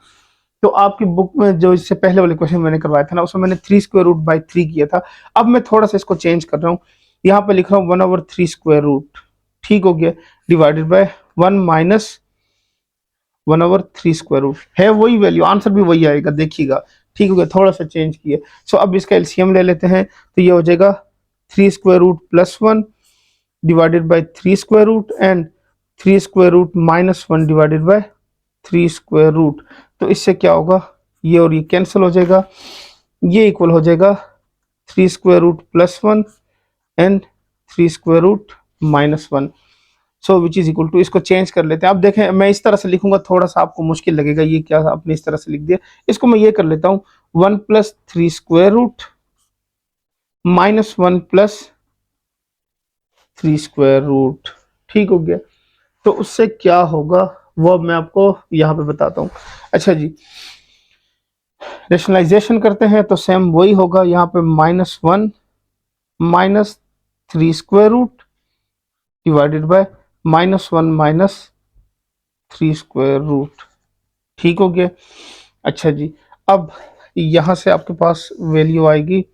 तो आपकी बुक में जो इससे पहले वाले क्वेश्चन मैंने करवाया था ना, उसमें मैंने 3 स्क्वायर रूट बाई 3 किया था। अब मैं थोड़ा सा इसको चेंज कर रहा हूँ, यहाँ पे लिख रहा हूँ 1/3 स्क्वायर रूट। ठीक हो गया, divided by 1 minus 1/3 square root. है वही वैल्यू, आंसर भी वही आएगा, देखिएगा। ठीक हो गया, थोड़ा सा चेंज किया। सो अब इसका एलसीएम ले लेते हैं, तो ये हो जाएगा 3 square root plus 1 divided by 3 square root and 3 square root minus 1 divided by 3 square root. तो इससे क्या होगा, ये और ये कैंसिल हो जाएगा, ये इक्वल हो जाएगा 3 square root plus 1 and 3 square root minus 1। So which is equal to, इसको चेंज कर लेते हैं। अब देखें, मैं इस तरह से लिखूंगा, थोड़ा सा आपको मुश्किल लगेगा, ये क्या आपने इस तरह से लिख दिया। इसको मैं ये कर लेता हूँ, 1 plus 3 square root minus 1 plus 3 square root. ठीक हो गया। तो उससे क्या होगा वो मैं आपको यहाँ पे बताता हूँ। अच्छा जी, रेशनलाइजेशन करते हैं तो सेम वही होगा। यहाँ पे -1 minus 3 square root divided by -1 minus 3 square root. ठीक हो गया। अच्छा जी, अब यहां से आपके पास वैल्यू आएगी,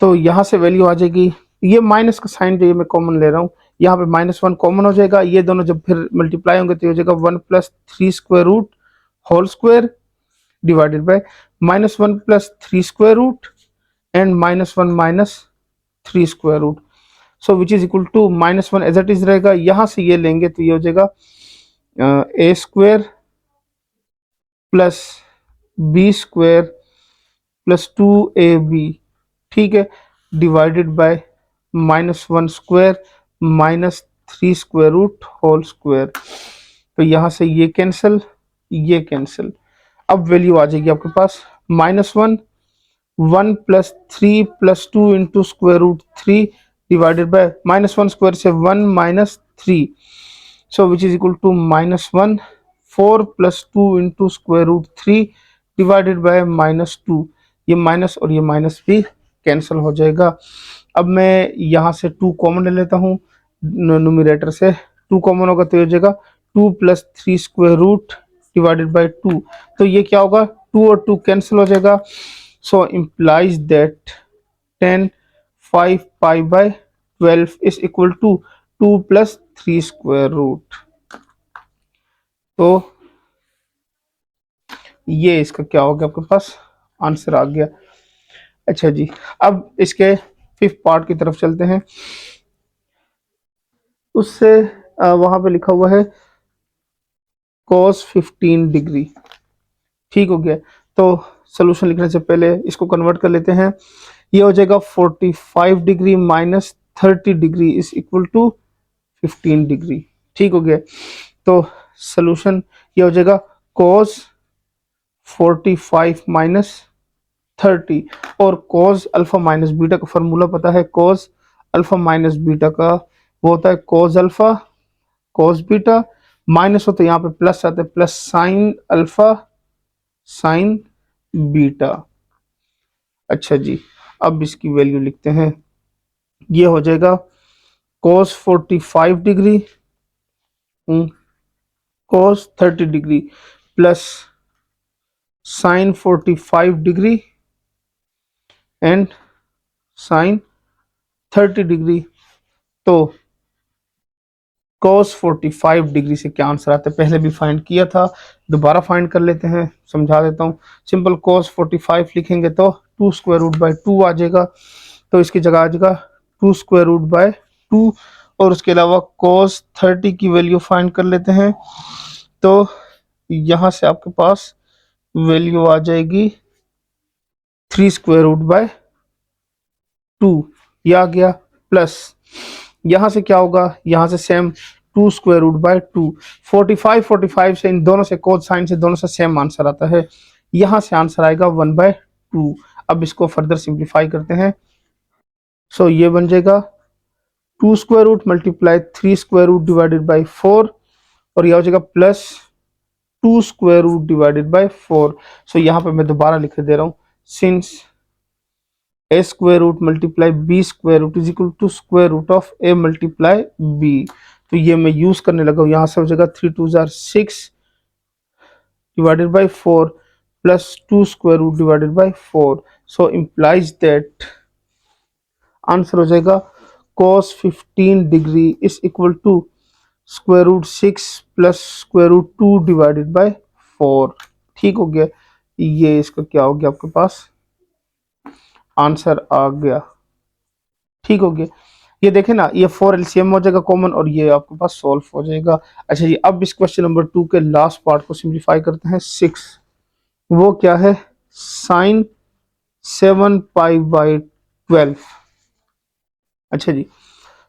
तो यहां से वैल्यू आ जाएगी। ये माइनस का साइन जो ये मैं कॉमन ले रहा हूँ, यहाँ पे -1 कॉमन हो जाएगा। ये दोनों जब फिर मल्टीप्लाई होंगे तो ये हो जाएगा 1 plus 3 square root whole square divided by -1 plus 3 square root and -1 minus 3 square root. So which is equal to -1 as it is रहेगा। यहाँ से ये लेंगे तो ये हो जाएगा A square plus B square plus 2ab। ठीक है, divided by -1 square minus 3 square root whole square. तो यहाँ से ये कैंसिल, ये कैंसिल। अब वैल्यू आ जाएगी आपके पास -1 1 plus 3 plus 2 into square root 3 divided by -1 square से 1 minus 3। So which is equal to -1 4 plus 2 into square root 3 divided by -2। ये माइनस और ये माइनस भी कैंसिल हो जाएगा। अब मैं यहाँ से 2 कॉमन ले लेता हूँ, न्यूमरेटर से 2 कॉमन होगा तो ये हो जाएगा 2 plus 3 square root divided by 2। तो ये क्या होगा, 2 और 2 कैंसिल हो जाएगा। So implies that 10 5 pi by 12 is equal to 2 plus 3 square root. तो ये इसका क्या हो गया, आपके पास आंसर आ गया। अच्छा जी, अब इसके फिफ्थ पार्ट की तरफ चलते हैं। उससे वहां पे लिखा हुआ है cos 15 डिग्री। ठीक हो गया। तो सोल्यूशन लिखने से पहले इसको कन्वर्ट कर लेते हैं। ये हो जाएगा 45 degree minus 30 degree is equal to 15 degree. ठीक हो गया। तो सोल्यूशन ये हो जाएगा cos 45 माइनस 30, और cos अल्फा माइनस बीटा का फॉर्मूला पता है। cos अल्फा माइनस बीटा का वो होता है cos alpha cos beta, minus हो तो यहाँ पे प्लस आते हैं, plus sine alpha sine beta. अच्छा जी, अब इसकी वैल्यू लिखते हैं। ये हो जाएगा cos 45 degree cos 30 degree plus sine 45 degree and sine 30 degree. तो cos 45 डिग्री से क्या आंसर आता है, पहले भी फाइंड किया था, दोबारा फाइंड कर लेते हैं, समझा देता हूँ। सिंपल cos 45 लिखेंगे तो 2 स्क्वायर रूट बाय 2 आ जाएगा। तो इसकी जगह आ जाएगा 2 स्क्वायर रूट बाय 2, और उसके अलावा cos 30 की वैल्यू फाइंड कर लेते हैं। तो यहाँ से आपके पास वैल्यू आ जाएगी 3 स्क्वायर रूट बाय 2। ये आ गया, प्लस यहाँ से क्या होगा, यहाँ से सेम 2 स्क्वायर रूट बाय 2। 45 से इन दोनों से कोस साइन से दोनों से सेम आंसर आता है, यहाँ से आंसर आएगा 1/2। अब इसको फर्दर सिंप्लीफाई करते हैं। सो ये बन जाएगा 2 square root multiply 3 square root divided by 4, और यह हो जाएगा plus 2 square root divided by 4। So यहाँ पे मैं दोबारा लिख दे रहा हूँ, since a square root multiply b square root is equal to square root of a multiply b। तो ये मैं यूज करने लगा हूँ, यहाँ से हो जाएगा 3 2 6 divided by 4 plus 2 square root divided by 4। So implies that answer हो जाएगा cos 15 degree is equal to square root 6 plus square root 2 divided by 4। ठीक हो गया, ये इसका क्या हो गया, आपके पास आंसर आ गया। ठीक हो गया, ये देखें ना, ये 4 एलसीएम हो जाएगा कॉमन, और ये आपके पास सॉल्व हो जाएगा। अच्छा जी, अब इस क्वेश्चन नंबर 2 के लास्ट पार्ट को सिंप्लीफाई करते हैं। 6, वो क्या है, साइन 7 पाई बाई 12। अच्छा जी,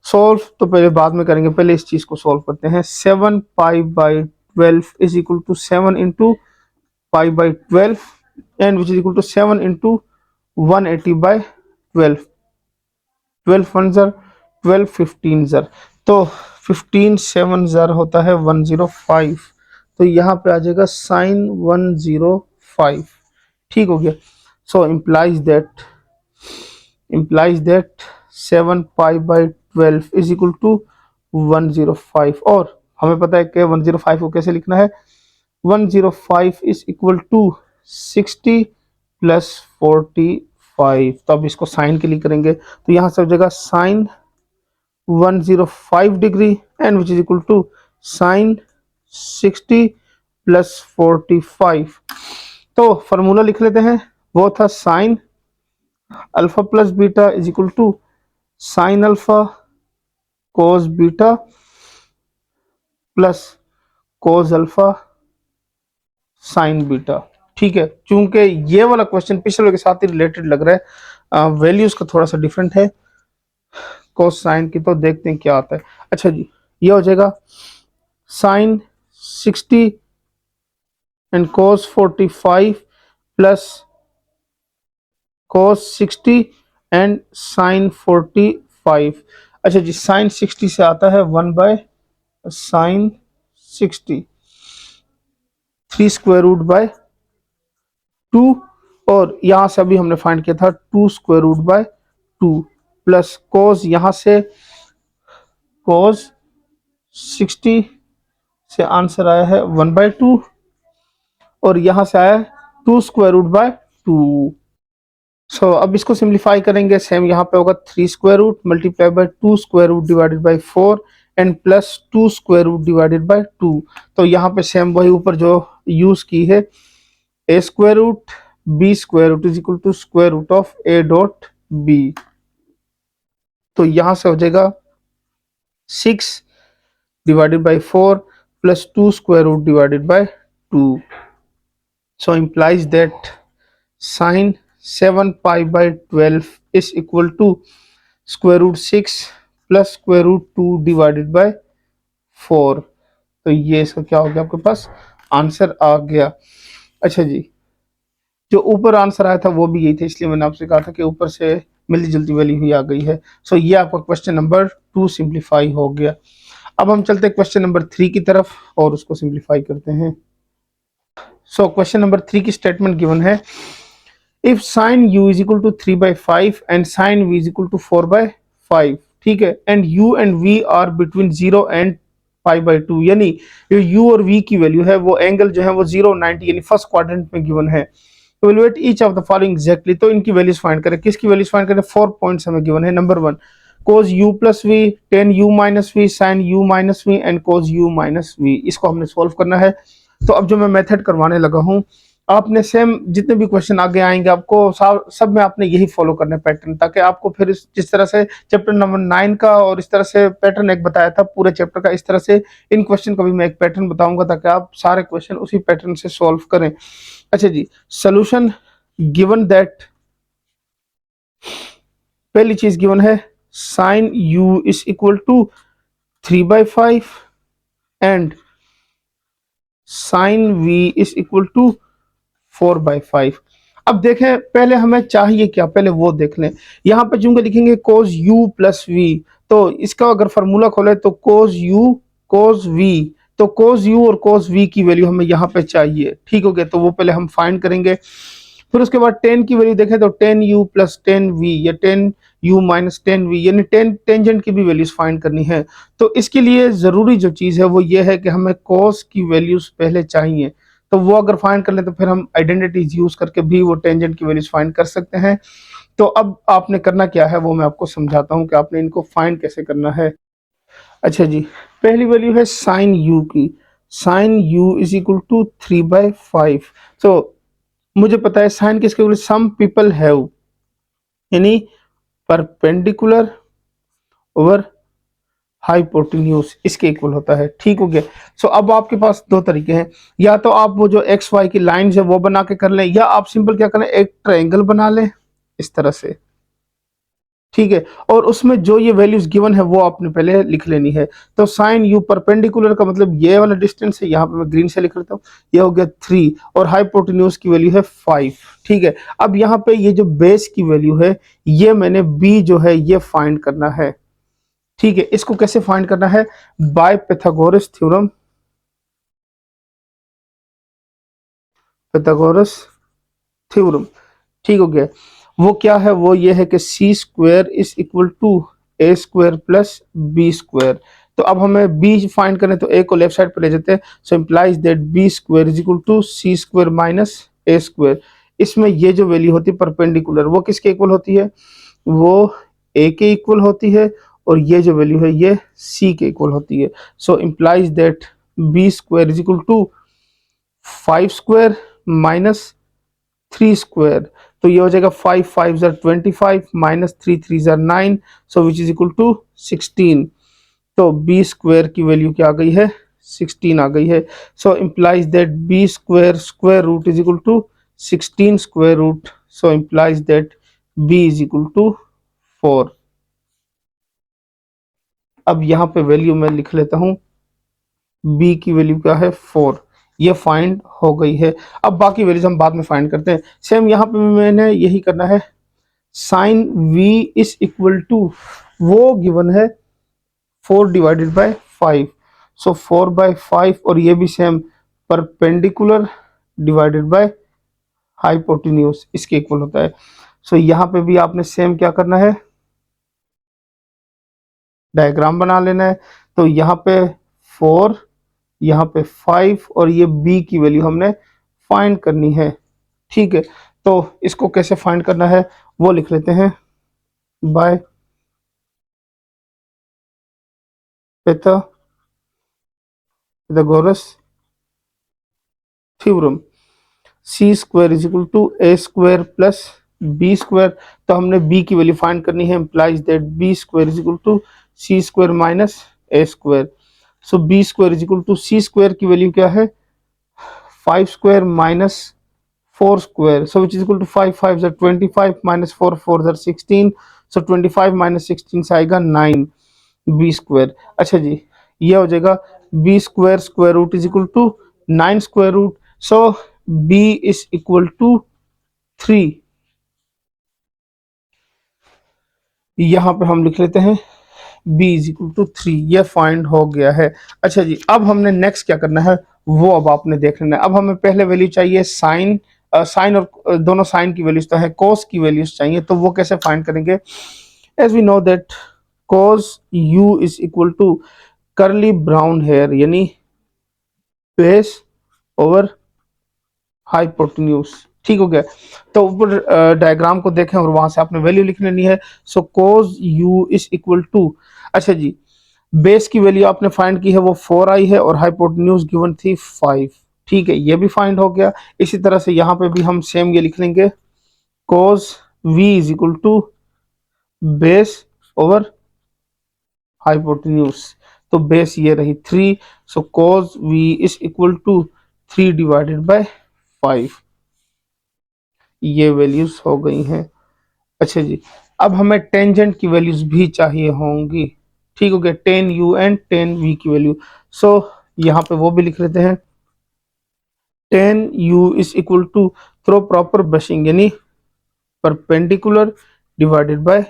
सॉल्व तो पहले बाद में करेंगे, पहले इस चीज को सॉल्व करते हैं। 7 pi by 12 is equal to 7 into pi by 12 and which is equal to 7 into 180 by 12। 12 one ज़र 12, 15 ज़र, तो 15 7 ज़र होता है 105। तो यहाँ पे आ जाएगा साइन 105। ठीक हो गया, so implies that 7 pi by 12 is equal to 105। और हमें पता है कि 105 को कैसे लिखना है, 105 इज इक्वल टू 60 प्लस 45। तो अब इसको साइन के लिए करेंगे, तो यहाँ से हो जाएगा sine 105 degree and which is equal to sine 60 plus 45। तो फॉर्मूला लिख लेते हैं, वो था sine alpha plus beta is equal to sine alpha cos beta plus cos alpha sine beta. ठीक है, चूंकि ये वाला क्वेश्चन पिछले के साथ ही रिलेटेड लग रहा है, वैल्यूज का थोड़ा सा डिफरेंट है कोस साइन की, तो देखते हैं क्या आता है। अच्छा जी, ये हो जाएगा sine 60 and cos 45 plus cos 60 and sine 45। अच्छा जी, साइन 60 से आता है 1 by sine 60, 3 square root by 2, और यहां से अभी हमने फाइंड किया था 2 square root by 2 plus cos, यहां से कोस 60 से आंसर आया है 1/2, और यहां से आया 2 स्क्वायर रूट बाय 2। सो अब इसको सिंप्लीफाई करेंगे, सेम यहाँ पे होगा 3 square root multiply by 2 square root divided by 4 and plus 2 square root divided by 2। तो यहाँ पे सेम वही ऊपर जो यूज की है, A square root B square root is equal to square root of A dot B. तो यहाँ से हो जाएगा 6 divided by 4 plus 2 square root divided by 2। So implies that sine 7 pi by 12 is equal to square root 6 plus square root 2 divided by 4। तो ये इसका क्या हो गया, आपके पास आंसर आ गया। अच्छा जी, जो ऊपर आंसर आया था वो भी यही था, इसलिए मैंने आपसे कहा था कि ऊपर से मिलती जुलती वैल्यू ही आ गई है। सो ये आपका क्वेश्चन नंबर 2 सिंप्लीफाई हो गया। अब हम चलते हैं क्वेश्चन नंबर 3 की तरफ और उसको सिंप्लीफाई करते हैं। सो क्वेश्चन नंबर 3 की स्टेटमेंट गिवन है, if sine u is equal to 3/5 and sine v is equal to 4/5, ठीक है, and u and v are between 0 and π/2, यानी जो u और v की वैल्यू है वो एंगल जो है वो 0 90 यानी फर्स्ट क्वाड्रेंट में गिवन है। Evaluate each of the following exactly, तो इनकी वैल्यूज फाइंड करें। किसकी वैल्यूज फाइंड करें, 4 पॉइंट्स हमें गिवन है। Number 1 cos u plus v, tan u minus v, sin u minus v and cos u minus v। इसको हमने सॉल्व करना है। तो अब जो मैं मेथड करवाने लगा हूँ, आपने सेम जितने भी क्वेश्चन आगे आएंगे आपको सब में आपने यही फॉलो करना है पैटर्न, ताकि आपको फिर जिस तरह से चैप्टर नंबर 9 का और इस तरह से पैटर्न एक बताया था पूरे चैप्टर का, इस तरह से इन क्वेश्चन का भी मैं एक पैटर्न बताऊंगा ताकि आप सारे क्वेश्चन उसी पैटर्न से सॉल्व करें। अच्छा जी, सोल्यूशन गिवन दैट पहली चीज गिवन है sine u is equal to 3/5 and sine v is equal to 4/5। अब देखें पहले हमें चाहिए क्या, पहले वो देख लें। यहाँ पे चूंकि लिखेंगे cos u प्लस v, तो इसका अगर फार्मूला खोले तो cos u cos v, तो cos u और cos v की वैल्यू हमें यहाँ पे चाहिए। ठीक हो गया, तो वो पहले हम फाइंड करेंगे। फिर उसके बाद टेन की वैल्यू देखें तो 10u प्लस 10v या 10u माइनस 10v, यानी टेंजेंट की भी वैल्यूज फाइंड करनी है। तो इसके लिए जरूरी जो चीज है वो ये है कि हमें cos की वैल्यूज पहले चाहिए, तो वो अगर फाइंड कर ले तो फिर हम आइडेंटिटीज यूज करके भी वो टेंजेंट की वैल्यूज फाइंड कर सकते हैं। तो अब आपने करना क्या है वो मैं आपको समझाता हूँ कि आपने इनको फाइंड कैसे करना है। अच्छा जी, पहली वैल्यू है साइन u की। Sine u is equal to 3/5। तो मुझे पता है साइन किसके इक्वल, सम पीपल हैव, यानी परपेंडिकुलर ओवर हाइपोटेन्यूज, इसके इक्वल होता है। ठीक हो गया। सो अब आपके पास दो तरीके हैं, या तो आप वो जो एक्स वाई की लाइंस है वो बना के कर लें, या आप सिंपल क्या करें, एक ट्रायंगल बना लें इस तरह से। ठीक है, और उसमें जो ये वैल्यूज गिवन है वो आपने पहले लिख लेनी है। तो साइन यू परपेंडिकुलर का मतलब ये वाला डिस्टेंस है, यहाँ पे मैं ग्रीन से लिख लेता हूँ, ये हो गया 3 और हाइपोटेन्यूज की वैल्यू है 5। ठीक है, अब यहाँ पे ये जो बेस की वैल्यू है ये मैंने बी जो है ये फाइंड करना है। ठीक है, इसको कैसे फाइंड करना है, by pythagoras theorem. pythagoras theorem, ठीक हो गया। वो क्या है, वो ये है कि C square is equal to A square plus B square. तो अब हमें बी फाइंड करें तो ए को लेफ्ट साइड पर ले जाते हैं, so implies that B square is equal to C square minus A square. इसमें ये जो वैल्यू होती है परपेंडिकुलर, वो किसके इक्वल होती है, वो ए के इक्वल होती है, और ये जो वैल्यू है ये सी के इक्वल होती है। So implies that B square is equal to 5 square minus 3 square. तो ये हो जाएगा 5 5 जार 25 माइनस 3 3 जार 9, so which is equal to 16। तो बी स्क्वायर की वैल्यू क्या आ गई है, 16 आ गई है। So implies that B square square root is equal to 16 square root, so implies that B is equal to 4। अब यहाँ पे वैल्यू मैं लिख लेता हूँ, बी की वैल्यू क्या है 4, ये फाइंड हो गई है। अब बाकी वैल्यूज हम बाद में फाइंड करते हैं। सेम यहाँ पे मैंने यही करना है, sine v is equal to, वो गिवन है 4/5, सो 4/5, और ये भी same perpendicular divided by hypotenuse, इसके इक्वल होता है। सो यहाँ पे भी आपने सेम क्या करना है, डायग्राम बना लेना है। तो यहाँ पे 4, यहाँ पे 5, और ये b की वैल्यू हमने फाइंड करनी है। ठीक है, तो इसको कैसे फाइंड करना है वो लिख लेते हैं, by pythagoras theorem. C square is equal to A square plus B square. तो हमने b की वैल्यू फाइंड करनी है, implies that B square is equal to C square minus A square. So B square is equal to C square की वैल्यू क्या है, 5 square minus 4 square, so which is equal to 5 5 जार 25 माइनस 4 4 जार 16, सो 25 माइनस 16 से आएगा 9 बी स्क्वायर। अच्छा जी, ये हो जाएगा B square square root is equal to 9 square root, so b is equal to 3। यहाँ पे हम लिख लेते हैं b इज इक्वल टू 3, ये फाइंड हो गया है। अच्छा जी, अब हमने नेक्स्ट क्या करना है वो अब आपने देख लेना है। अब हमें पहले वैल्यू चाहिए साइन, साइन और दोनों साइन की वैल्यूज तो है, कोस की वैल्यूज चाहिए, तो वो कैसे फाइंड करेंगे, as we know that cos u is equal to curly brown hair, यानी बेस ओवर हाइपोटेन्यूज। ठीक हो गया, तो ऊपर डायग्राम को देखें और वहां से आपने वैल्यू लिख लेनी है। सो कोस u इज इक्वल टू, अच्छा जी, बेस की वैल्यू आपने फाइंड की है वो 4 आई है, और हाइपोटेन्यूज गिवन थी 5। ठीक है, ये भी फाइंड हो गया। इसी तरह से यहाँ पे भी हम सेम ये लिख लेंगे, cos v is equal to base over hypotenuse. तो बेस ये रही 3, so cos v is equal to 3/5, ये वैल्यूज हो गई हैं। अच्छा जी, अब हमें टेंजेंट की वैल्यूज भी चाहिए होंगी, ठीक हो गया, tan U and tan V की वैल्यू। सो यहाँ पे वो भी लिख लेते हैं, tan U is equal to, throw proper brushing यानी परपेंडिकुलर डिवाइडेड बाय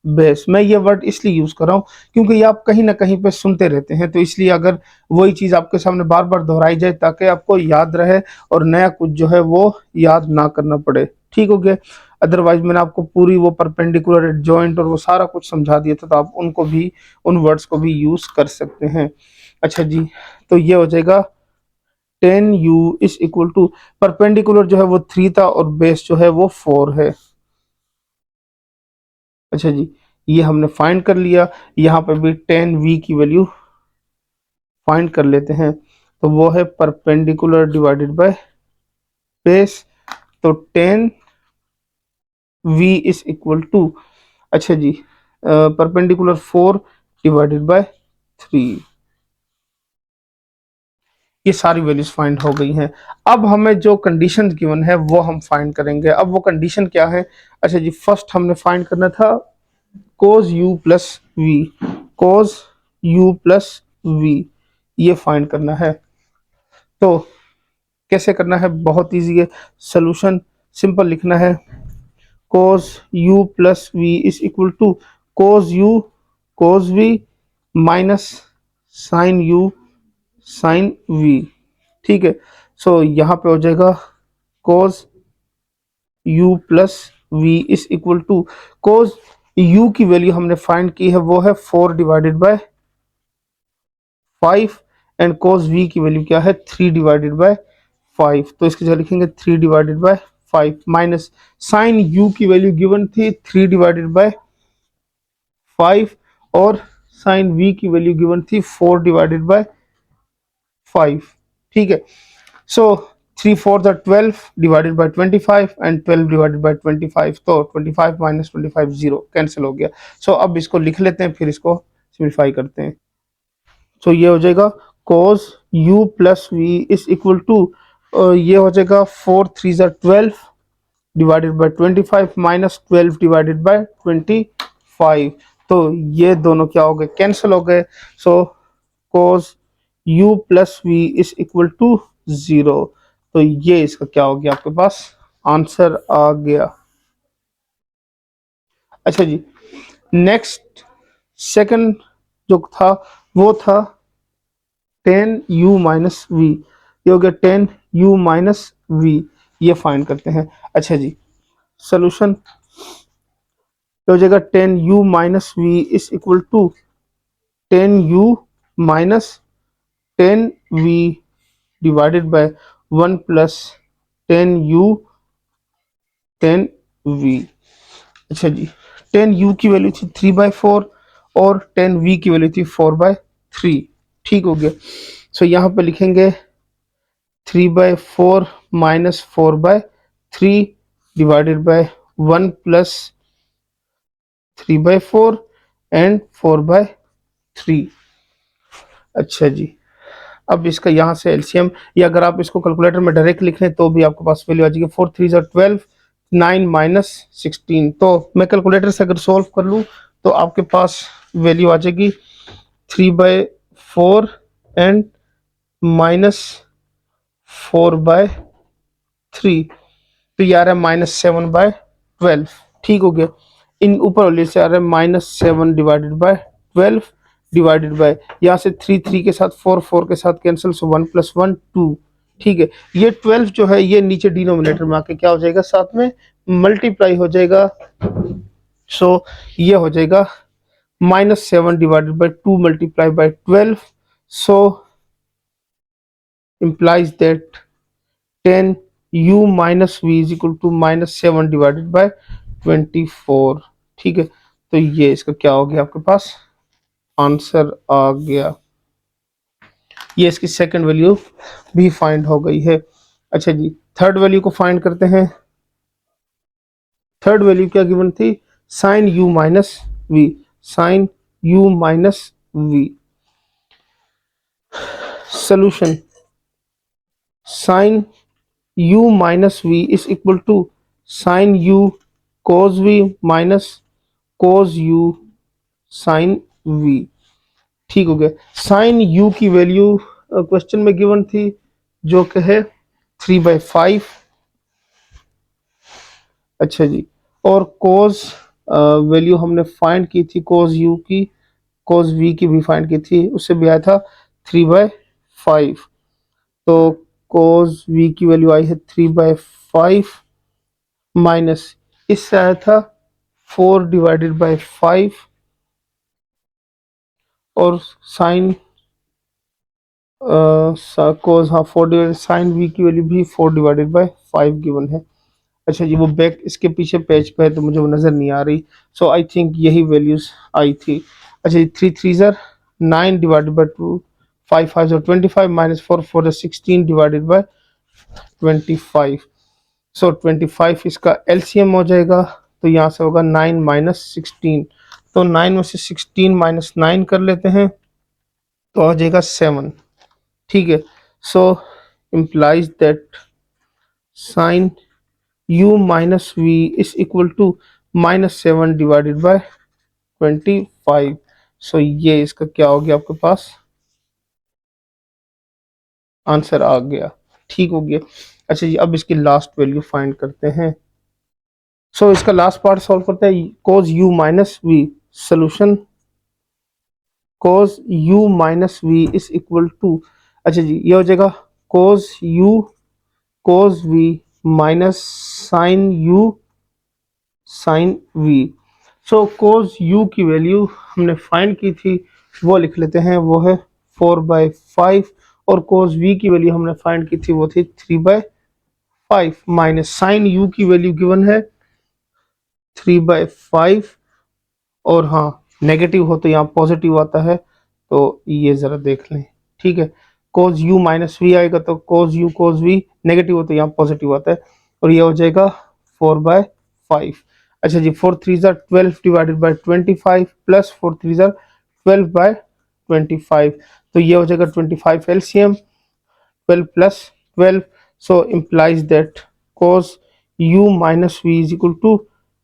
बेस। मैं ये वर्ड इसलिए यूज कर रहा हूँ क्योंकि ये आप कहीं ना कहीं पे सुनते रहते हैं, तो इसलिए अगर वही चीज आपके सामने बार बार दोहराई जाए ताकि आपको याद रहे और नया कुछ जो है वो याद ना करना पड़े, ठीक हो गया। अदरवाइज मैंने आपको पूरी वो परपेंडिकुलर जॉइंट और वो सारा कुछ समझा दिया था, तो आप उनको भी, उन वर्ड्स को भी यूज कर सकते हैं। अच्छा जी, तो ये हो जाएगा tan U is equal to, perpendicular जो है वो 3 था और बेस जो है वो 4 है। अच्छा जी, ये हमने फाइंड कर लिया। यहाँ पे भी टेन वी की वैल्यू फाइंड कर लेते हैं, तो वो है परपेंडिकुलर डिवाइडेड बाय बेस, तो tan V is equal to, अच्छा जी, परपेंडिकुलर 4 डिवाइडेड बाय 3। ये सारी वैल्यूज फाइंड हो गई हैं। अब हमें जो कंडीशन गिवन है वो हम फाइंड करेंगे। अब वो कंडीशन क्या है? अच्छा जी, फर्स्ट हमने फाइंड करना था cos u plus V, cos u plus V, ये फाइंड करना है। तो कैसे करना है? बहुत इजी है। सोल्यूशन सिंपल लिखना है, cos u plus V is equal to cos u cos v माइनस sin u sin v, ठीक है। सो यहाँ पे हो जाएगा cos u plus V is equal to, cos u की वैल्यू हमने फाइंड की है वो है 4 divided by 5 and cos v की वैल्यू क्या है? 3 डिवाइडेड बाय 5, तो इसकी जगह लिखेंगे 3 divided by 5 minus sine u की वैल्यू गिवन थी 3 डिवाइडेड बाय 5 और साइन v की वैल्यू गिवन थी 4 डिवाइडेड बाय 5, ठीक है। सो 3 4 द 12 divided by 25 and 12 divided by 25, तो 25 माइनस 25 जीरो कैंसिल हो गया। सो अब इसको लिख लेते हैं, फिर इसको सिंप्लीफाई करते हैं। तो ये हो जाएगा cos u plus V is equal to, ये हो जाएगा 4 3 ज़ा 12 divided by 25 minus 12 divided by 25, तो ये दोनों क्या हो गए? कैंसिल हो गए। So cos u plus V is equal to 0, तो ये इसका क्या हो गया? आपके पास आंसर आ गया। अच्छा जी, नेक्स्ट सेकंड जो था वो था टेन यू माइनस वी, ये हो गया टेन यू माइनस वी, ये फाइंड करते हैं। अच्छा जी, सोल्यूशन हो जाएगा tan U minus V is equal to tan U minus tan V divided by 1 plus tan U tan V. अच्छा जी, टेन यू की वैल्यू थी 3/4 और टेन वी की वैल्यू थी 4/3, ठीक हो गया। सो यहाँ पे लिखेंगे 3/4 minus 4/3 divided by 1 plus 3/4 and 4/3। अच्छा जी, अब इसका यहाँ से एलसीएम, या अगर आप इसको कैलकुलेटर में डायरेक्ट लिख लें तो भी आपके पास वैल्यू आ जाएगी 4 3 12, 9 माइनस 16। तो मैं कैलकुलेटर से अगर सॉल्व कर लूँ तो आपके पास वैल्यू आ जाएगी 3/4 एंड माइनस 4/3, तो ये आ रहा है -7/12, ठीक हो गया। इन ऊपर वाले से आ रहा है -7 डिवाइडेड बाय 12 डिवाइडेड बाय, यहाँ से 3 3 के साथ 4 4 के साथ कैंसिल, सो 1 + 1 2, ठीक है। ये 12 जो है ये नीचे डिनोमिनेटर में आके क्या हो जाएगा? साथ में मल्टीप्लाई हो जाएगा। सो ये हो जाएगा -7 divided by 2 multiply by 12, so implies that 10 u minus V is equal to -7 divided by 24, ठीक है। तो ये इसका क्या हो गया? आपके पास आंसर आ गया। ये इसकी सेकंड वैल्यू भी फाइंड हो गई है। अच्छा जी, थर्ड वैल्यू को फाइंड करते हैं। थर्ड वैल्यू क्या गिवन थी? Sine u minus V, sine u minus V. Solution sine u minus V is equal to sine u cos v minus cos U sine V. ठीक हो गया। साइन यू की वैल्यू क्वेश्चन में गिवन थी, जो कि है 3/5। अच्छा जी। और कोस वैल्यू हमने फाइंड की थी कोस यू की, कोस वी की भी फाइंड की थी, उससे भी आया था 3/5। तो कोस वी की वैल्यू आई है 3/5 माइनस, इससे आया था 4/5। और साइन कोस, हाँ 4 साइन वी की वैल्यू भी 4/5 गिवन है। अच्छा जी, वो बैक इसके पीछे पेज पे है तो मुझे वो नज़र नहीं आ रही। सो आई थिंक यही वैल्यूज आई थी। अच्छा जी, 3 3 9/2, 5 5 25 माइनस 4 4 16/25। सो 25 इसका एलसीएम हो जाएगा, तो यहाँ से होगा 9 माइनस 16। तो 9 में से 16 माइनस 9 कर लेते हैं, तो आ जाएगा 7। ठीक है। So implies that sine u minus V is equal to -7/25। So ये इसका क्या हो गया, आपके पास आंसर आ गया। ठीक हो गया। अच्छा जी, अब इसकी लास्ट वैल्यू फाइंड करते हैं। सो इसका लास्ट पार्ट सॉल्व करते हैं। Cos u minus V, solution cos u minus V is equal to, अच्छा जी ये हो जाएगा cos V minus sine u sine V. So cos U की वैल्यू हमने फाइंड की थी, वो लिख लेते हैं, वो है 4/5। और कोस वी की वैल्यू हमने फाइंड की थी, वो थी 3/5 माइनस साइन यू की वैल्यू गिवन है 3/5। और हाँ, नेगेटिव हो तो यहाँ पॉजिटिव आता है, तो ये ज़रा देख लें। ठीक है। कोस यू माइनस वी आएगा तो कोस वी, नेगेटिव हो तो यहाँ पॉजिटिव आता है, और ये हो जाएगा 4/5। अच्छा जी, 4 3 12/25 प्लस 4 3 12/25, तो ये हो जाएगा 25 LCM, 12 plus 12। So implies that cos U minus V is equal to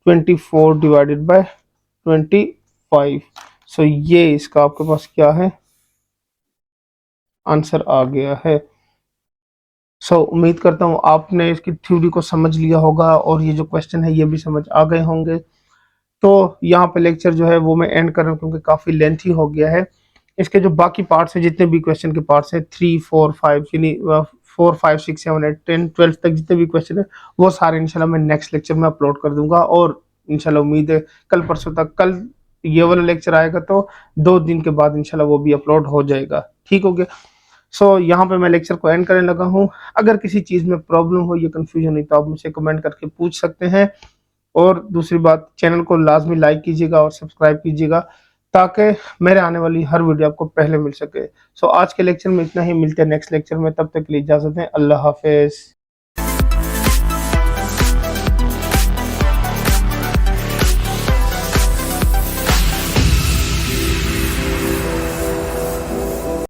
24/25। So ये इसका आपके पास क्या है, आंसर आ गया है। उम्मीद करता हूँ आपने इसकी थ्योरी को समझ लिया होगा, और ये जो क्वेश्चन है ये भी समझ आ गए होंगे। तो यहाँ पे लेक्चर जो है वो मैं एंड कर रहा हूँ, क्योंकि काफ़ी लेंथी हो गया है। इसके जो बाकी पार्ट्स हैं, जितने भी क्वेश्चन के पार्ट्स हैं 3 4 5 यानी 4 5 6 7 8 10 12 तक जितने भी क्वेश्चन है, वो सारे इंशाल्लाह मैं नेक्स्ट लेक्चर में अपलोड कर दूंगा। और इंशाल्लाह उम्मीद है कल परसों तक, कल ये वाला लेक्चर आएगा तो 2 दिन के बाद इंशाल्लाह वो भी अपलोड हो जाएगा। ठीक हो गया। यहाँ पे मैं लेक्चर को एंड करने लगा हूँ। अगर किसी चीज़ में प्रॉब्लम हो या कंफ्यूजन हो तो आप मुझसे कमेंट करके पूछ सकते हैं। और दूसरी बात, चैनल को लाजमी लाइक कीजिएगा और सब्सक्राइब कीजिएगा, ताकि मेरे आने वाली हर वीडियो आपको पहले मिल सके। आज के लेक्चर में इतना ही, मिलते हैं नेक्स्ट लेक्चर में, तब तक के लिए इजाज़त दें। अल्लाह हाफिज़।